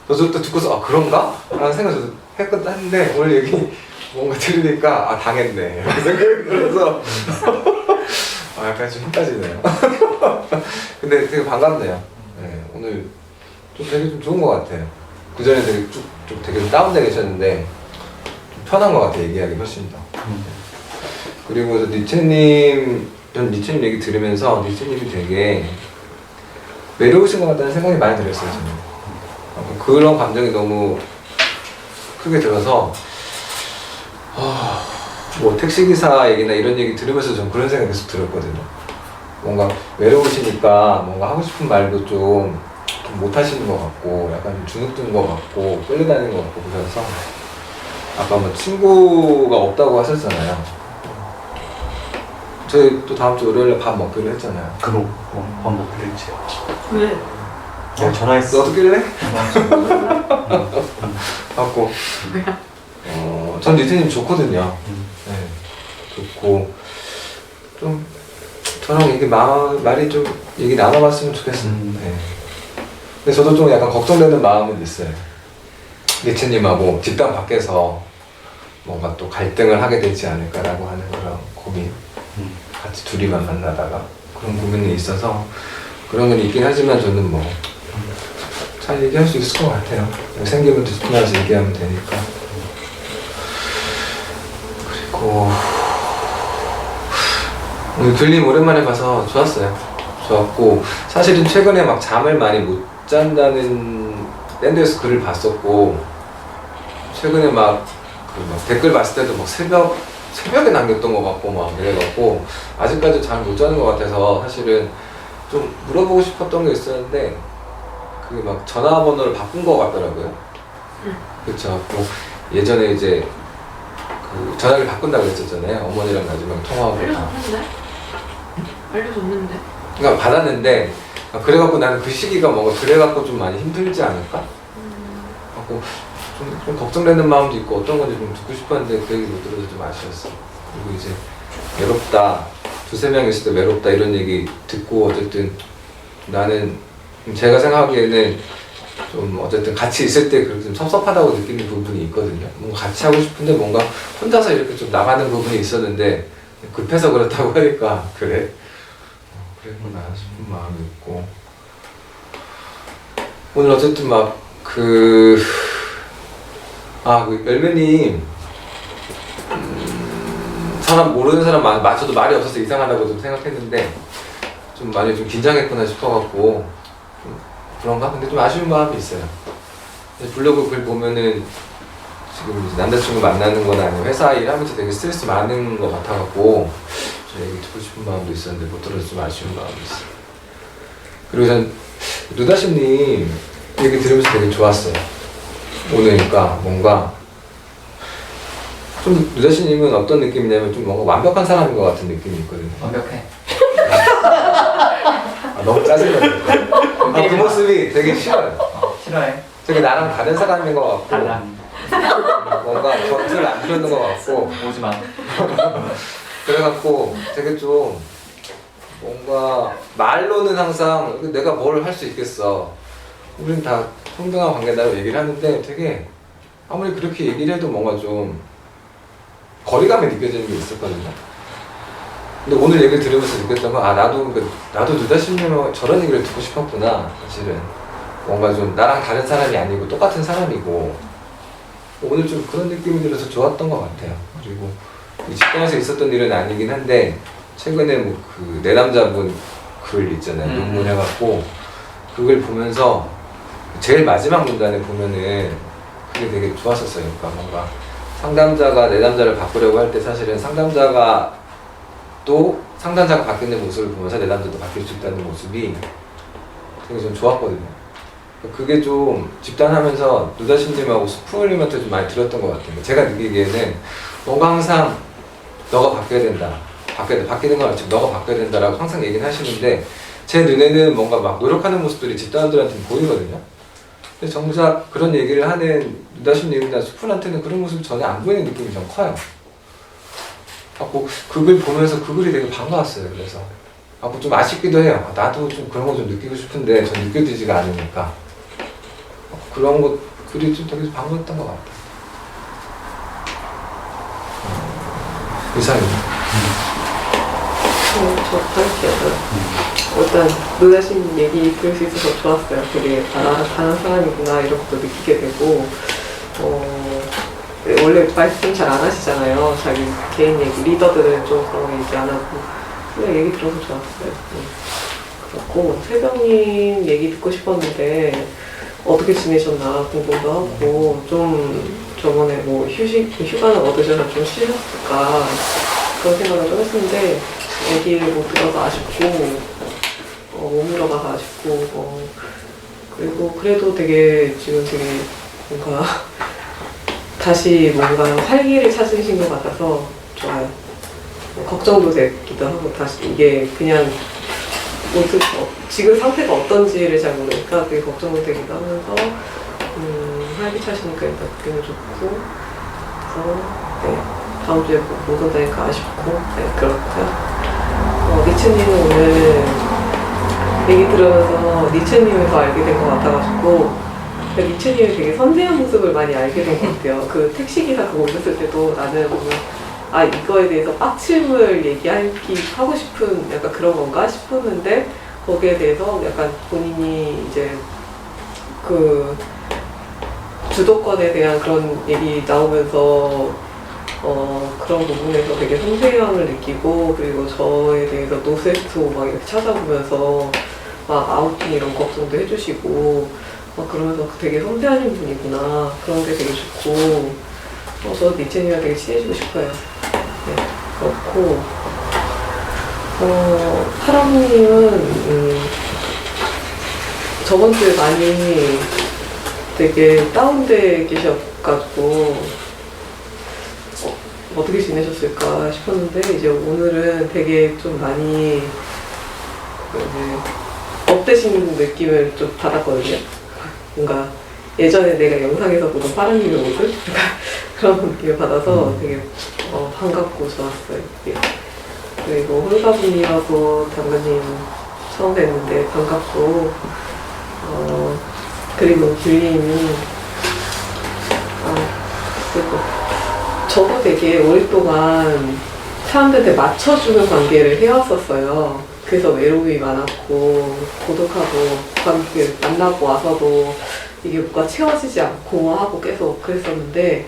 저도 또 듣고서 그런가? 라는 생각을 저도 했는데 오늘 얘기 뭔가 들으니까 당했네 이렇게 생각이 들어서 약간 좀 힘 빠지네요. 근데 되게 반갑네요. 네, 오늘 좀 되게 좀 좋은 것 같아요. 그전에 되게 좀 되게 좀 다운돼 계셨는데 좀 편한 것 같아요. 얘기하기 훨씬 더. 그리고 전 니체님 얘기 들으면서 니체님이 되게 외로우신 것 같다는 생각이 많이 들었어요. 저는. 그런 감정이 너무 크게 들어서 뭐 택시기사 얘기나 이런 얘기 들으면서 전 그런 생각이 계속 들었거든요. 뭔가 외로우시니까 뭔가 하고 싶은 말도 좀 못하시는 것 같고 약간 좀 주눅든 것 같고 끌려다니는 것 같고 그래서 아까 뭐 친구가 없다고 하셨잖아요. 저희 또 다음 주 월요일에 밥 먹기로 했잖아요. 그럼 밥 먹기로 했지. 왜? 내가 전화했어. 너도 낄래? 갖고 전 니트님 좋거든요. 네, 좋고 좀 저랑 이게 말이 좀 얘기 나눠봤으면 좋겠어요. 네. 근데 저도 좀 약간 걱정되는 마음은 있어요. 니트님하고 집단 밖에서 뭔가 또 갈등을 하게 되지 않을까라고 하는 그런 고민. 같이 둘이만 만나다가 그런 고민이 있어서 그런 건 있긴 하지만 저는 뭐 잘 얘기할 수 있을 것 같아요. 생기면 듣고 나서 얘기하면 되니까. 그리고 오늘 들림 오랜만에 봐서 좋았어요. 좋았고 사실은 최근에 막 잠을 많이 못 잔다는 밴드에서 글을 봤었고 최근에 막 댓글 봤을 때도 막 새벽에 남겼던 것 같고 막 이래갖고 아직까지 잘 못 자는 것 같아서 사실은 좀 물어보고 싶었던 게 있었는데 그게 막 전화번호를 바꾼 것 같더라고요. 그쵸. 예전에 이제 그 전화기를 바꾼다고 했었잖아요. 어머니랑 마지막에 통화하고 다. 알려줬는데. 그러니까 받았는데 그래갖고 나는 그 시기가 뭔가 그래갖고 좀 많이 힘들지 않을까? 갖고 좀 걱정되는 마음도 있고 어떤 건지 좀 듣고 싶었는데 그 얘기 못 들어서 좀 아쉬웠어. 그리고 이제 외롭다, 두세 명 있을 때 외롭다 이런 얘기 듣고 어쨌든 나는 제가 생각하기에는 좀 어쨌든 같이 있을 때 그렇게 좀 섭섭하다고 느끼는 부분이 있거든요. 뭔가 같이 하고 싶은데 뭔가 혼자서 이렇게 좀 나가는 부분이 있었는데 급해서 그렇다고 하니까 그래? 그랬구나 싶은 마음이 있고 오늘 어쨌든 막 그 열매님 사람 모르는 사람 맞춰도 말이 없어서 이상하다고 좀 생각했는데 좀 많이 좀 긴장했구나 싶어갖고 그런가? 근데 좀 아쉬운 마음이 있어요. 블로그 글 보면은 지금 이제 남자친구 만나는 거나 아니면 회사 일 하면서 되게 스트레스 많은 것 같아갖고 저 얘기 듣고 싶은 마음도 있었는데 못 들어서 좀 아쉬운 마음이 있어요. 그리고 전 누다심님 얘기 들으면서 되게 좋았어요. 오늘니까 뭔가 좀 누다심님은 어떤 느낌이냐면 좀 뭔가 완벽한 사람인 것 같은 느낌이 있거든요. 완벽해. 너무 짜증나요. 그 모습이 되게 싫어요. 싫어해. 되게 나랑 다른 사람인 것 같고 달라. 뭔가 겉을 안 드러는 것 같고 오지 마. 그래갖고 되게 좀 뭔가 말로는 항상 내가 뭘 할 수 있겠어. 우린 다 평등한 관계다라고 얘기를 하는데 되게 아무리 그렇게 얘기를 해도 뭔가 좀 거리감이 느껴지는 게 있었거든요. 근데 오늘 얘기를 들으면서 느꼈던 건 나도 누다심님은 저런 얘기를 듣고 싶었구나. 사실은 뭔가 좀 나랑 다른 사람이 아니고 똑같은 사람이고 오늘 좀 그런 느낌이 들어서 좋았던 것 같아요. 그리고 이 직장에서 있었던 일은 아니긴 한데 최근에 뭐 그 내 남자분 글 있잖아요. 논문 해갖고 그걸 보면서 제일 마지막 문단에 보면은 그게 되게 좋았었어요. 그러니까 뭔가 상담자가 내 남자를 바꾸려고 할 때 사실은 상담자가 또 상담자가 바뀌는 모습을 보면서 내 남자도 바뀔 수 있다는 모습이 되게 좀 좋았거든요. 그게 좀 집단하면서 누다심님하고 수프님한테 좀 많이 들었던 것 같아요. 제가 느끼기에는 뭔가 항상 너가 바뀌어야 된다. 바뀌는 건 아니지만 너가 바뀌어야 된다라고 항상 얘기는 하시는데 제 눈에는 뭔가 막 노력하는 모습들이 집단원들한테는 보이거든요. 근데 정작 그런 얘기를 하는 누다심님이나 수프한테는 그런 모습이 전혀 안 보이는 느낌이 좀 커요. 그 글 보면서 그 글이 되게 반가웠어요. 그래서 좀 아쉽기도 해요. 나도 좀 그런 거 좀 느끼고 싶은데 전 느껴지지가 않으니까 그런 거 글이 좀 되게 반가웠던 것 같아요. 이상입니다. 저 할게요. 일단 누다심 얘기 들을 수 있어서 좋았어요. 되게 다른 사람이구나 이런 것도 느끼게 되고 원래 말씀 잘 안 하시잖아요. 자기 개인 얘기, 리더들은 좀 그런 거 얘기 안 하고 그냥 얘기 들어서 좋았어요. 그렇고 세병님 얘기 듣고 싶었는데 어떻게 지내셨나 궁금도 하고 좀 저번에 뭐 휴가는 얻으셔서 좀 쉬셨을까 그런 생각을 좀 했는데 얘기를 못 들어서 아쉽고 못 물어봐서 아쉽고 그리고 그래도 되게 지금 되게 뭔가 다시 뭔가 활기를 찾으신 것 같아서 좋아요. 걱정도 되기도 하고 다시 이게 그냥 지금 상태가 어떤지를 잘 모르니까 되게 걱정도 되기도 하면서 활기차시니까 일단 기분 좋고 그래서 네, 다음 주에 못 온다니까 아쉽고 네, 그렇고요. 니츠님은 오늘 얘기 들으면서 니츠님을 더 알게 된 것 같아가지고 니츠님이 되게 섬세한 모습을 많이 알게 된 것 같아요. 그 택시기사 그거 올렸을 때도 나는 이거에 대해서 빡침을 하고 싶은 약간 그런 건가 싶었는데 거기에 대해서 약간 본인이 이제 그 주도권에 대한 그런 얘기 나오면서 그런 부분에서 되게 섬세함을 느끼고, 그리고 저에 대해서 노세토 막 이렇게 찾아보면서 막 아우팅 이런 걱정도 해주시고 막 그러면서 되게 섬세하신 분이구나, 그런 게 되게 좋고, 저도 니체님이랑 되게 친해지고 싶어요. 네, 그렇고 사람님은 저번 주에 많이 되게 다운돼 계셔가지고 어떻게 지내셨을까 싶었는데, 이제 오늘은 되게 좀 많이 업되신 느낌을 좀 받았거든요. 뭔가 예전에 내가 영상에서 보던 파랑님의 모습? 그런 느낌을 받아서 되게 반갑고 좋았어요. 예. 그리고 홀가분님하고 당근님 처음 뵀는데 반갑고, 그리고 귤님이 그리고 저도 되게 오랫동안 사람들한테 맞춰주는 관계를 해왔었어요. 그래서 외로움이 많았고 고독하고, 관계 만나고 와서도 이게 뭔가 채워지지 않고 하고 계속 그랬었는데,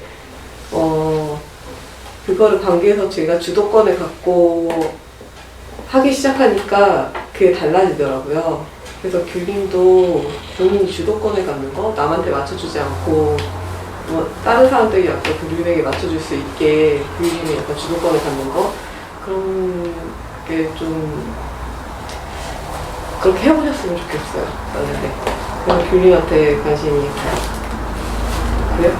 그거를 관계에서 제가 주도권을 갖고 하기 시작하니까 그게 달라지더라고요. 그래서 귤님도 본인이 주도권을 갖는 거, 남한테 맞춰주지 않고 뭐 다른 사람들이 약간 귤님에게 맞춰줄 수 있게 귤님이 약간 주도권을 갖는 거, 그런 게 좀 그렇게 해보셨으면 좋겠어요. 나는. 그래서 귤님한테 관심이 그래요?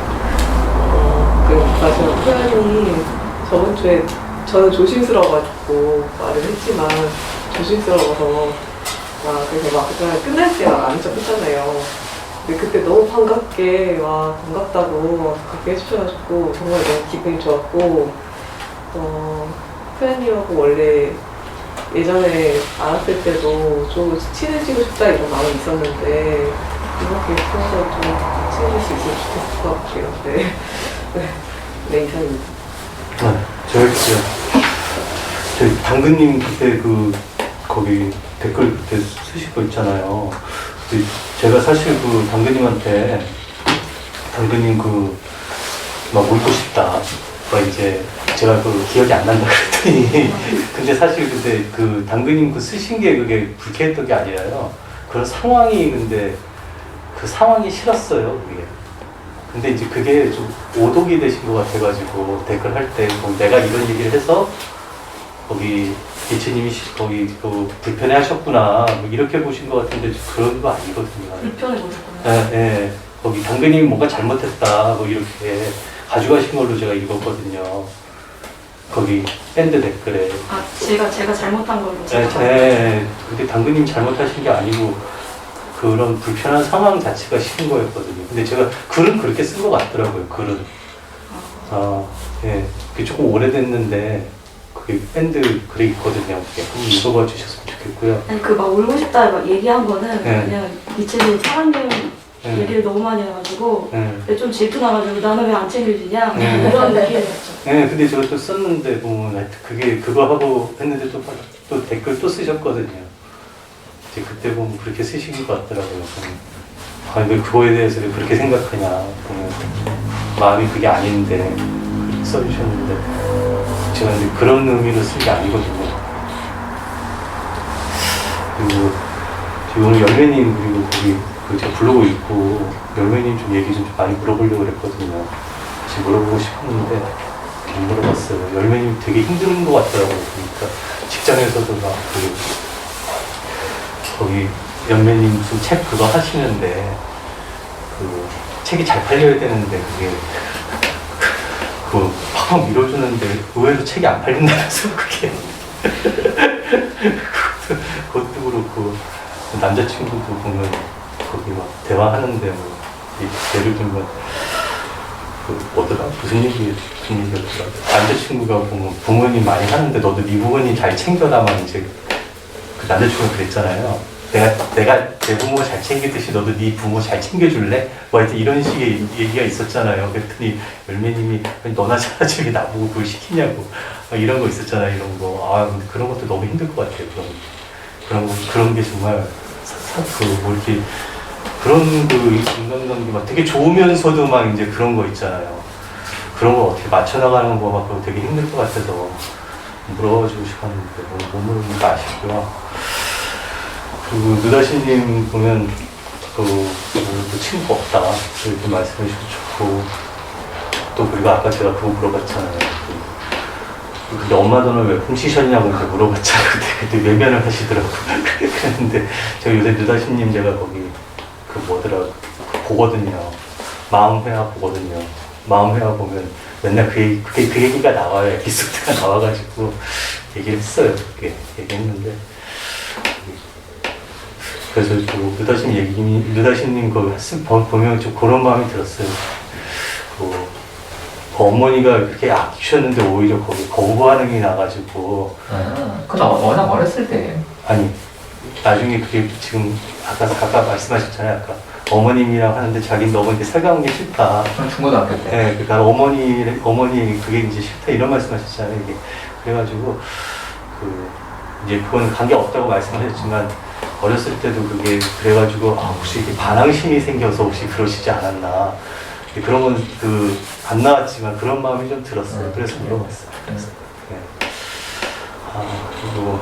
그리고 마지막 표현이 저번 주에 저는 조심스러워가지고 말을 했지만 조심스러워서 그래서 막 그냥 끝날 때 막 안 척했잖아요. 근데 그때 너무 반갑게 반갑다고 그렇게 해주셔가지고 정말 너무 기분이 좋았고, 표현님하고 원래 예전에 알았을 때도 좀 친해지고 싶다 이런 마음이 있었는데 이렇게 통해서 좀 친해질 수 있으면 좋겠을 것 같아요. 네, 이상입니다. 저희 당근님 그때 거기 댓글 그때 쓰신 거 있잖아요. 제가 사실 당근님한테 당근님 막 울고 싶다. 이제 제가 기억이 안 난다 그랬더니 근데 사실 그때 당근님 쓰신 게 그게 불쾌했던 게 아니라요. 그런 상황이 근데 그 상황이 싫었어요, 그게. 근데 이제 그게 좀 오독이 되신 것 같아가지고 댓글 할 때 내가 이런 얘기를 해서 거기 이채님이 거기 불편해 하셨구나 이렇게 보신 것 같은데 그런 거 아니거든요. 불편해 보셨구나. 네. 거기 당근님이 뭔가 잘못했다 이렇게 가져가신 걸로 제가 읽었거든요. 거기 밴드 댓글에. 제가 잘못한 걸로. 네. 근데 당근님 잘못하신 게 아니고 그런 불편한 상황 자체가 싫은 거였거든요. 근데 제가 글은 그렇게 쓴 것 같더라고요, 글은. 예. 그게 조금 오래됐는데, 그게 밴드 글이 있거든요. 한번 읽어봐 주셨으면 좋겠고요. 아니, 막 울고 싶다 막 얘기한 거는 네. 그냥 이체도 사람들 얘기를 너무 많이 해가지고, 좀 질투나가지고 나는 왜 안 챙겨주냐? 이런 느낌이었죠. 네, 근데 제가 또 썼는데 보면, 그거 하고 했는데 또 댓글 또 쓰셨거든요. 그때 보면 그렇게 쓰신 것 같더라고요. 왜 그거에 대해서 왜 그렇게 생각하냐. 보면 마음이 그게 아닌데 그렇게 써주셨는데 제가 근데 그런 의미로 쓴 게 아니거든요. 그리고 오늘 열매님 그리고 거기 제가 블로그 읽고 열매님 좀 얘기 좀 많이 물어보려고 그랬거든요. 지금 물어보고 싶었는데 못 물어봤어요. 열매님 되게 힘든 것 같더라고요. 그러니까 직장에서도 막 거기 연매님 무슨 책 그거 하시는데 책이 잘 팔려야 되는데 그게 팍팍 밀어주는데 의외로 책이 안 팔린다면서 그게 그것도 그렇고 남자친구도 보면 거기 막 대화하는데 예를 들면 무슨 얘기였더라. 남자친구가 보면 부모님 많이 하는데 너도 네 부모님 잘 챙겨다만 이제 그 남자친구가 그랬잖아요. 내가 내 부모 잘 챙기듯이 너도 네 부모 잘 챙겨줄래? 하여튼 이런 식의 얘기가 있었잖아요. 그랬더니 열매님이 너나 잘하지 왜 나보고 그걸 시키냐고 이런 거 있었잖아요. 이런 거. 근데 그런 것도 너무 힘들 것 같아요. 그런 게 정말 이렇게 그런 인간관계 막 되게 좋으면서도 막 이제 그런 거 있잖아요. 그런 걸 어떻게 맞춰나가는 거가 그거 되게 힘들 것 같아서 물어주고 싶었는데 못 물어보니까 아쉽고요. 그리고 느다시님 보면 그 친구가 없다 이렇게 말씀해 주셔서 좋고, 또 그리고 아까 제가 그거 물어봤잖아요. 근데 엄마 돈을 왜 훔치셨냐고 이렇게 물어봤잖아요. 그때 외면을 하시더라고요. 그랬는데 제가 요새 느다시님 제가 거기 그 뭐더라 보거든요. 마음회화 보거든요. 마음회화 보면 맨날 그 얘기가 나와요. 에피소드가 나와가지고 얘기를 했어요. 그렇게 얘기했는데, 그래서 또 느다시님 그 보면 좀 그런 마음이 들었어요. 그 어머니가 그렇게 아끼셨는데 오히려 거기 거부 반응이 나가지고. 그건 워낙 어렸을 때. 아니 나중에 그게 지금 아까 말씀하셨잖아요. 아까 어머님이랑 하는데 자기는 너무 이제 살가운 게 싫다. 중고등학교 때. 네, 그러니까 어머니 그게 이제 싫다 이런 말씀하셨잖아요. 이게 그래가지고 이제 그건 관계 없다고 말씀하셨지만 어렸을 때도 그게 그래가지고 혹시 이게 반항심이 생겨서 혹시 그러시지 않았나. 그런 건 안 나왔지만 그런 마음이 좀 들었어요. 그래서 물어봤어요. 그래서 네. 그리고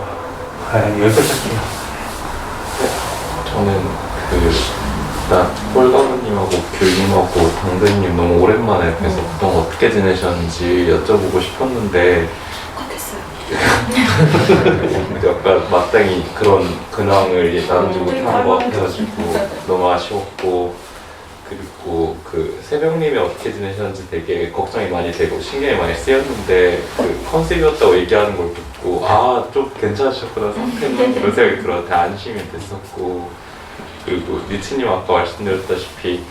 여기까지 할게요. 저는 일단 폴가루님하고 귤님하고 당근님 너무 오랜만에 뵈서 그동안 어떻게 지내셨는지 여쭤보고 싶었는데 약간 마땅히 그런 근황을 나눠주고 못한 것 같아가지고 너무 아쉬웠고, 그리고 그 새벽님이 어떻게 지내셨는지 되게 걱정이 많이 되고 신경이 많이 쓰였는데 그 컨셉이었다고 얘기하는 걸 듣고 좀 괜찮으셨구나 상태는 이런 생각이 들어 되게 안심이 됐었고, 그리고 니츠님 아까 말씀드렸다시피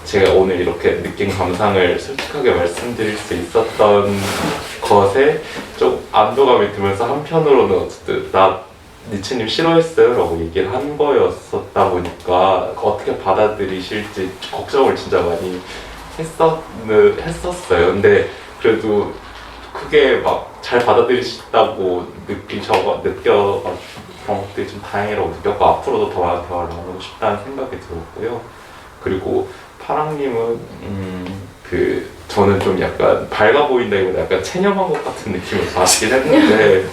제가 오늘 이렇게 느낀 감상을 솔직하게 말씀드릴 수 있었던 것에 좀 안도감이 들면서 한편으로는 어쨌든 니츠님 싫어했어요 라고 얘기를 한 거였었다 보니까 어떻게 받아들이실지 걱정을 진짜 많이 했었어요. 근데 그래도 그게 막 잘 받아들이셨다고 느껴가지고 그런 것들이 좀 다행이라고 느꼈고, 앞으로도 더 많은 대화를 나누고 싶다는 생각이 들었고요. 그리고 파랑님은 저는 좀 약간 밝아 보인다기보다 약간 체념한 것 같은 느낌을 받긴 했는데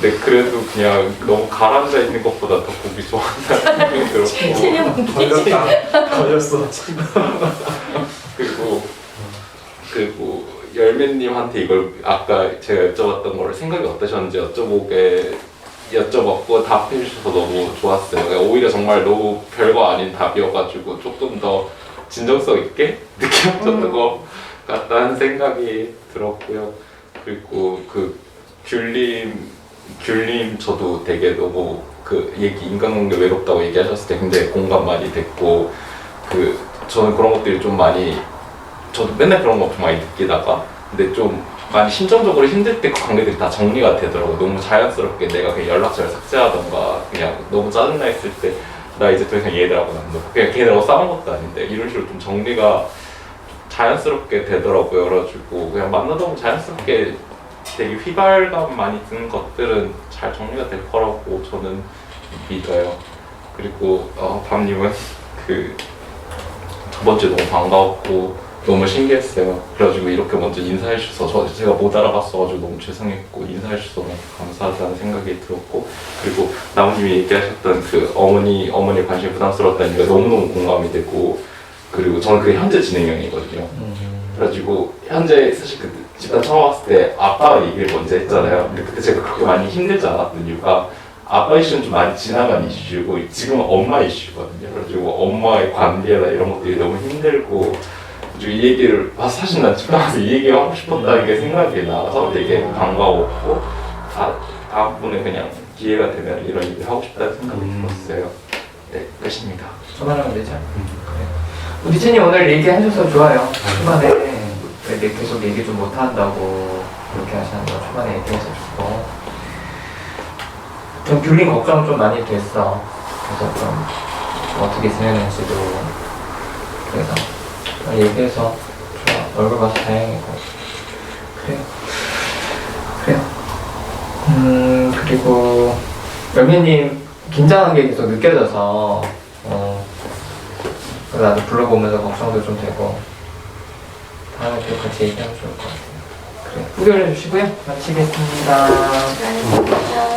근데 그래도 그냥 너무 가라앉아 있는 것보다 더 보기 좋아한다는 생각이 들었고, 걸렸어. 그리고 열매님한테 이걸 아까 제가 여쭤봤던 걸 생각이 어떠셨는지 여쭤봤고 답해 주셔서 너무 좋았어요. 그러니까 오히려 정말 너무 별거 아닌 답이어가지고 조금 더 진정성 있게 느껴졌던 것 같다는 생각이 들었고요. 그리고 귤님 저도 되게 너무 인간관계 외롭다고 얘기하셨을 때 굉장히 공감 많이 됐고, 저는 그런 것들이 좀 많이, 저도 맨날 그런 거 좀 많이 느끼다가 근데 좀 많이 심정적으로 힘들 때 그 관계들이 다 정리가 되더라고요. 너무 자연스럽게 내가 그냥 연락처를 삭제하던가 그냥 너무 짜증나 있을 때 나 이제 더 이상 얘들하고는 안 놀고 그냥 걔네하고 싸운 것도 아닌데 이런 식으로 좀 정리가 자연스럽게 되더라고요. 그래가지고 그냥 만나다 보면 자연스럽게 되게 휘발감 많이 드는 것들은 잘 정리가 될 거라고 저는 믿어요. 그리고 밤님은 두 번째 너무 반가웠고 너무 신기했어요. 그래가지고 이렇게 먼저 인사해 주셔서 제가 못 알아봤어가지고 너무 죄송했고 인사해 주셔서 너무 감사하다는 생각이 들었고, 그리고 나무님이 얘기하셨던 어머니 관심이 부담스러웠다는 얘기가 너무너무 공감이 되고, 그리고 저는 그게 현재 진행형이거든요. 그래가지고 현재 사실 집단 처음 왔을 때 아빠가 얘기를 먼저 했잖아요. 근데 그때 제가 그렇게 많이 힘들지 않았던 이유가 아빠 이슈는 좀 많이 지나간 이슈고 지금은 엄마 이슈거든요. 그래가지고 엄마의 관계나 이런 것들이 너무 힘들고 이 얘기를 사실 난 집에 가서 이 얘기 하고 싶었다는 게 생각이 나서 되게 반가웠고 다음번에 그냥 기회가 되면 이런 얘기를 하고 싶다는 생각이 들었어요. 네, 끝입니다. 그만하면 되죠. 그래. 니츠님 오늘 얘기해줘서 좋아요. 초반에 왜 계속 얘기 좀 못한다고 그렇게 하시는 거 초반에 얘기해주고 좀 귤린 걱정 좀 많이 됐어. 그래서 좀 어떻게 지내는지도 그래서 얘기해서 좋아. 얼굴 봐서 다행이고 그래요. 그리고 열매님 긴장한 게 계속 느껴져서 나도 불러보면서 걱정도 좀 되고 다음에 또 같이 얘기하면 좋을 것 같아요. 그래, 의견을 주시고요. 마치겠습니다. 수고하셨습니다.